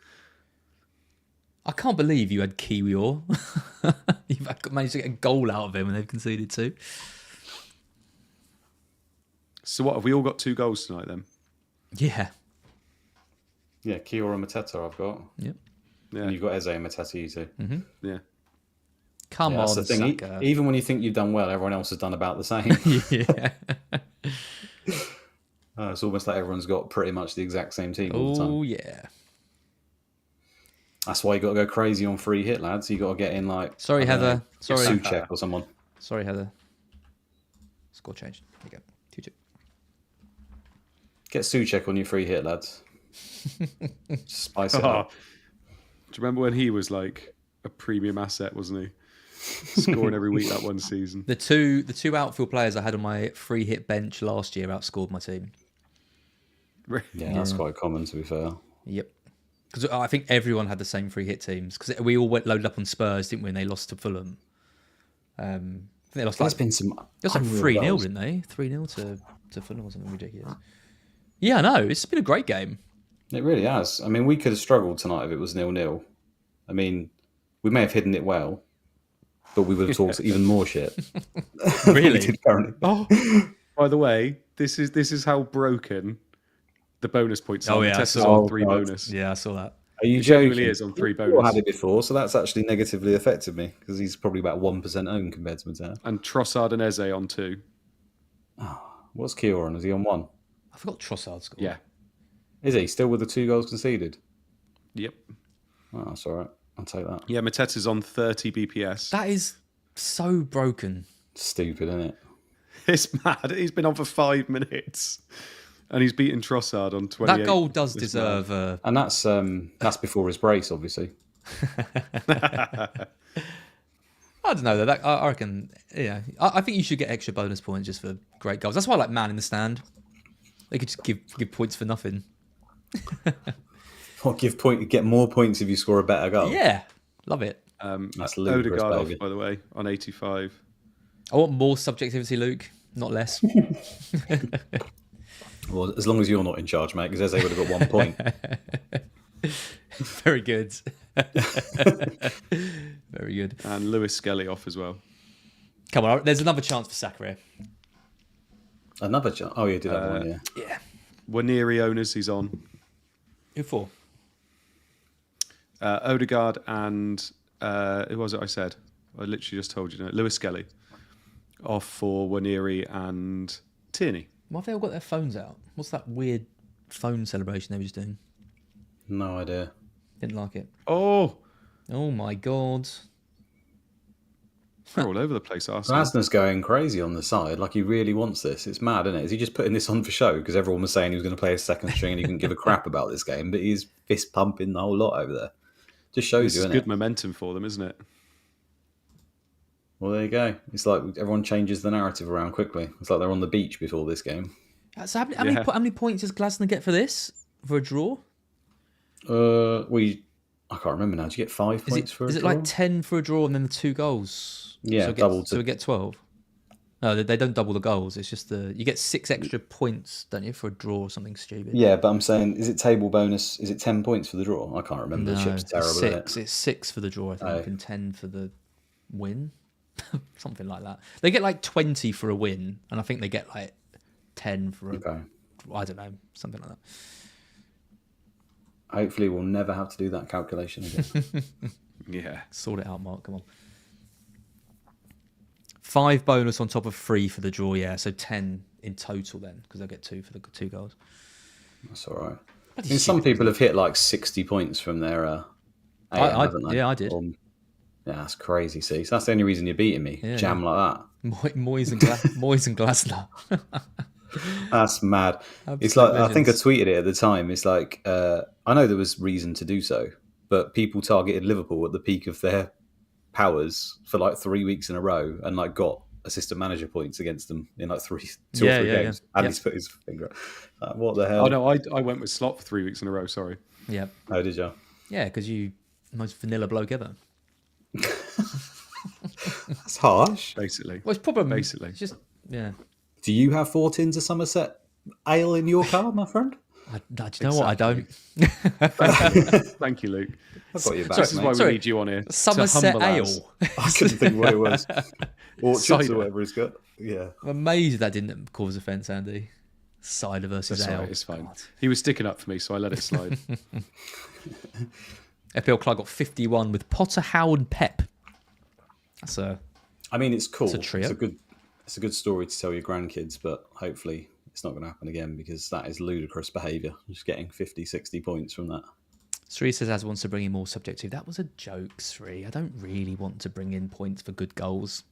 I can't believe you had Kiwior. You've managed to get a goal out of him and they've conceded two. So what, have we all got 2 goals tonight then? Yeah. Yeah, Kiora and Mateta I've got. Yep. Yeah. And you've got Eze and Mateta, you two. Yeah. Come Yeah, on, that's the thing. Saka. Even when you think you've done well, everyone else has done about the same. Yeah. It's almost like everyone's got pretty much the exact same team all the time. Oh, yeah. That's why you got to go crazy on free hit, lads. You got to get in like Sorry, I don't Heather. know, Sorry. Souček or someone. Sorry, Heather. Score changed. There you go. 2-2. Get Souček on your free hit, lads. Spice it up. Do you remember when he was like a premium asset, wasn't he? Scoring every week that one season. The two outfield players I had on my free hit bench last year outscored my team. Yeah, that's quite common to be fair. Yep. Because I think everyone had the same free hit teams. Because we all went loaded up on Spurs, didn't we? And they lost to Fulham. I think they lost There's like, been some. they lost like unreal 3-0, goals. didn't they? 3-0 to Fulham or something ridiculous. Yeah, I know. It's been a great game. It really has. I mean, we could have struggled tonight if it was 0-0. I mean, we may have hidden it well, but we would have talked even more shit. Really? We did currently. Oh, by the way, this is how broken the bonus points are. Oh, yeah, I Mateta's saw- on 3 God. bonus. Yeah, I saw that. Are you It joking? genuinely is on 3 I've bonus. had it before, so that's actually negatively affected me because he's probably about 1% owned compared to Mateo. And Trossard and Eze on 2. What's Kiora on? Is he on 1? I forgot Trossard scored. Yeah. Is he still with the 2 goals conceded? Yep. Oh, that's all right. I'll take that. Yeah, Mateta's on 30 BPS. That is so broken. Stupid, isn't it? It's mad. He's been on for 5 minutes. And he's beaten Trossard on 28. That goal does It's deserve a... And that's before his brace, obviously. I I don't know though. I reckon, yeah. I think you should get extra bonus points just for great goals. That's why I like man in the stand. They could just give points for nothing. Or get more points if you score a better goal. Yeah, love it. That's ludicrous, Odegaard baby. off, by the way, on 85. I want more subjectivity, Luke, not less. Well, as long as you're not in charge, mate, because Eze would have got 1 point. Very good. Very good. And Lewis Skelly off as well. Come on, there's another chance for Saka here. Another chance. Oh, yeah, did have one, yeah. Yeah. Waneri owners, he's on. Who for? Odegaard and who was it I said? I literally just told you. No, Lewis Skelly off for Waneri and Tierney. Why have they all got their phones out? What's that weird phone celebration they were just doing? No idea. Didn't like it. Oh, my God. they're all over the place, Arsenal. Rasner's going crazy on the side. Like, he really wants this. It's mad, isn't it? Is he just putting this on for show? Because everyone was saying he was going to play a second string and he couldn't give a crap about this game, but he's fist pumping the whole lot over there. Just shows you, It's isn't good it? momentum for them, isn't it? Well, there you go. It's like everyone changes the narrative around quickly. It's like they're on the beach before this game. So how many points does Glasner get for this? For a draw? I can't remember now. Did you get 5 points for a Is it draw? like 10 for a draw and then the 2 goals? Yeah, doubled. So we get 12. No, they don't double the goals. It's just you get 6 extra points, don't you, for a draw or something stupid? Yeah, but I'm saying, is it table bonus? Is it 10 points for the draw? I can't remember. The ship's terrible. It's Isn't 6. it? It's 6 for the draw, I think, and 10 for the win. Something like that. They get like 20 for a win, and I think they get like 10 for a... Okay. I don't know, something like that. Hopefully, we'll never have to do that calculation again. Yeah. Sort it out, Mark. Come on. 5 bonus on top of 3 for the draw, yeah. So 10 in total then, because they'll get 2 for the 2 goals. That's all right. I mean, some people have hit like 60 points from their AM, haven't they? Yeah, I did. Yeah, that's crazy. See, so that's the only reason you're beating me. Yeah, Jam like that. Moyes and Glasner. That's mad. Absolute It's like, I think I legends. tweeted it at the time. It's like, I know there was reason to do so, but people targeted Liverpool at the peak of their powers for like 3 weeks in a row and like got assistant manager points against them in like two or three games. And he's put his finger up. What the hell? Oh, no, I went with Slot for 3 weeks in a row, sorry. Yeah. Oh, did you? Yeah, because you most vanilla bloke ever. That's harsh. Basically. Well, it's probably... Basically. It's just... Yeah. Do you have 4 tins of Somerset ale in your car, my friend? Do you know what? I don't. Thank you, Luke. I've got your back, This is why mate. we need you on here. to Somerset humble Ale. us. I couldn't think what it was. Orchards Cider. or whatever it's got. Yeah. I'm amazed that didn't cause offence, Andy. Cider versus That's ale. all right, it's fine. God. He was sticking up for me, so I let it slide. FPL Club got 51 with Potter, Howard, and Pep. That's a... I mean, it's cool. It's a trio. It's a good story to tell your grandkids, but hopefully it's not going to happen again because that is ludicrous behaviour. Just getting 50, 60 points from that. Sri says Az wants to bring in more subjective. That was a joke, Sri. I don't really want to bring in points for good goals.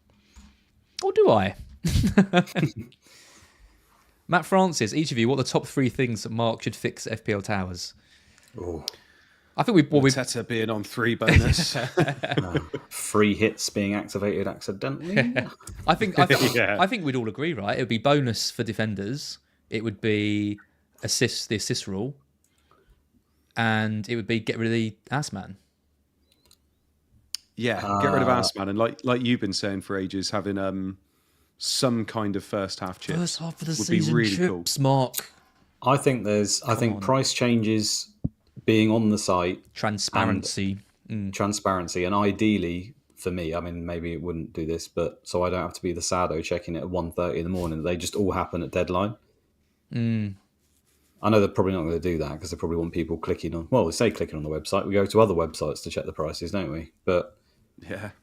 Or do I? Matt Francis, each of you, what are the top 3 things that Mark should fix at FPL Towers? Oh, I think we've Teta being on 3 bonus. free hits being activated accidentally. I think Yeah. I think we'd all agree, right? It would be bonus for defenders. It would be the assist rule, and it would be get rid of the ass man. Yeah, get rid of Assman. And like you've been saying for ages, having some kind of first half chips First half of the would be season really chips, Mark. I think price changes being on the site, Transparency. transparency, and ideally for me, I mean, maybe it wouldn't do this, but so I don't have to be the sado checking it at 1:30 in the morning. They just all happen at deadline. I know they're probably not going to do that because they probably want people clicking on. Well, they say clicking on the website. We go to other websites to check the prices, don't we? But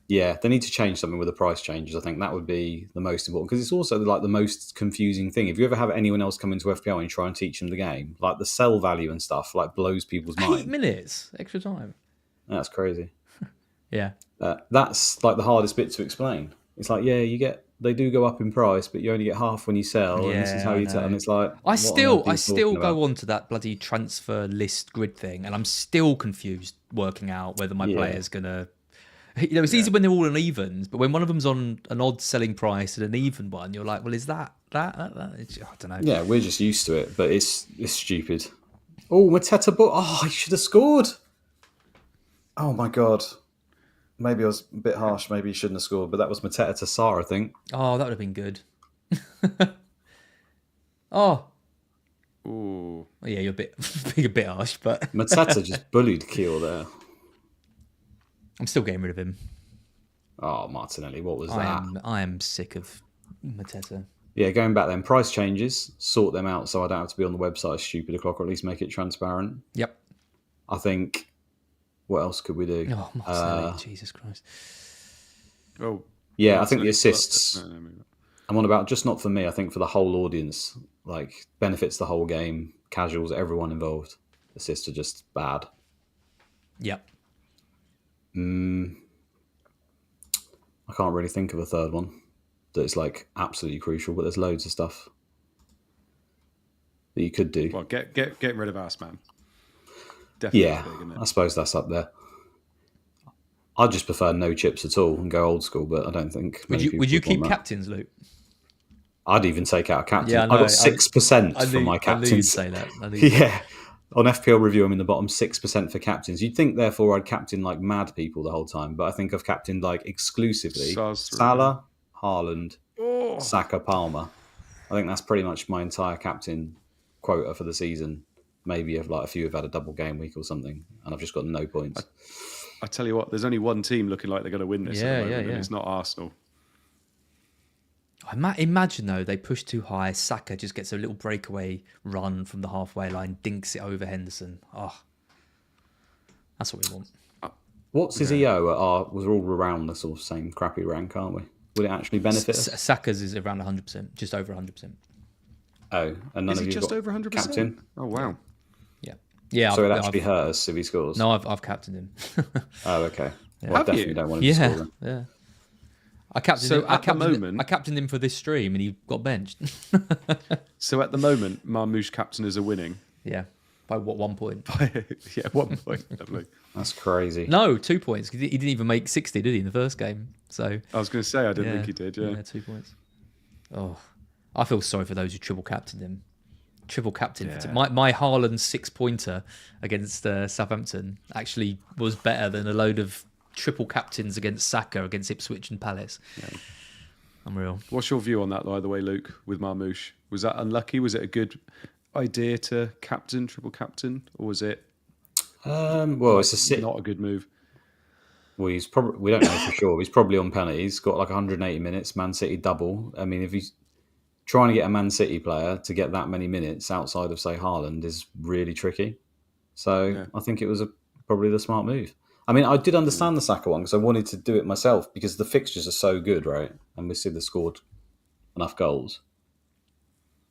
yeah, they need to change something with the price changes. I think that would be the most important because it's also like the most confusing thing. If you ever have anyone else come into FPL and try and teach them the game, like the sell value and stuff, like blows people's 8 mind. minutes extra time. That's crazy. Yeah. That's like the hardest bit to explain. It's like, yeah, they do go up in price, but you only get half when you sell, and this is how you tell. And it's like, I still talking about? go on to that bloody transfer list grid thing, and I'm still confused working out whether my player's gonna It's easy when they're all on evens, but when one of them's on an odd selling price and an even one, you're like, well, is that? I don't know. Yeah, we're just used to it, but it's stupid. Oh, Mateta, he should have scored. Oh my God. Maybe I was a bit harsh. Maybe he shouldn't have scored, but that was Mateta to Sar, I think. Oh, that would have been good. Oh. Ooh. Yeah, you're being a bit harsh, but Mateta just bullied Keel there. I'm still getting rid of him. Oh, Martinelli, what was that? I am sick of Mateta. Yeah, going back then, price changes, sort them out so I don't have to be on the website at stupid o'clock, or at least make it transparent. Yep. I think, what else could we do? Oh, Martinelli, Jesus Christ. Oh. Yeah, I think the assists, I'm on about, just not for me, I think for the whole audience, like benefits the whole game, casuals, everyone involved. Assists are just bad. Yep. I can't really think of a third one that's like absolutely crucial, but there's loads of stuff that you could do. Well, getting rid of us, man. Definitely Yeah, big, isn't it? I suppose that's up there. I'd just prefer no chips at all and go old school, but I don't think. Would you keep captains, Luke? I'd even take out a captain. Yeah, I got 6% for my I captains. knew you'd say that. Yeah. On FPL review, I'm in the bottom 6% for captains. You'd think, therefore, I'd captain like mad people the whole time, but I think I've captained like exclusively Salah, Haaland, Saka, Palmer. I think that's pretty much my entire captain quota for the season. Maybe if like a few have had a double game week or something, and I've just got no points. I tell you what, there's only one team looking like they're going to win this at the moment, yeah. and it's not Arsenal. Imagine, though, they push too high. Saka just gets a little breakaway run from the halfway line, dinks it over Henderson. Oh, that's what we want. What's his EO? We're all around the sort of same crappy rank, aren't we? Would it actually benefit us? Saka's is around 100%, just over 100%. Oh, and none Is of he you just got over 100%? captain? Oh, wow. Yeah. So it actually hurt us if he scores? No, I've captained him. Oh, okay. Yeah. Well, I Have definitely you? don't want him to score then. Yeah. I captained him for this stream and he got benched. So at the moment, Marmoush captainers are winning. Yeah. By what, 1 point? Yeah, 1 point. Lovely. That's crazy. No, 2 points. He didn't even make 60, did he, in the first game? So I was going to say, I didn't think he did, yeah. 2 points. Oh, I feel sorry for those who triple captained him. Triple captain. Yeah. My Haaland 6-pointer against Southampton actually was better than a load of triple captains against Saka, against Ipswich and Palace. Yeah. Unreal. What's your view on that, by the way, Luke, with Marmoush? Was that unlucky? Was it a good idea to triple captain, or was it it's not a good move? Well, he's probably, we don't know for sure. He's probably on penalty. He's got like 180 minutes, Man City double. I mean, if he's trying to get a Man City player to get that many minutes outside of, say, Haaland is really tricky. So I think it was probably the smart move. I mean, I did understand the Saka one because I wanted to do it myself because the fixtures are so good, right? And we see they scored enough goals.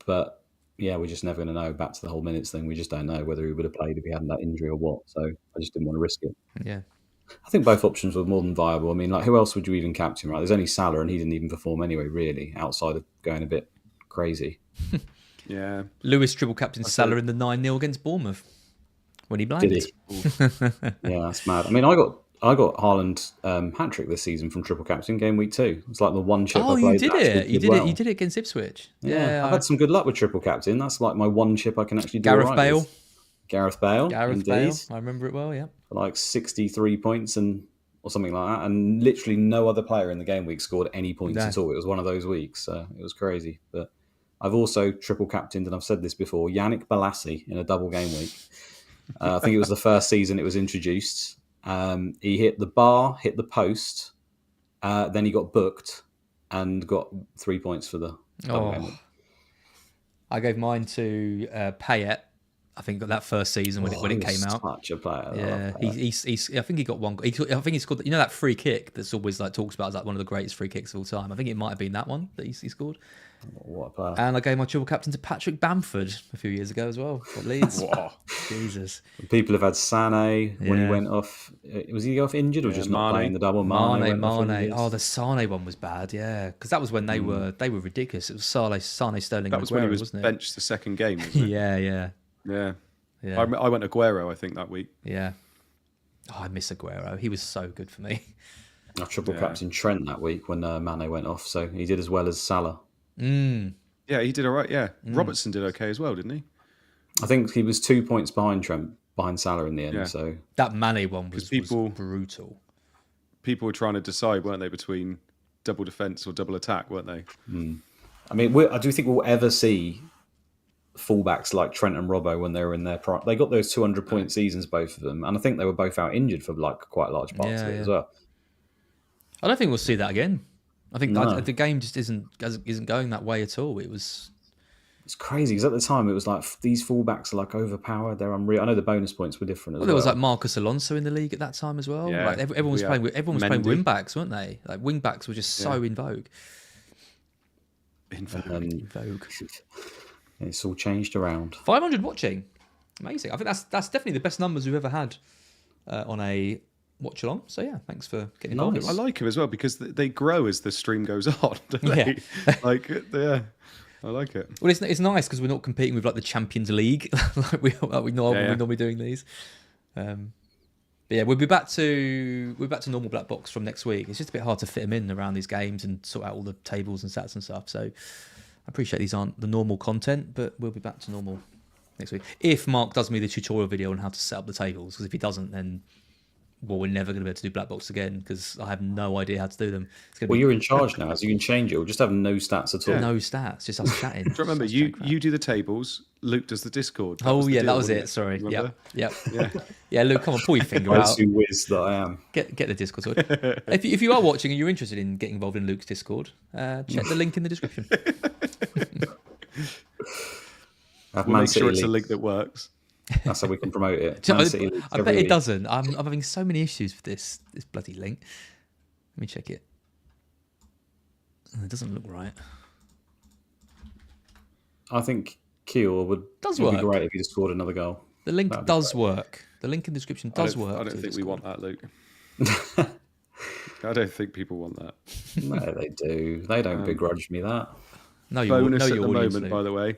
But yeah, we're just never going to know. Back to the whole minutes thing. We just don't know whether he would have played if he hadn't that injury or what. So I just didn't want to risk it. Yeah. I think both options were more than viable. I mean, like, who else would you even captain, right? There's only Salah, and he didn't even perform anyway, really, outside of going a bit crazy. Yeah. Lewis triple captain Salah in the 9-0 against Bournemouth when he blinded. Did he? Yeah, that's mad. I mean, I got Haaland hat-trick this season from triple captain game week 2. It's like the one chip I played. You did it against Ipswich. Yeah, I've had some good luck with triple captain. That's like my one chip I can actually do. Gareth Bale. Gareth Bale. I remember it well, yeah. For like 63 points or something like that. And literally no other player in the game week scored any points at all. It was one of those weeks. So it was crazy. But I've also triple captained, and I've said this before, Yannick Bolasie in a double game week. I think it was the first season it was introduced. He hit the bar, hit the post, then he got booked and got 3 points for the double game week. I gave mine to Payet. I think that first season when it came out. Such a player. Yeah, I think he got one. I think he scored. You know that free kick that's always like talks about as like one of the greatest free kicks of all time. I think it might have been that one that he scored. What a player! And I gave my triple captain to Patrick Bamford a few years ago as well for Leeds. Jesus. People have had Sané when he went off. Was he off injured or just not playing the double? Mane. Oh, the Sané one was bad. Yeah, because that was when they were ridiculous. It was Sané, Sterling. That was when he was benched the second game. Wasn't it? Yeah. I went Aguero, I think, that week. Yeah. Oh, I miss Aguero. He was so good for me. I triple captain Trent that week when Mane went off, so he did as well as Salah. Yeah, he did all right. Yeah, Robertson did okay as well, didn't he? I think he was 2 points behind Trent, behind Salah in the end. Yeah. So that Mane one was brutal. People were trying to decide, weren't they, between double defence or double attack, weren't they? I mean, I do think we'll ever see fullbacks like Trent and Robbo when they were in their prime. They got those 200-point seasons, both of them, and I think they were both out injured for like quite large parts of it as well. I don't think we'll see that again. I think the game just isn't going that way at all. It's crazy because at the time it was like these fullbacks are like overpowered. They're unreal. I know the bonus points were different as well. There was like Marcus Alonso in the league at that time as well. Yeah. Like everyone was playing wing backs, weren't they? Like wing backs were just so in vogue. In vogue. It's all changed around. 500 watching, amazing. I think that's definitely the best numbers we've ever had on a Watchalong. So yeah, thanks for getting involved. Nice. I like them as well because they grow as the stream goes on. Don't they? I like it. Well, it's nice because we're not competing with like the Champions League like we normally doing these. But yeah, we'll be back to normal black box from next week. It's just a bit hard to fit them in around these games and sort out all the tables and stats and stuff. So I appreciate these aren't the normal content, but we'll be back to normal next week. If Mark does me the tutorial video on how to set up the tables, because if he doesn't, then we're never going to be able to do black box again because I have no idea how to do them. You're in charge now, so you can change it. We'll just have no stats at all. No stats, just us chatting. Do you remember, you do the tables, Luke does the Discord. That was it. Sorry. Remember? Yep. Yeah, Luke, come on, pull your finger out. Whiz that I am. Get the Discord sorted. If you are watching and you're interested in getting involved in Luke's Discord, check the link in the description. We'll make sure it's a link that works. That's how we can promote it. I bet it doesn't. I'm having so many issues with this bloody link. Let me check it. It doesn't look right. I think Kiel would be great if he just scored another goal. The link does work. The link in the description does work. I don't think we want that, Luke. I don't think people want that. No, they do. They don't begrudge me that. No, bonus at the moment, by the way.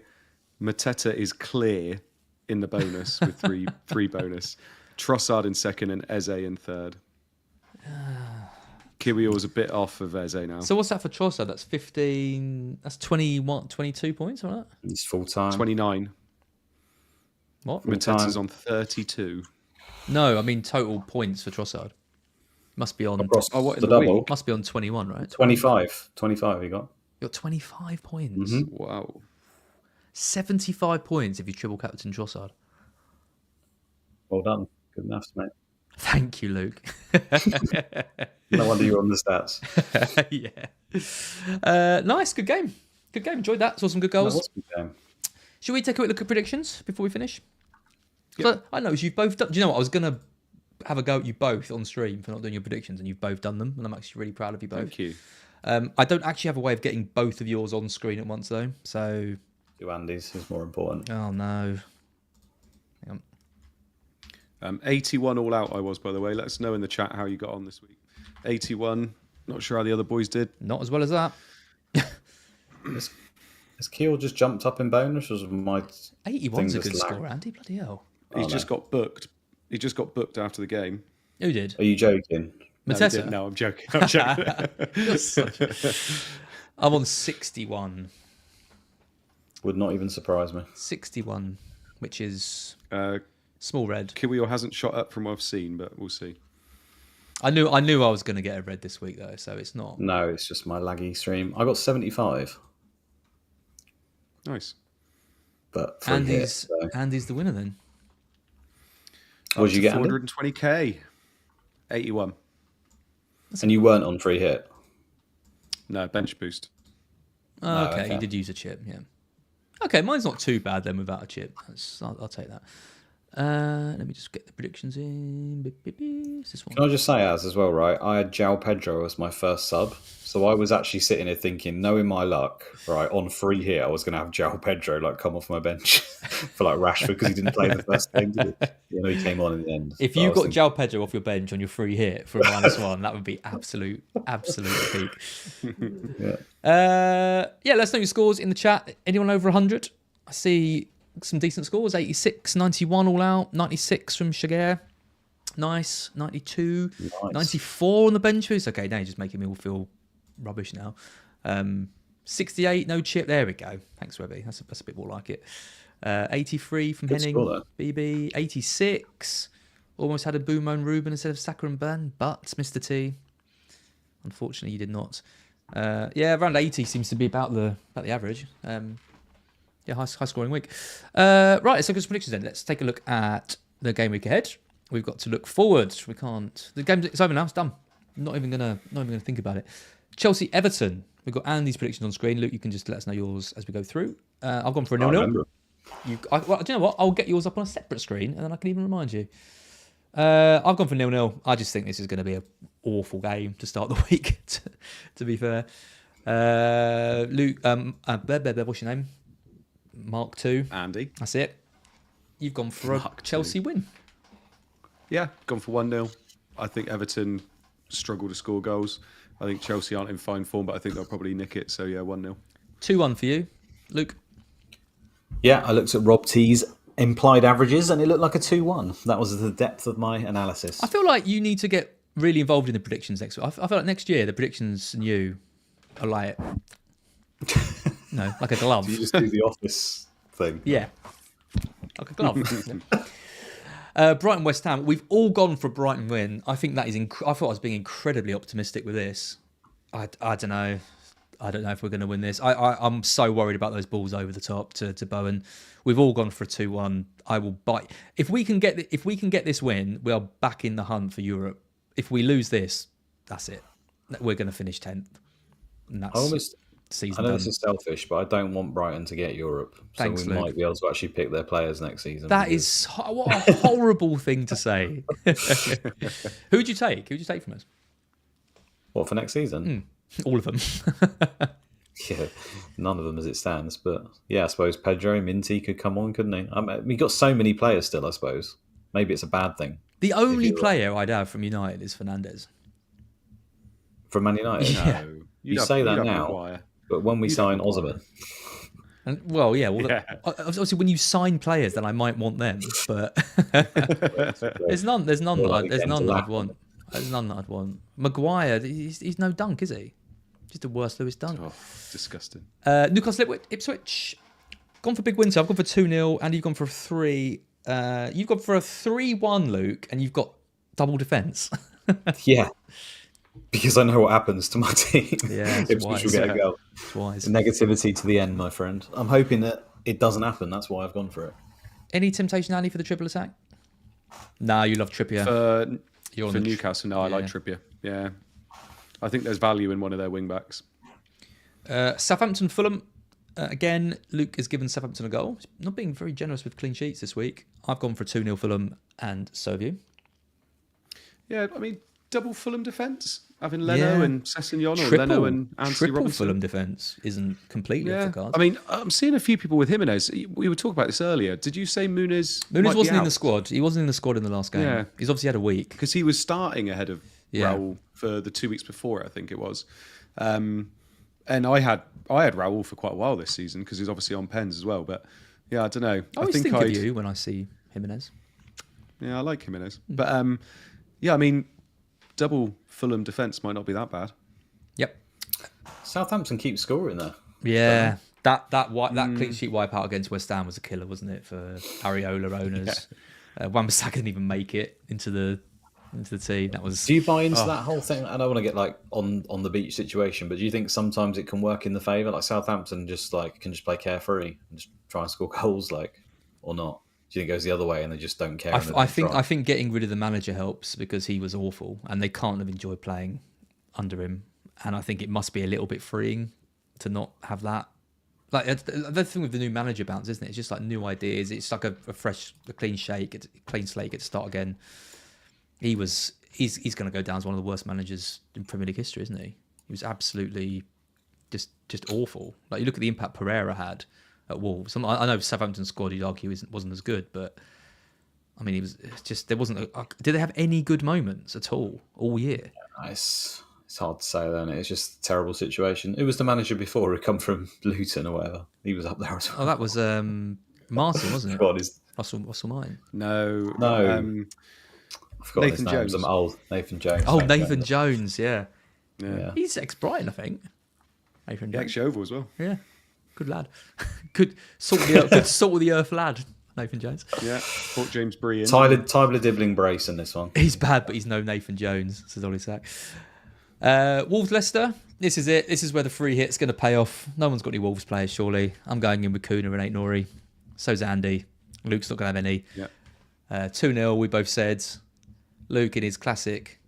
Mateta is clear in the bonus with three bonus. Trossard in second and Eze in third. Kiwior's a bit off of Eze now. So what's that for Trossard? That's 15. That's 22 points, right? He's full time. 29. What? Mateta's on 32. No, I mean total points for Trossard. Must be on the double. Must be on 21, right? 25 you got. You got 25 points. Mm-hmm. Wow. 75 points if you triple captain Trossard. Well done. Good enough, mate. Thank you, Luke. No wonder you're on the stats. Yeah. Nice. Good game. Good game. Enjoyed that. Saw some good goals. That was a good game. Should we take a quick look at predictions before we finish? Yep. I noticed you've both done... Do you know what? I was going to have a go at you both on stream for not doing your predictions, and you've both done them, and I'm actually really proud of you both. Thank you. I don't actually have a way of getting both of yours on screen at once, though, so... Do Andy's is more important. Oh, no. Hang on. 81 all out I was, by the way. Let us know in the chat how you got on this week. 81. Not sure how the other boys did. Not as well as that. Has Kiel just jumped up in bonus? Or was my 81's a good score, Andy. Bloody hell. He's just got booked. He just got booked after the game. Who did? Are you joking? Mateta? No, I'm joking. I'm on 61. Would not even surprise me. 61, which is small red. Kiwior hasn't shot up from what I've seen, but we'll see. I knew I was going to get a red this week, though, so it's not. No, it's just my laggy stream. I got 75. Nice. But Andy's the winner then. What did you get? 420k. 81. And you weren't on free hit? No, bench boost. Oh, okay, you did use a chip, yeah. Okay, mine's not too bad then without a chip. I'll take that. Let me just get the predictions in. This one. Can I just say, as well, right? I had João Pedro as my first sub. So I was actually sitting here thinking, knowing my luck, right, on free hit, I was going to have João Pedro come off my bench for Rashford because he didn't play the first game, did he? He came on in the end. If you got João Pedro off your bench on your free hit for a -1, that would be absolute peak. Yeah, let us know your scores in the chat. Anyone over 100? I see some decent scores. 86, 91 all out, 96 from Shagar. Nice. 92. Nice. 94 on the bench boost. Okay, now you're just making me all feel rubbish now. 68, no chip. There we go. Thanks, Webby. That's a bit more like it. 83 from Good Henning. score, BB. 86. Almost had a Boomone Ruben instead of Saka and Burn, but Mr. T. Unfortunately, you did not. Around 80 seems to be about the average. High scoring week. Right, let's look at some predictions then. Let's take a look at the game week ahead. We've got to look forward. We can't. The game it's over now. It's done. Not even gonna think about it. Chelsea Everton. We've got Andy's predictions on screen. Luke, you can just let us know yours as we go through. I've gone for a 0-0. remember. Do you know what? I'll get yours up on a separate screen, and then I can even remind you. I've gone for 0-0. I just think this is going to be an awful game to start the week. To be fair, Luke, what's your name? Mark 2. Andy. That's it. You've gone for a Chelsea win. Yeah, gone for 1-0. I think Everton struggle to score goals. I think Chelsea aren't in fine form, but I think they'll probably nick it. So, yeah, 1-0. 2-1 for you. Luke? Yeah, I looked at Rob T's implied averages and it looked like a 2-1. That was the depth of my analysis. I feel like you need to get really involved in the predictions next week. I feel like next year the predictions and you are like, like a glove. You just do the office thing. Yeah, like a glove. Brighton West Ham. We've all gone for a Brighton win. I think that is. I thought I was being incredibly optimistic with this. I don't know. I don't know if we're going to win this. I'm so worried about those balls over the top to Bowen. We've all gone for a 2-1. I will bite. If we can get this win, we are back in the hunt for Europe. If we lose this, that's it. We're going to finish 10th. And that's season. I know done. this is selfish, but I don't want Brighton to get Europe. So Thanks, we Luke. might be able to actually pick their players next season. That is what a horrible thing to say. Who would you take? Who would you take from us? What, for next season? All of them. Yeah, none of them as it stands. But yeah, I suppose Pedro Minty could come on, couldn't he? We got so many players still, I suppose. Maybe it's a bad thing. The only player I'd have from United is Fernandes. From Man United? Yeah. No, You say that now, Maguire. but when we sign Osimhen, Obviously, when you sign players, then I might want them. But there's none that I'd want. There's none that I'd want. Maguire, he's no Dunk, is he? Just the worst Lewis Dunk. Oh, disgusting. Newcastle Ipswich. Gone for big win. So I've gone for 2-0, and you've gone for a 3. You've gone for a 3-1, Luke, and you've got double defence. yeah, because I know what happens to my team. Yeah, Ipswich will get a goal. It's wise. Negativity to the end, my friend. I'm hoping that it doesn't happen. That's why I've gone for it. Any temptation, Andy, for the triple attack? No, you love Trippier. For Newcastle, no, I like Trippier. Yeah. I think there's value in one of their wing backs. Southampton, Fulham. Again, Luke has given Southampton a goal. He's not being very generous with clean sheets this week. I've gone for 2-0 Fulham, and so have you. Yeah, I mean, double Fulham defence. Having Leno and Sessegnon, or Leno and Anthony triple Robinson. Fulham defence isn't completely off the cards. I mean, I'm seeing a few people with Jimenez. We were talking about this earlier. Did you say Muniz wasn't in the squad. He wasn't in the squad in the last game. Yeah. He's obviously had a week. Because he was starting ahead of Raul for the 2 weeks before, I think it was. And I had Raul for quite a while this season because he's obviously on pens as well. But yeah, I don't know. I always think of you when I see Jimenez. Yeah, I like Jimenez. But I mean, double Fulham defence might not be that bad. Yep. Southampton keeps scoring there. Yeah. That clean sheet wipeout against West Ham was a killer, wasn't it, for Areola owners? Wan-Bissaka didn't even make it into the team. That was. Do you buy into that whole thing? I don't want to get like on the beach situation, but do you think sometimes it can work in the favour? Like Southampton can just play carefree and just try and score goals, or not? Do you think it goes the other way and they just don't care? I think getting rid of the manager helps because he was awful and they can't have enjoyed playing under him. And I think it must be a little bit freeing to not have that. Like the thing with the new manager bounce, isn't it? It's just like new ideas. It's like a clean slate, get to start again. He's going to go down as one of the worst managers in Premier League history, isn't he? He was absolutely just awful. Like you look at the impact Pereira had at Wolves. I know Southampton's squad, you'd argue, wasn't as good, but I mean, there wasn't. Did they have any good moments at all year? It's hard to say, then. It's just a terrible situation. It was the manager before who come from Luton or whatever. He was up there as well. Oh, that was Martin, wasn't it? God, Russell Martin. No. I forgot his Nathan name. Jones. I'm old. Nathan Jones. Oh, Thank Nathan you. Jones, yeah. Yeah. He's ex-Brighton, I think. Nathan Yeah, Jones. ex-Yeovil as well. Yeah, good lad. Good salt of the earth, good salt of the earth lad, Nathan Jones. Yeah, brought James Bree in. Tyler Dibbling brace in this one. He's bad, but he's no Nathan Jones, says Ollie Sack. Wolves Leicester. This is it. This is where the free hit's going to pay off. No one's got any Wolves players, surely. I'm going in with Kuna and Ain't Nori. So's Andy. Luke's not going to have any. Yeah. 2-0, we both said. Luke, in his classic,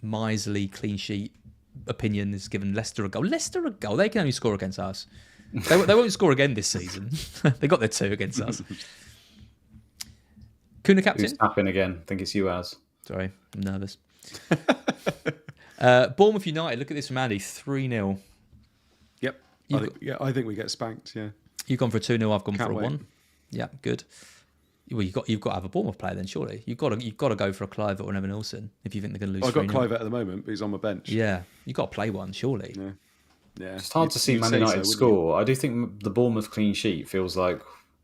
miserly clean sheet opinion, has given Leicester a goal. Leicester a goal? They can only score against us. They won't score again this season. They got their 2 against us. Kuna captain? Who's tapping again? I think it's you, Az. Sorry, I'm nervous. Bournemouth United, look at this from Andy, 3-0. Yep. I think we get spanked, yeah. You've gone for a 2-0, I've gone Can't for a wait. 1. Yeah, good. Well, you've got to have a Bournemouth player then, surely. You've got to go for a Clivert or an Evan Olsen if you think they're going to lose. I've got 3-0. Clivert at the moment, but he's on my bench. Yeah, you've got to play one, surely. Yeah. It's hard to see Man United score. I do think the Bournemouth clean sheet feels like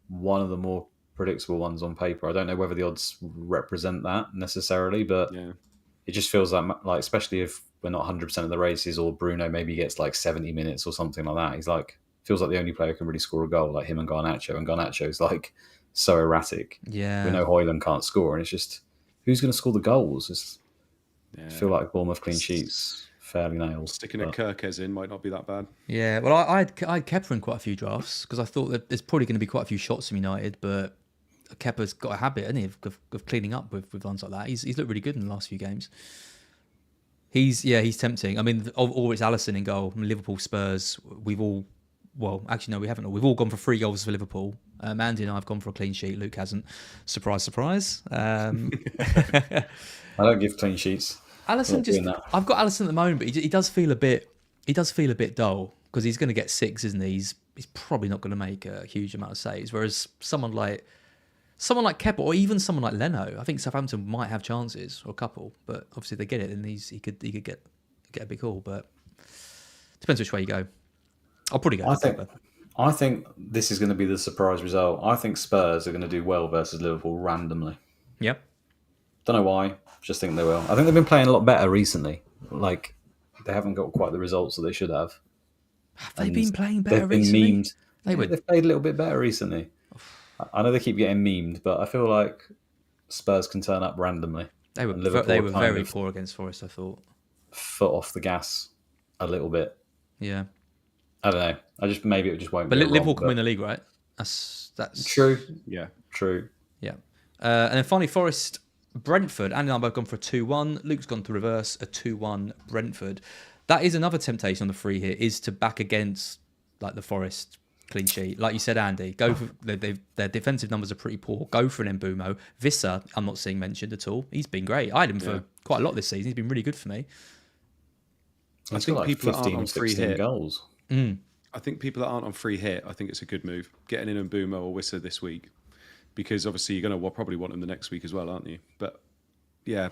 one of the more predictable ones on paper. I don't know whether the odds represent that necessarily, but it just feels like especially if we're not 100% of the races or Bruno maybe gets like 70 minutes or something like that. He's like, feels like the only player who can really score a goal, like him and Garnacho's like so erratic. Yeah. We know Højlund can't score, and it's just who's going to score the goals? I feel like Bournemouth clean sheets fairly nailed. Sticking a Kirkes in might not be that bad. Yeah, well, I had Kepa in quite a few drafts because I thought that there's probably going to be quite a few shots from United, but Kepa's got a habit, hasn't he, of cleaning up with ones like that. He's looked really good in the last few games. He's tempting. I mean, or it's Alisson in goal. Liverpool, Spurs. We haven't all. We've all gone for 3 goals for Liverpool. Andy and I have gone for a clean sheet. Luke hasn't. Surprise, surprise. I don't give clean sheets. Alisson I've got Alisson at the moment, but he does feel a bit dull because he's going to get 6, isn't he? He's probably not going to make a huge amount of saves. Whereas someone like Kepa or even someone like Leno, I think Southampton might have chances or a couple, but obviously if they get it, then he could get a big haul. But depends which way you go. I'll probably go. I think this is going to be the surprise result. I think Spurs are going to do well versus Liverpool randomly. Yep. Don't know why. Just think they will. I think they've been playing a lot better recently. Like they haven't got quite the results that they should have. Have they been playing better recently? They've been memed. They've played a little bit better recently. I know they keep getting memed, but I feel like Spurs can turn up randomly. They were very poor against Forest, I thought. Foot off the gas a little bit. Yeah. I don't know. Maybe it just won't. But Liverpool can win the league, right? That's true. Yeah, true. Yeah. And then finally, Forest, Brentford. Andy and I have both gone for a 2-1. Luke's gone to reverse, a 2-1 Brentford. That is another temptation on the free hit, is to back against like the Forest clean sheet. Like you said, Andy, go for their defensive numbers are pretty poor. Go for an Mbeumo. Visser, I'm not seeing mentioned at all. He's been great. I had him for quite a lot this season. He's been really good for me. I think like people 15, that aren't on free hit goals. I think people that aren't on free hit, I think it's a good move. Getting in Mbeumo or Wissa this week, because obviously you're going to probably want them the next week as well, aren't you? But yeah,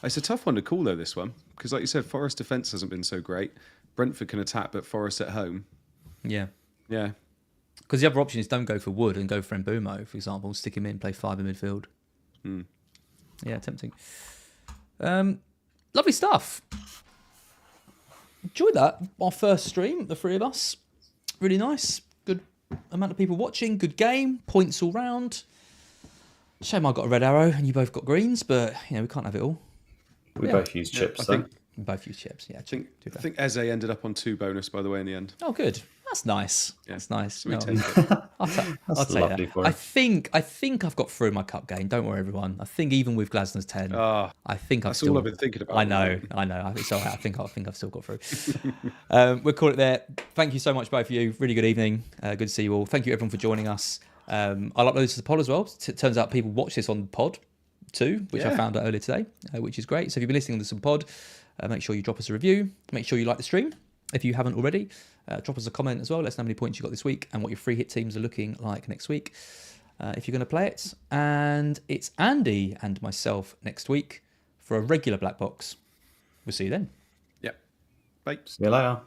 it's a tough one to call though, this one, because like you said, Forest defence hasn't been so great. Brentford can attack, but Forest at home. Yeah. Yeah. Because the other option is don't go for Wood and go for Mbeumo, for example. Stick him in, play 5 in midfield. Yeah, tempting. Lovely stuff. Enjoyed that. Our first stream, the 3 of us. Really nice. Good amount of people watching. Good game. Points all round. Shame I got a red arrow and you both got greens, but we can't have it all. We both use chips, though. We both use chips, yeah. I think Eze ended up on 2 bonus, by the way, in the end. Oh, good. That's nice. Yeah. That's nice. So I'll take that. I think I've got through my cup game. Don't worry, everyone. I think even with Glasnow's 10, I think that's all I've been thinking about. I know. It's all right. I think I've still got through. We'll call it there. Thank you so much, both of you. Really good evening. Good to see you all. Thank you, everyone, for joining us. I'll upload this to the pod as well. It turns out people watch this on the pod too, which I found out earlier today, which is great. So if you've been listening to some pod, make sure you drop us a review. Make sure you like the stream if you haven't already. Drop us a comment as well. Let us know how many points you got this week and what your free hit teams are looking like next week if you're going to play it. And it's Andy and myself next week for a regular Black Box. We'll see you then. Yep. Bye. See you later.